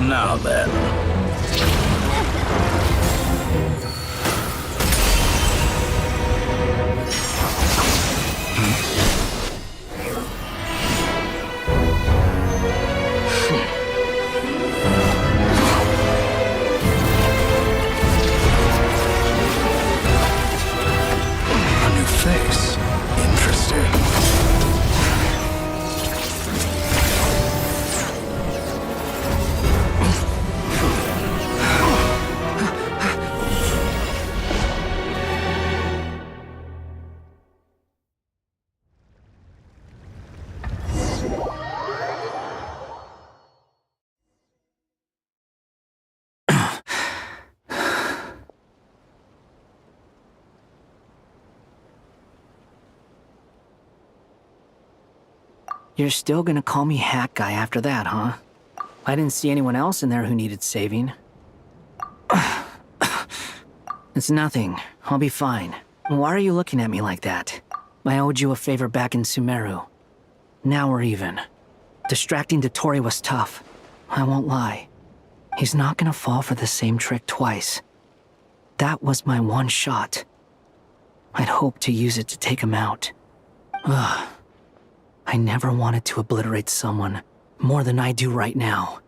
Now then. A new face. Interesting. You're still gonna call me Hat Guy after that, huh? I didn't see anyone else in there who needed saving. It's nothing. I'll be fine. Why are you looking at me like that? I owed you a favor back in Sumeru. Now we're even. Distracting Dottore was tough. I won't lie. He's not gonna fall for the same trick twice. That was my one shot. I'd hoped to use it to take him out. Ugh. I never wanted to obliterate someone more than I do right now.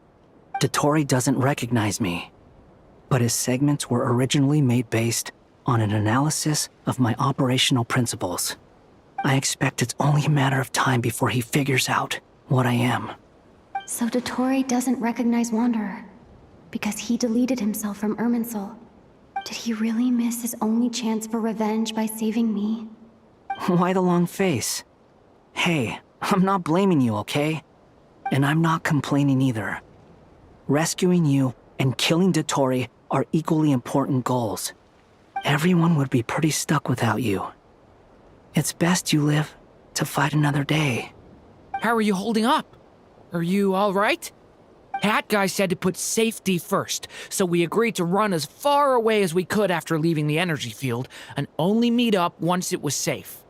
Dottore doesn't recognize me, but his segments were originally made based on an analysis of my operational principles. I expect it's only a matter of time before he figures out what I am. So Dottore doesn't recognize Wanderer because he deleted himself from Irminsul. Did he really miss his only chance for revenge by saving me? Why the long face? Hey, I'm not blaming you, okay? And I'm not complaining either. Rescuing you and killing Dottore are equally important goals. Everyone would be pretty stuck without you. It's best you live to fight another day. How are you holding up? Are you all right? Hat Guy said to put safety first, so we agreed to run as far away as we could after leaving the energy field and only meet up once it was safe.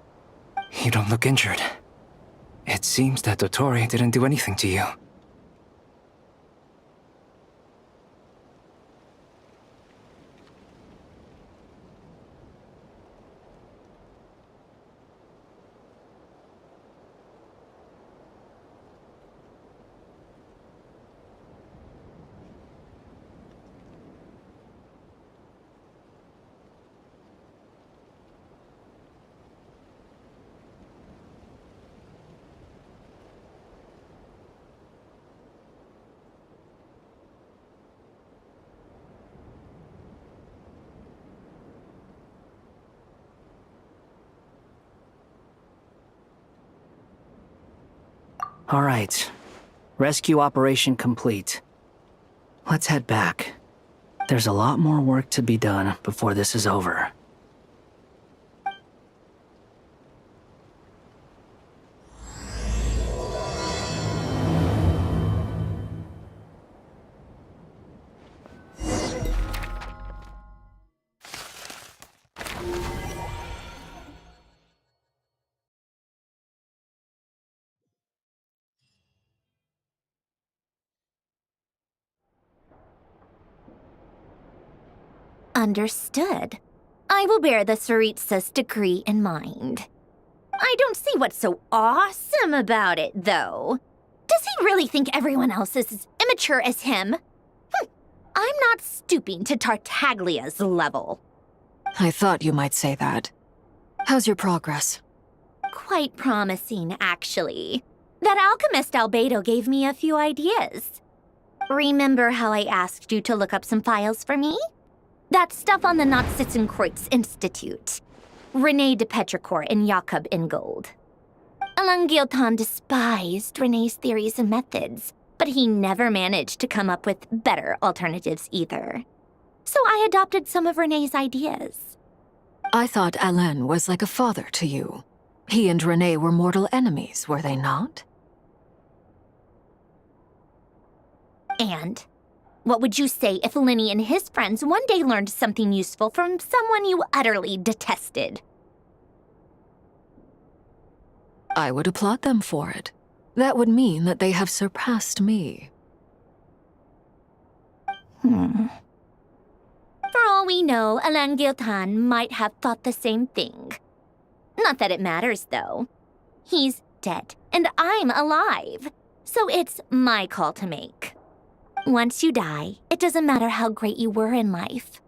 You don't look injured. It seems that Dottore didn't do anything to you. All right. Rescue operation complete. Let's head back. There's a lot more work to be done before this is over. Understood. I will bear the Tsaritsa's decree in mind. I don't see what's so awesome about it, though. Does he really think everyone else is as immature as him? I'm not stooping to Tartaglia's level. I thought you might say that. How's your progress? Quite promising, actually. That alchemist Albedo gave me a few ideas. Remember how I asked you to look up some files for me? That stuff on the Nazi-Kreuz Institute. René de Petrichor and Jakob Ingold. Alain Guillotin despised René's theories and methods, but he never managed to come up with better alternatives either. So I adopted some of René's ideas. I thought Alain was like a father to you. He and René were mortal enemies, were they not? And what would you say if Lenny and his friends one day learned something useful from someone you utterly detested? I would applaud them for it. That would mean that they have surpassed me. For all we know, Alain Guillotin might have thought the same thing. Not that it matters, though. He's dead, and I'm alive. So it's my call to make. Once you die, it doesn't matter how great you were in life.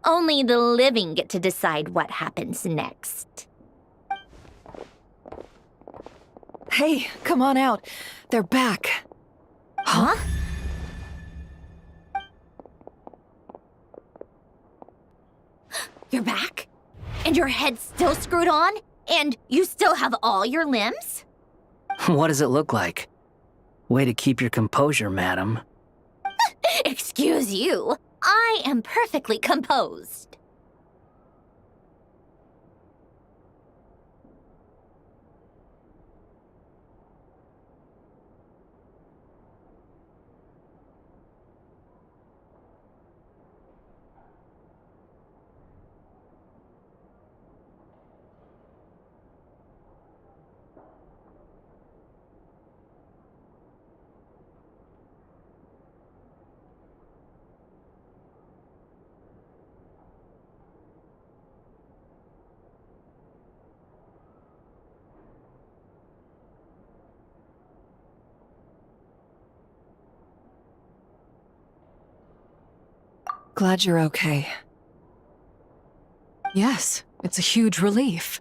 Only the living get to decide what happens next. Hey, come on out. They're back. Huh? You're back? And your head's still screwed on? And you still have all your limbs? What does it look like? Way to keep your composure, madam. Excuse you. I am perfectly composed. Glad you're okay. Yes, it's a huge relief.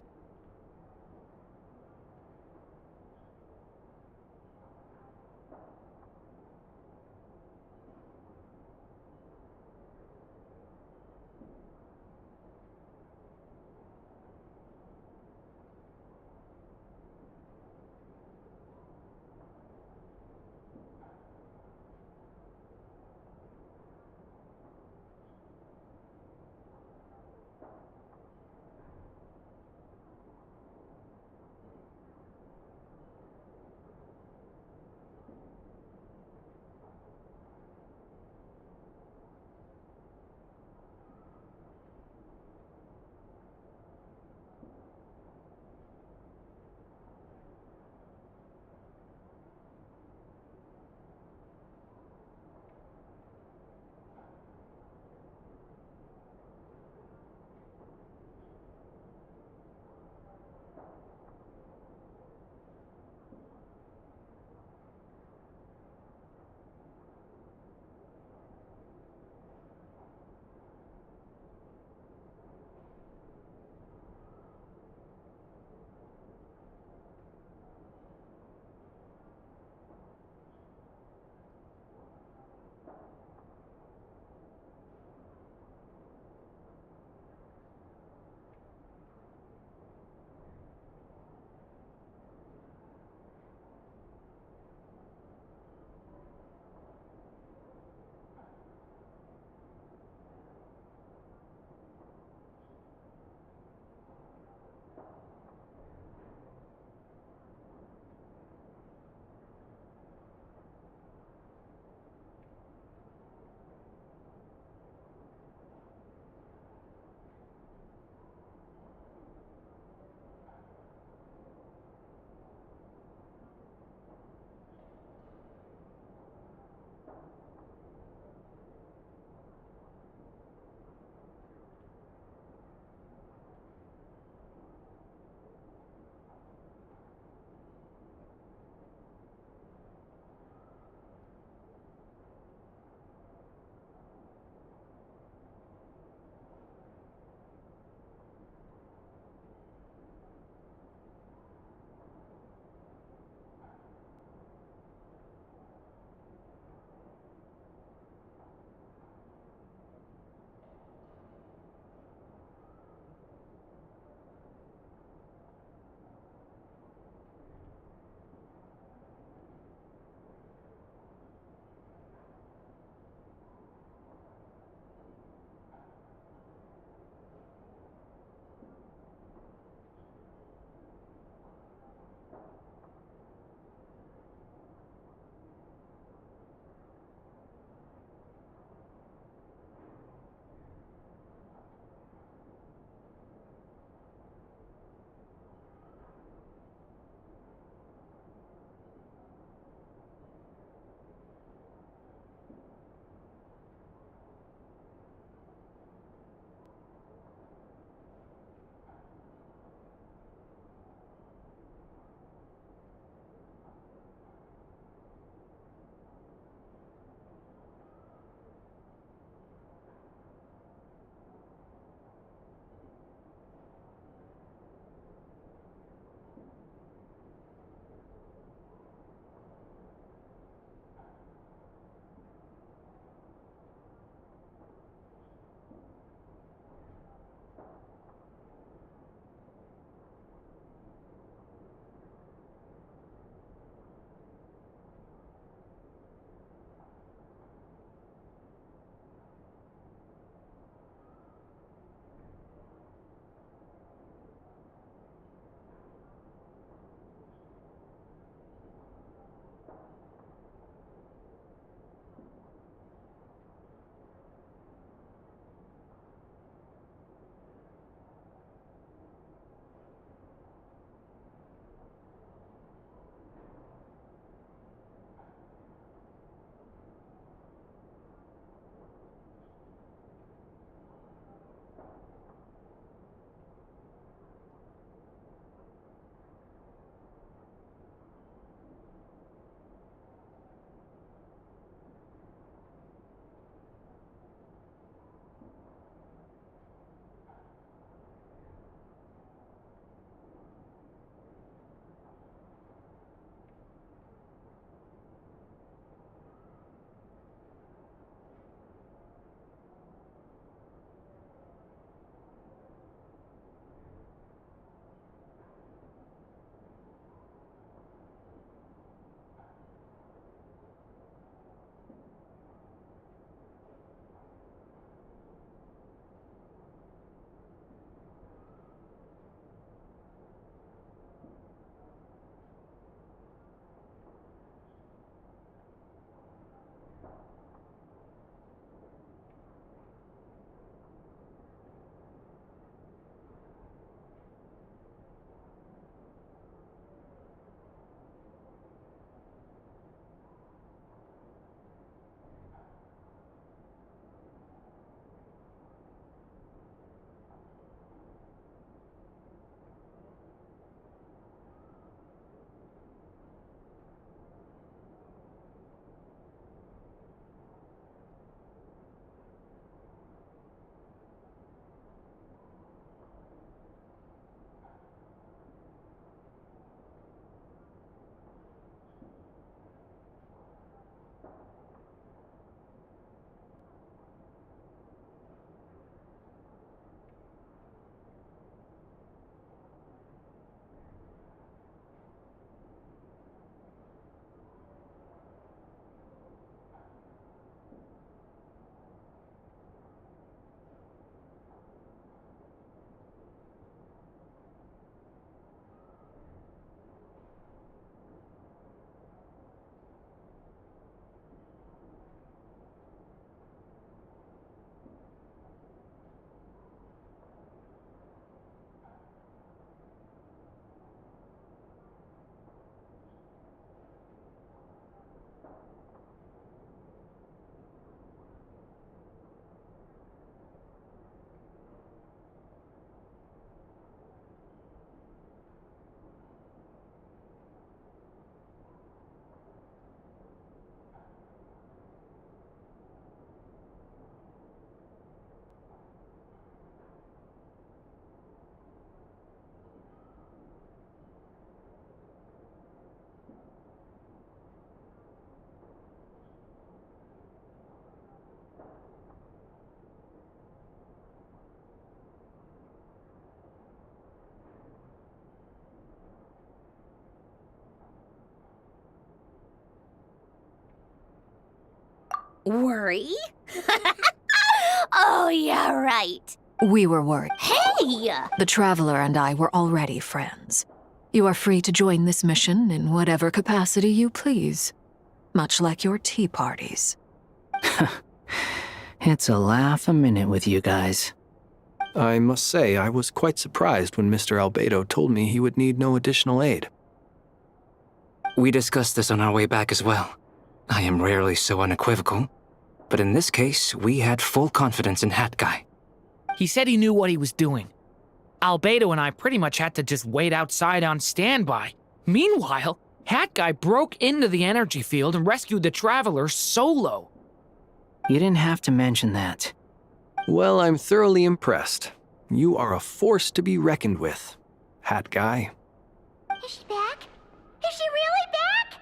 Worry? Oh, yeah, right. We were worried. Hey! The Traveler and I were already friends. You are free to join this mission in whatever capacity you please. Much like your tea parties. It's a laugh a minute with you guys. I must say, I was quite surprised when Mr. Albedo told me he would need no additional aid. We discussed this on our way back as well. I am rarely so unequivocal, but in this case, we had full confidence in Hat Guy. He said he knew what he was doing. Albedo and I pretty much had to just wait outside on standby. Meanwhile, Hat Guy broke into the energy field and rescued the Traveler solo. You didn't have to mention that. Well, I'm thoroughly impressed. You are a force to be reckoned with, Hat Guy. Is she back? Is she really back?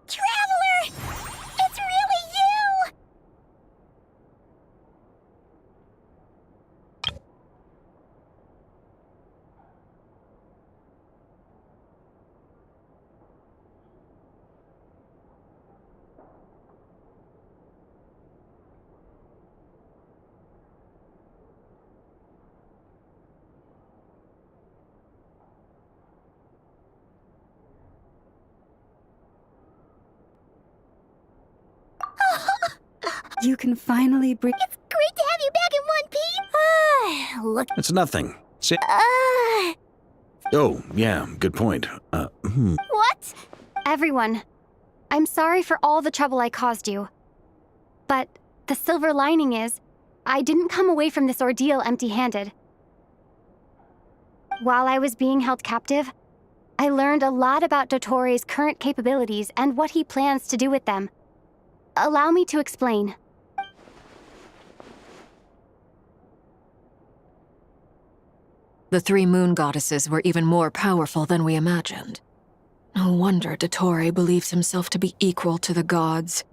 Traveler! It's really you! You can finally breathe. It's great to have you back in one piece. Look. It's nothing. Oh, yeah, good point. What? Everyone, I'm sorry for all the trouble I caused you. But the silver lining is, I didn't come away from this ordeal empty-handed. While I was being held captive, I learned a lot about Dottoro's current capabilities and what he plans to do with them. Allow me to explain. The three moon goddesses were even more powerful than we imagined. No wonder Dottore believes himself to be equal to the gods,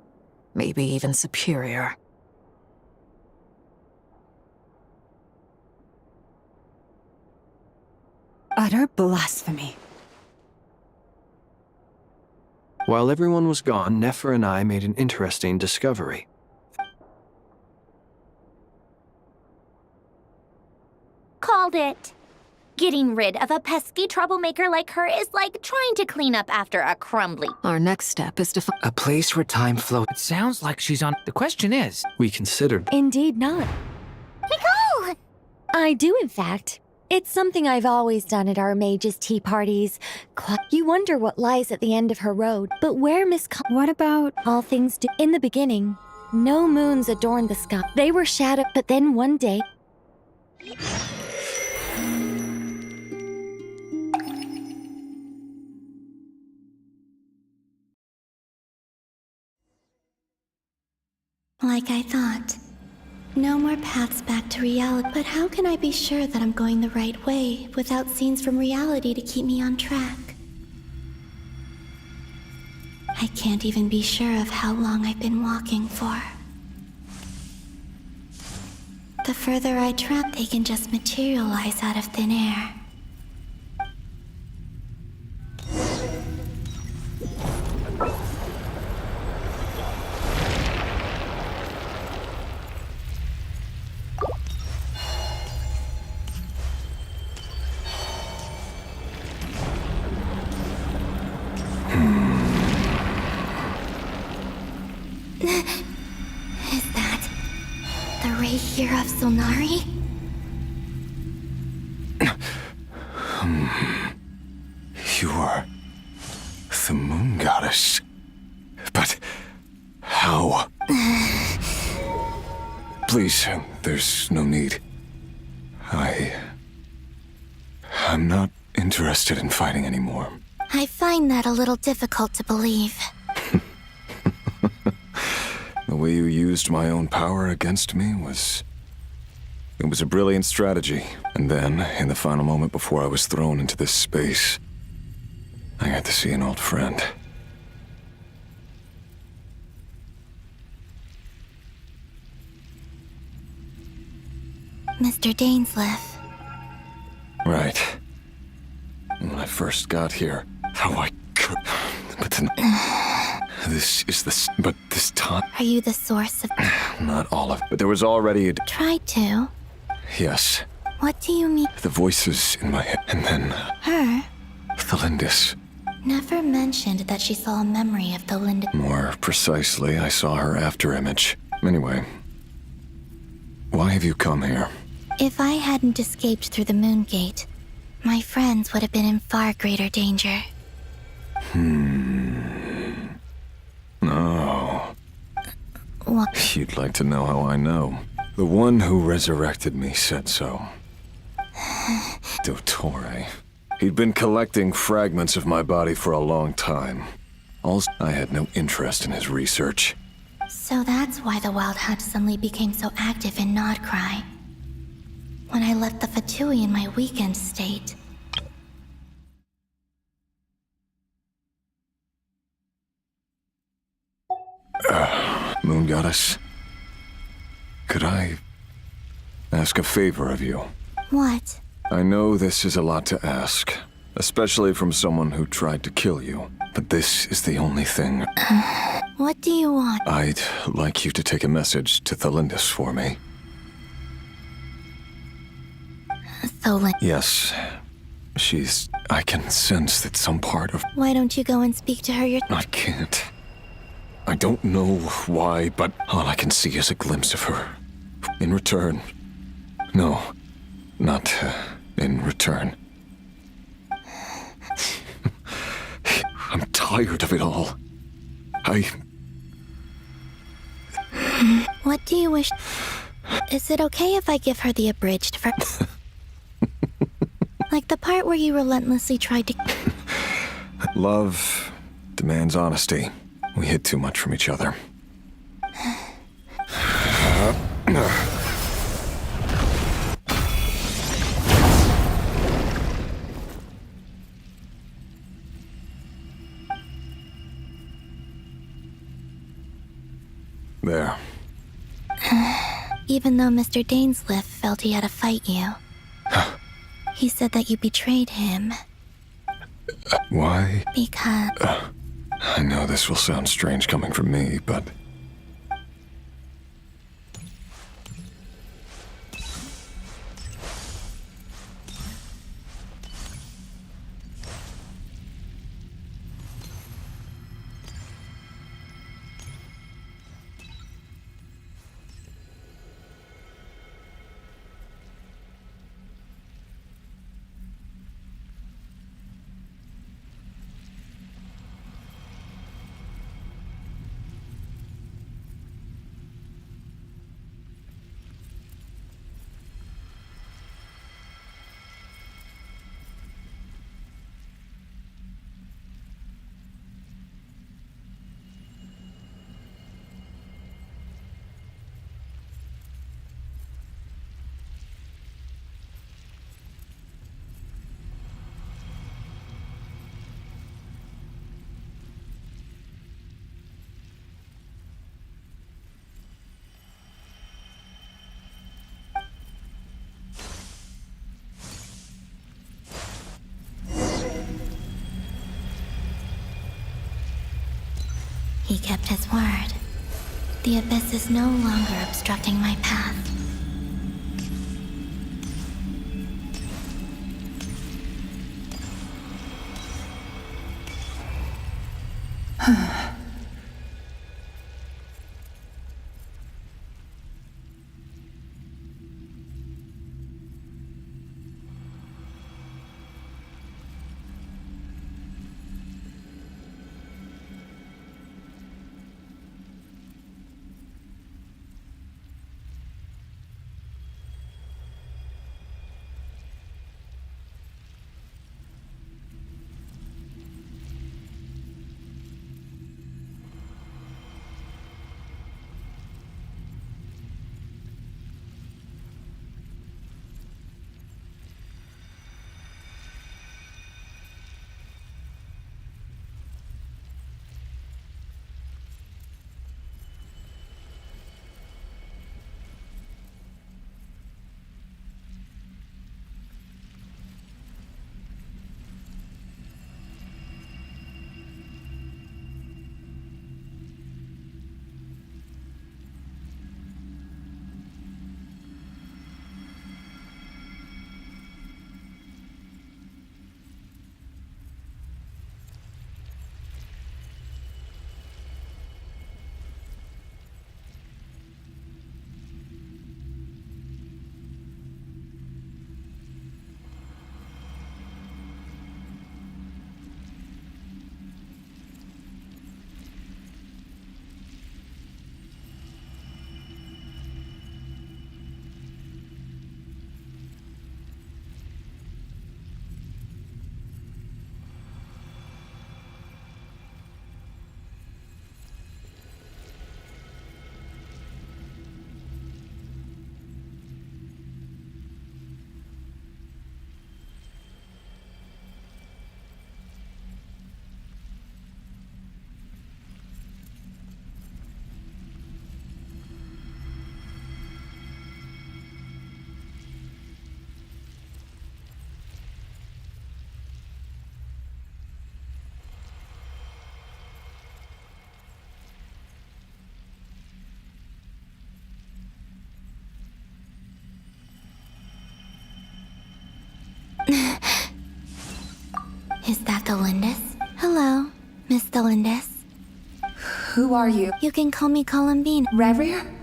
maybe even superior. Utter blasphemy. While everyone was gone, Nefer and I made an interesting discovery. Called it. Getting rid of a pesky troublemaker like her is like trying to clean up after a crumbly. Our next step is to find a place where time flows. It sounds like she's on. The question is, We considered. Indeed not. Nicole! I do, in fact. It's something I've always done at our mages' tea parties. You wonder what lies at the end of her road, but where What about... all things do. In the beginning, no moons adorned the sky. They were shadowed, but then one day... Like I thought. No more paths back to reality. But how can I be sure that I'm going the right way without scenes from reality to keep me on track? I can't even be sure of how long I've been walking for. The further I travel, they can just materialize out of thin air. Is that the ray here of Solnari? You are the moon goddess. But how? Please, there's no need. I'm not interested in fighting anymore. I find that a little difficult to believe. The way you used my own power against me was... It was a brilliant strategy. And then, in the final moment before I was thrown into this space, I got to see an old friend. Mr. Dainsleif. Right. When I first got here, how I could... But then... This is the... But this time... Are you the source of... Not all of... But there was already a... Tried to. Yes. What do you mean? The voices in my head. And then... Her? Thelindis. Never mentioned that she saw a memory of Thelindis. More precisely, I saw her afterimage. Anyway. Why have you come here? If I hadn't escaped through the moon gate, my friends would have been in far greater danger. Oh. What? You'd like to know how I know. The one who resurrected me said so. Dottore. He'd been collecting fragments of my body for a long time. Also, I had no interest in his research. So that's why the Wild Hunt suddenly became so active in Nodcry. When I left the Fatui in my weakened state. Moon Goddess, could I ask a favor of you? What? I know this is a lot to ask, especially from someone who tried to kill you, but this is the only thing. What do you want? I'd like you to take a message to Thelindis for me. Thelindis? Yes. I can sense that some part of... Why don't you go and speak to her yourself? I can't. I don't know why, but all I can see is a glimpse of her. In return. No, not in return. I'm tired of it all. What do you wish? Is it okay if I give her the abridged version? Like the part where you relentlessly tried to... Love demands honesty. We hid too much from each other. There. Even though Mr. Dainsleif felt he had to fight you. He said that you betrayed him. Why? Because... I know this will sound strange coming from me, but... He kept his word. The abyss is no longer obstructing my path. Is that Delindis? Hello, Miss Delindis. Who are you? You can call me Columbine. Radeon?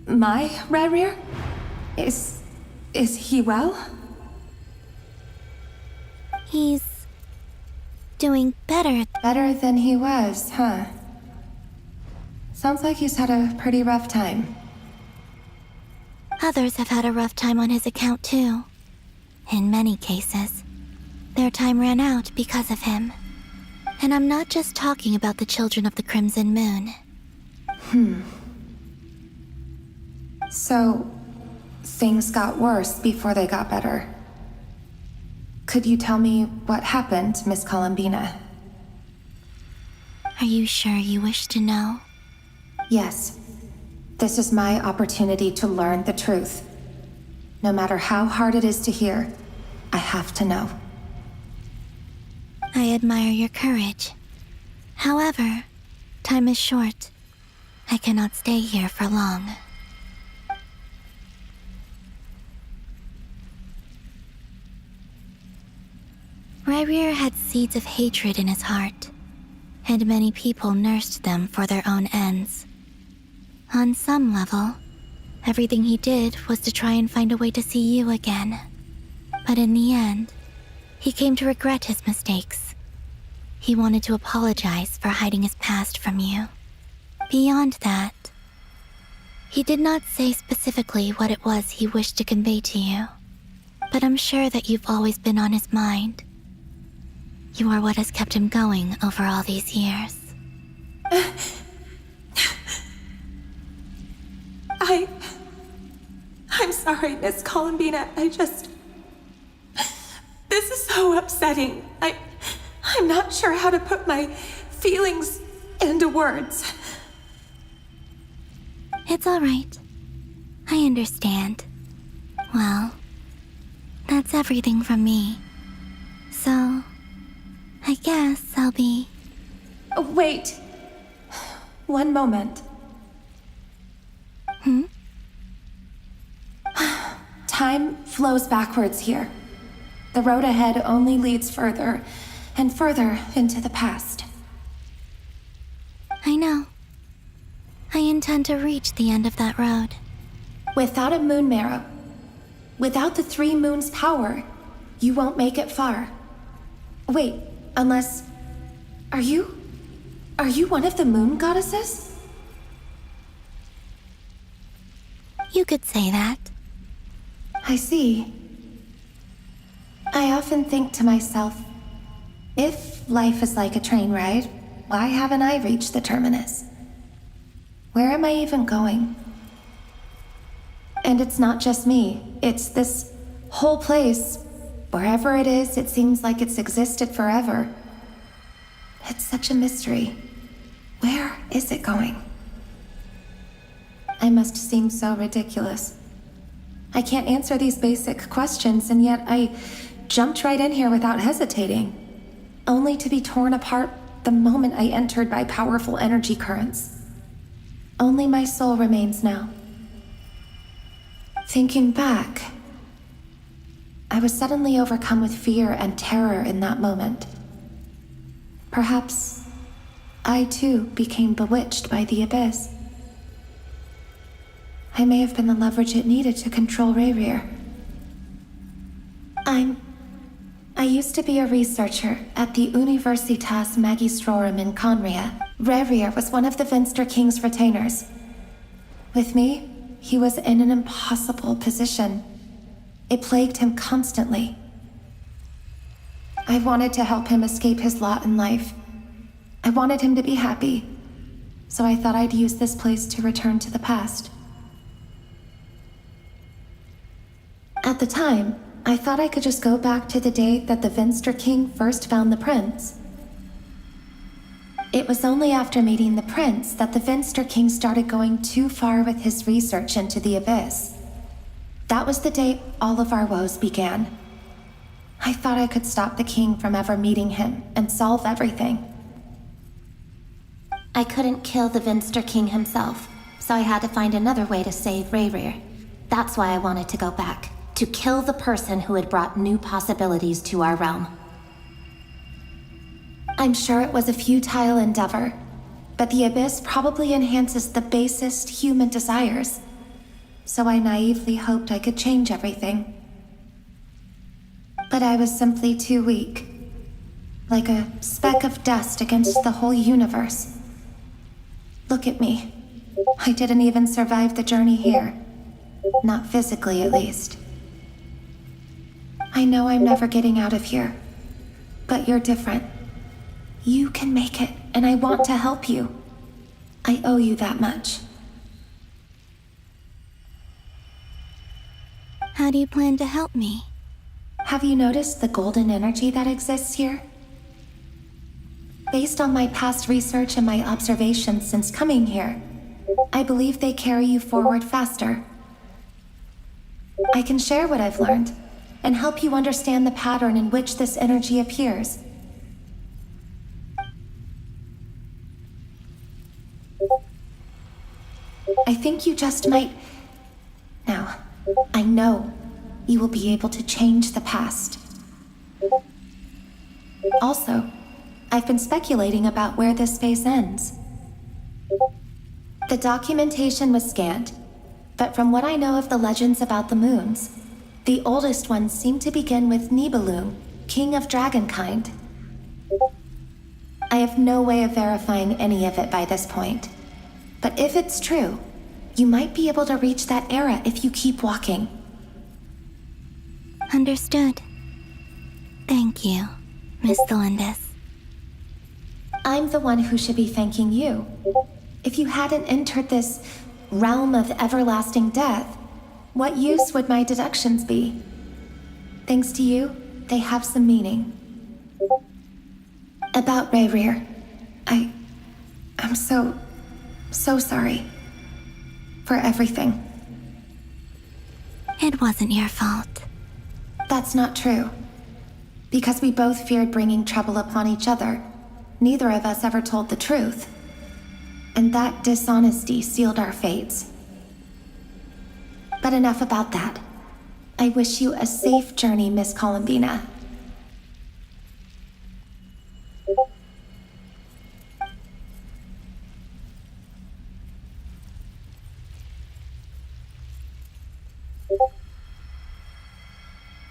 My Radeon? Is he well? He's doing better. Better than he was, huh? Sounds like he's had a pretty rough time. Others have had a rough time on his account too. In many cases, their time ran out because of him. And I'm not just talking about the children of the Crimson Moon. So, things got worse before they got better. Could you tell me what happened, Miss Columbina? Are you sure you wish to know? Yes. This is my opportunity to learn the truth. No matter how hard it is to hear, I have to know. I admire your courage. However, time is short. I cannot stay here for long. Ryreer had seeds of hatred in his heart, and many people nursed them for their own ends. On some level, everything he did was to try and find a way to see you again. But in the end, he came to regret his mistakes. He wanted to apologize for hiding his past from you. Beyond that, he did not say specifically what it was he wished to convey to you, but I'm sure that you've always been on his mind. You are what has kept him going over all these years. I'm sorry, Miss Columbina. This is so upsetting. I'm not sure how to put my feelings into words. It's all right. I understand. Well, that's everything from me. So, I guess I'll be... Wait. one moment. Time flows backwards here. The road ahead only leads further and further into the past. I know. I intend to reach the end of that road. Without a moon marrow, without the 3 moons' power, you won't make it far. Wait, unless... Are you one of the moon goddesses? You could say that. I see. I often think to myself, if life is like a train ride, why haven't I reached the terminus? Where am I even going? And it's not just me, it's this whole place. Wherever it is, it seems like it's existed forever. It's such a mystery. Where is it going? I must seem so ridiculous. I can't answer these basic questions, and yet I jumped right in here without hesitating, only to be torn apart the moment I entered by powerful energy currents. Only my soul remains now. Thinking back, I was suddenly overcome with fear and terror in that moment. Perhaps I too became bewitched by the abyss. I may have been the leverage it needed to control Rayrir. I used to be a researcher at the Universitas Magistrorum in Conria. Rayrir was one of the Vinster King's retainers. With me, he was in an impossible position. It plagued him constantly. I wanted to help him escape his lot in life. I wanted him to be happy, so I thought I'd use this place to return to the past. At the time, I thought I could just go back to the day that the Vinster King first found the prince. It was only after meeting the prince that the Vinster King started going too far with his research into the abyss. That was the day all of our woes began. I thought I could stop the king from ever meeting him and solve everything. I couldn't kill the Vinster King himself, so I had to find another way to save Rayrir. That's why I wanted to go back, to kill the person who had brought new possibilities to our realm. I'm sure it was a futile endeavor, but the abyss probably enhances the basest human desires, so I naively hoped I could change everything. But I was simply too weak, like a speck of dust against the whole universe. Look at me. I didn't even survive the journey here. Not physically, at least. I know I'm never getting out of here, but you're different. You can make it, and I want to help you. I owe you that much. How do you plan to help me? Have you noticed the golden energy that exists here? Based on my past research and my observations since coming here, I believe they carry you forward faster. I can share what I've learned and help you understand the pattern in which this energy appears. I think you just might... Now, I know you will be able to change the past. Also, I've been speculating about where this space ends. The documentation was scanned, but from what I know of the legends about the moons, the oldest ones seem to begin with Nibelung, king of dragonkind. I have no way of verifying any of it by this point, but if it's true, you might be able to reach that era if you keep walking. Understood. Thank you, Miss Delendis. I'm the one who should be thanking you. If you hadn't entered this realm of everlasting death, what use would my deductions be? Thanks to you, they have some meaning. About Rayrir, I'm so sorry. For everything. It wasn't your fault. That's not true. Because we both feared bringing trouble upon each other, neither of us ever told the truth. and that dishonesty sealed our fates. But enough about that. I wish you a safe journey, Miss Columbina.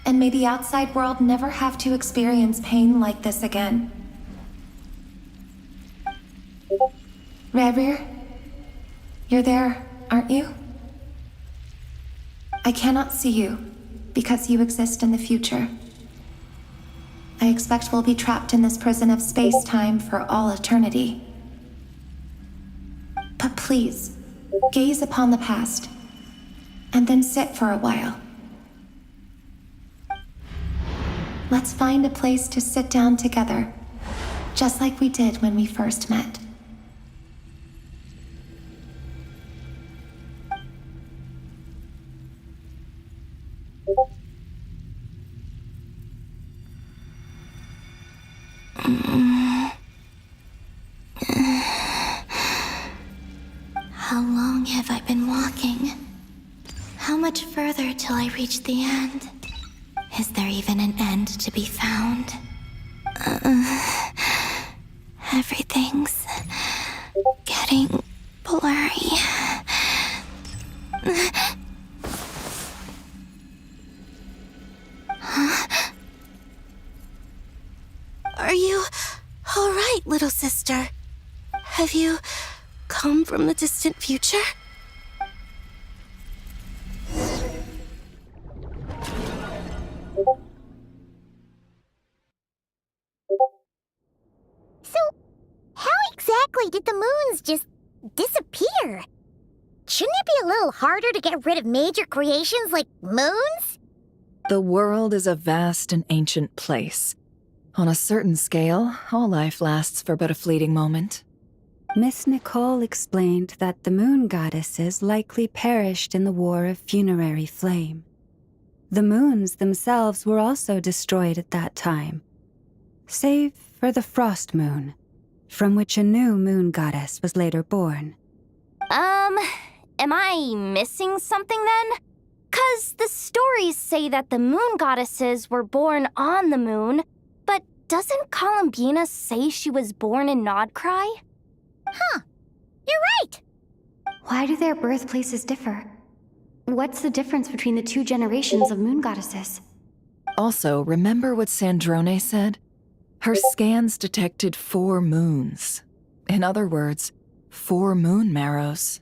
And may the outside world never have to experience pain like this again. Reverie, you're there, aren't you? I cannot see you, because you exist in the future. I expect we'll be trapped in this prison of space-time for all eternity. But please, gaze upon the past, and then sit for a while. Let's find a place to sit down together, just like we did when we first met. How long have I been walking? How much further till I reach the end? Is there even an end to be found? Everything's getting blurry. Huh? Are you all right, little sister? Have you come from the distant future? So, how exactly did the moons just disappear? Shouldn't it be a little harder to get rid of major creations like moons? The world is a vast and ancient place. On a certain scale, all life lasts for but a fleeting moment. Miss Nicole explained that the moon goddesses likely perished in the War of Funerary Flame. The moons themselves were also destroyed at that time, save for the Frost Moon, from which a new moon goddess was later born. Am I missing something then? 'Cause the stories say that the moon goddesses were born on the moon, but doesn't Columbina say she was born in Nodcry? Huh. You're right. Why do their birthplaces differ? What's the difference between the two generations of moon goddesses? Also, remember what Sandrone said? Her scans detected 4 moons. In other words, 4 moon marrows.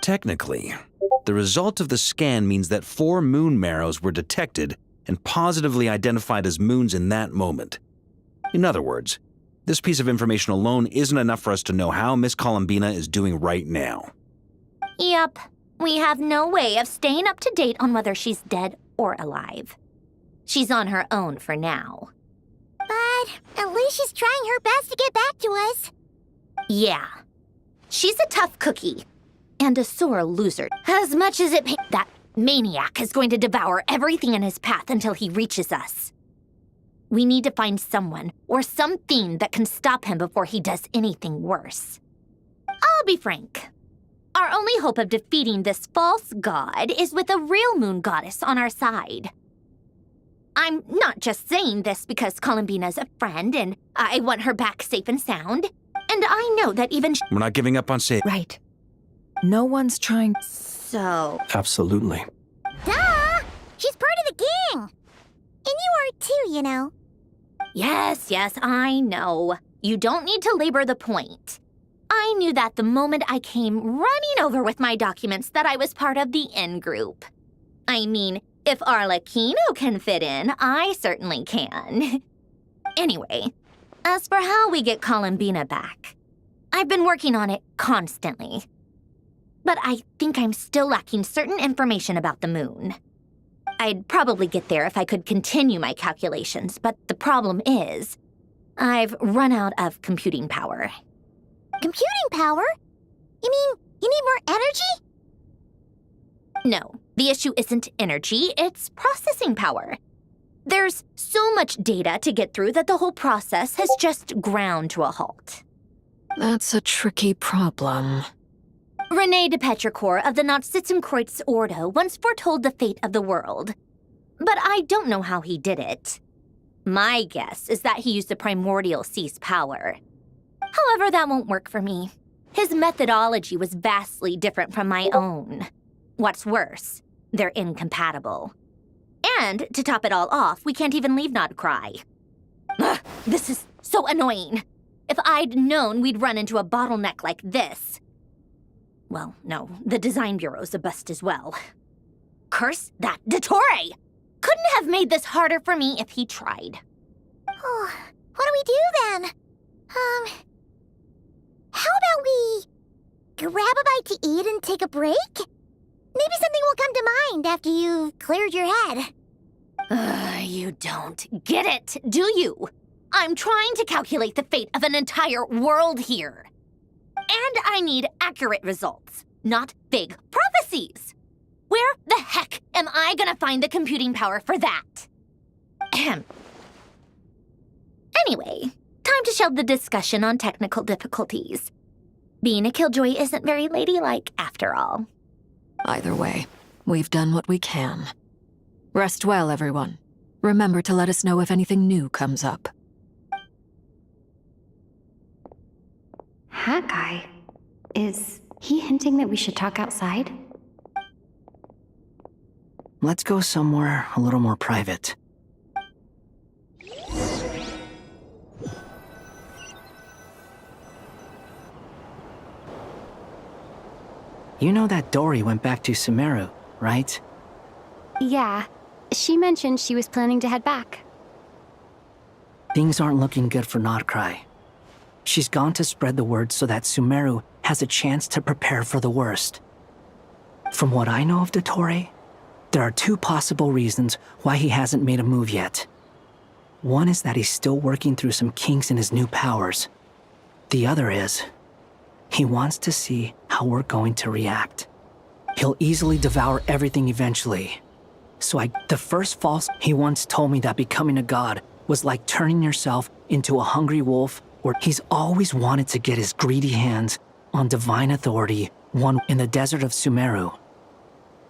Technically, the result of the scan means that 4 moon marrows were detected and positively identified as moons in that moment. In other words, this piece of information alone isn't enough for us to know how Miss Columbina is doing right now. Yep. We have no way of staying up to date on whether she's dead or alive. She's on her own for now. But at least she's trying her best to get back to us. Yeah. She's a tough cookie. And a sore loser. As much as that maniac is going to devour everything in his path until he reaches us. We need to find someone or something that can stop him before he does anything worse. I'll be frank. Our only hope of defeating this false god is with a real moon goddess on our side. I'm not just saying this because Columbina's a friend and I want her back safe and sound. And I know that even We're not giving up on Sadie. Right. No one's trying. So... Absolutely. Duh! She's part of the gang! And you are too, you know. Yes, I know. You don't need to labor the point. I knew that the moment I came running over with my documents that I was part of the in-group. I mean, if Arlecchino can fit in, I certainly can. Anyway, as for how we get Columbina back, I've been working on it constantly. But I think I'm still lacking certain information about the moon. I'd probably get there if I could continue my calculations, but the problem is, I've run out of computing power. Computing power? You mean you need more energy? No, the issue isn't energy, it's processing power. There's so much data to get through that the whole process has just ground to a halt. That's a tricky problem. René de Petrichor of the Nazissenkreuz Ordo once foretold the fate of the world. But I don't know how he did it. My guess is that he used the primordial sea's power. However, that won't work for me. His methodology was vastly different from my own. What's worse, they're incompatible. And, to top it all off, we can't even leave Nodcry. Ugh, this is so annoying. If I'd known we'd run into a bottleneck like this. Well, no, the design bureau's a bust as well. Curse that Dottore! Couldn't have made this harder for me if he tried. Oh, what do we do then? How about we grab a bite to eat and take a break? Maybe something will come to mind after you've cleared your head. You don't get it, do you? I'm trying to calculate the fate of an entire world here. And I need accurate results, not big prophecies. Where the heck am I gonna find the computing power for that? Ahem. Anyway, time to shelve the discussion on technical difficulties. Being a killjoy isn't very ladylike, after all. Either way, we've done what we can. Rest well, everyone. Remember to let us know if anything new comes up. That guy. Is he hinting that we should talk outside? Let's go somewhere a little more private. You know that Dory went back to Sumeru, right? Yeah. She mentioned she was planning to head back. Things aren't looking good for Nodcry. She's gone to spread the word so that Sumeru has a chance to prepare for the worst. From what I know of Dottore, there are two possible reasons why he hasn't made a move yet. One is that he's still working through some kinks in his new powers. The other is, he wants to see how we're going to react. He'll easily devour everything eventually. So the first false, he once told me that becoming a god was like turning yourself into a hungry wolf, or he's always wanted to get his greedy hands on divine authority won in the desert of Sumeru.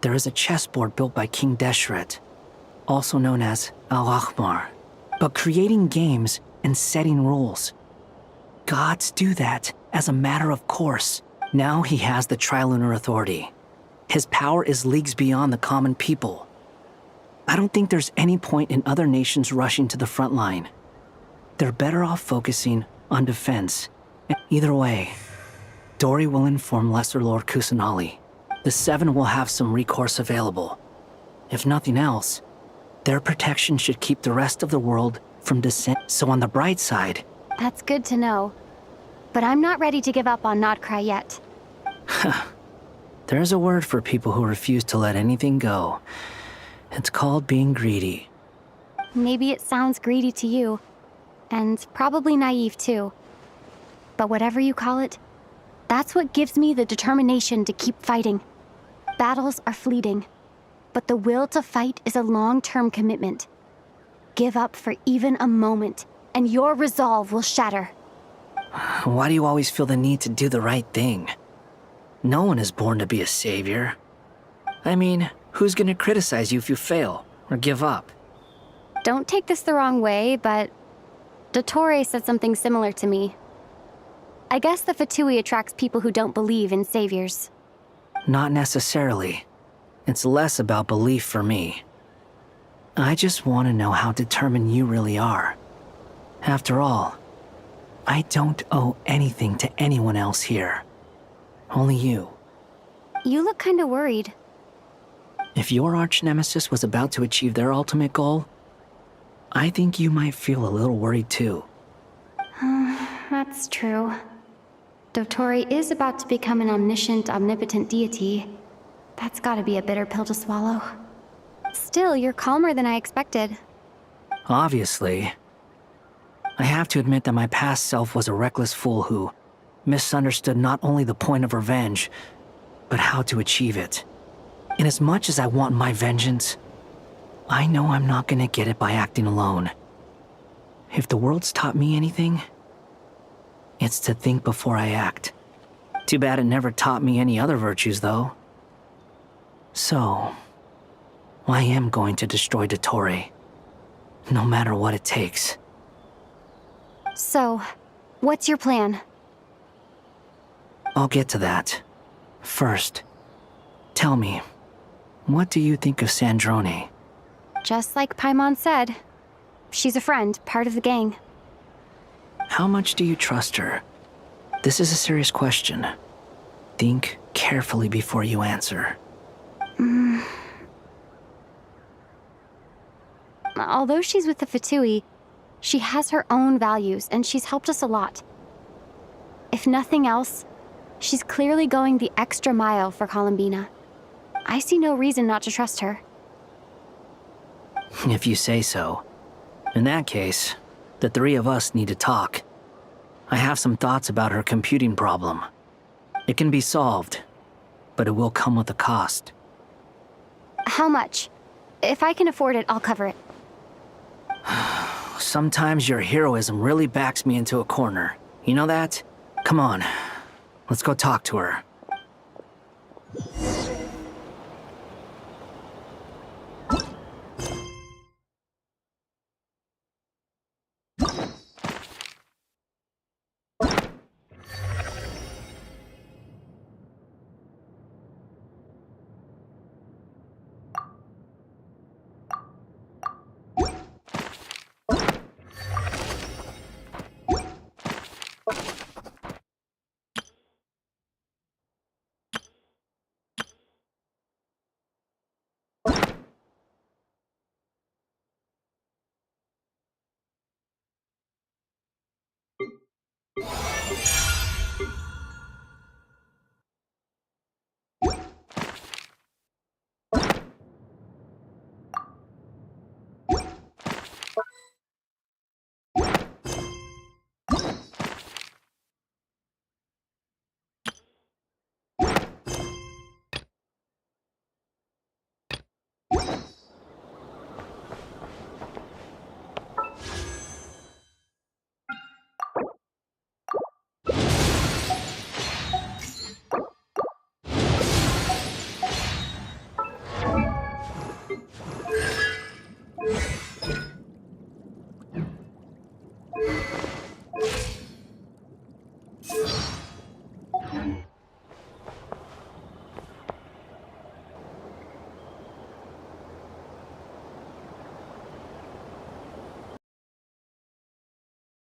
There is a chessboard built by King Deshret, also known as Al-Ahmar, but creating games and setting rules. Gods do that as a matter of course. Now he has the Trilunar Authority. His power is leagues beyond the common people. I don't think there's any point in other nations rushing to the front line. They're better off focusing on defense. Either way, Dory will inform Lesser Lord Kusanali. The Seven will have some recourse available. If nothing else, their protection should keep the rest of the world from descent. So on the bright side... That's good to know. But I'm not ready to give up on Nodcry yet. There's a word for people who refuse to let anything go. It's called being greedy. Maybe it sounds greedy to you. And probably naive too. But whatever you call it, that's what gives me the determination to keep fighting. Battles are fleeting, but the will to fight is a long-term commitment. Give up for even a moment, and your resolve will shatter. Why do you always feel the need to do the right thing? No one is born to be a savior. I mean, who's gonna criticize you if you fail, or give up? Don't take this the wrong way, but Dottore said something similar to me. I guess the Fatui attracts people who don't believe in saviors. Not necessarily. It's less about belief for me. I just want to know how determined you really are. After all, I don't owe anything to anyone else here. Only you. You look kinda worried. If your arch-nemesis was about to achieve their ultimate goal, I think you might feel a little worried too. That's true. Dottore is about to become an omniscient, omnipotent deity. That's gotta be a bitter pill to swallow. Still, you're calmer than I expected. Obviously. I have to admit that my past self was a reckless fool who misunderstood not only the point of revenge, but how to achieve it. Inasmuch as I want my vengeance, I know I'm not gonna get it by acting alone. If the world's taught me anything, It's to think before I act. Too bad it never taught me any other virtues, though. So, I am going to destroy Dottore. No matter what it takes. So, what's your plan? I'll get to that. First, tell me, what do you think of Sandrone? Just like Paimon said, she's a friend, part of the gang. How much do you trust her? This is a serious question. Think carefully before you answer. Although she's with the Fatui, she has her own values, and she's helped us a lot. If nothing else, she's clearly going the extra mile for Columbina. I see no reason not to trust her. If you say so. In that case, the three of us need to talk. I have some thoughts about her computing problem. It can be solved, but it will come with a cost. How much? If I can afford it, I'll cover it. Sometimes your heroism really backs me into a corner. You know that? Come on, let's go talk to her.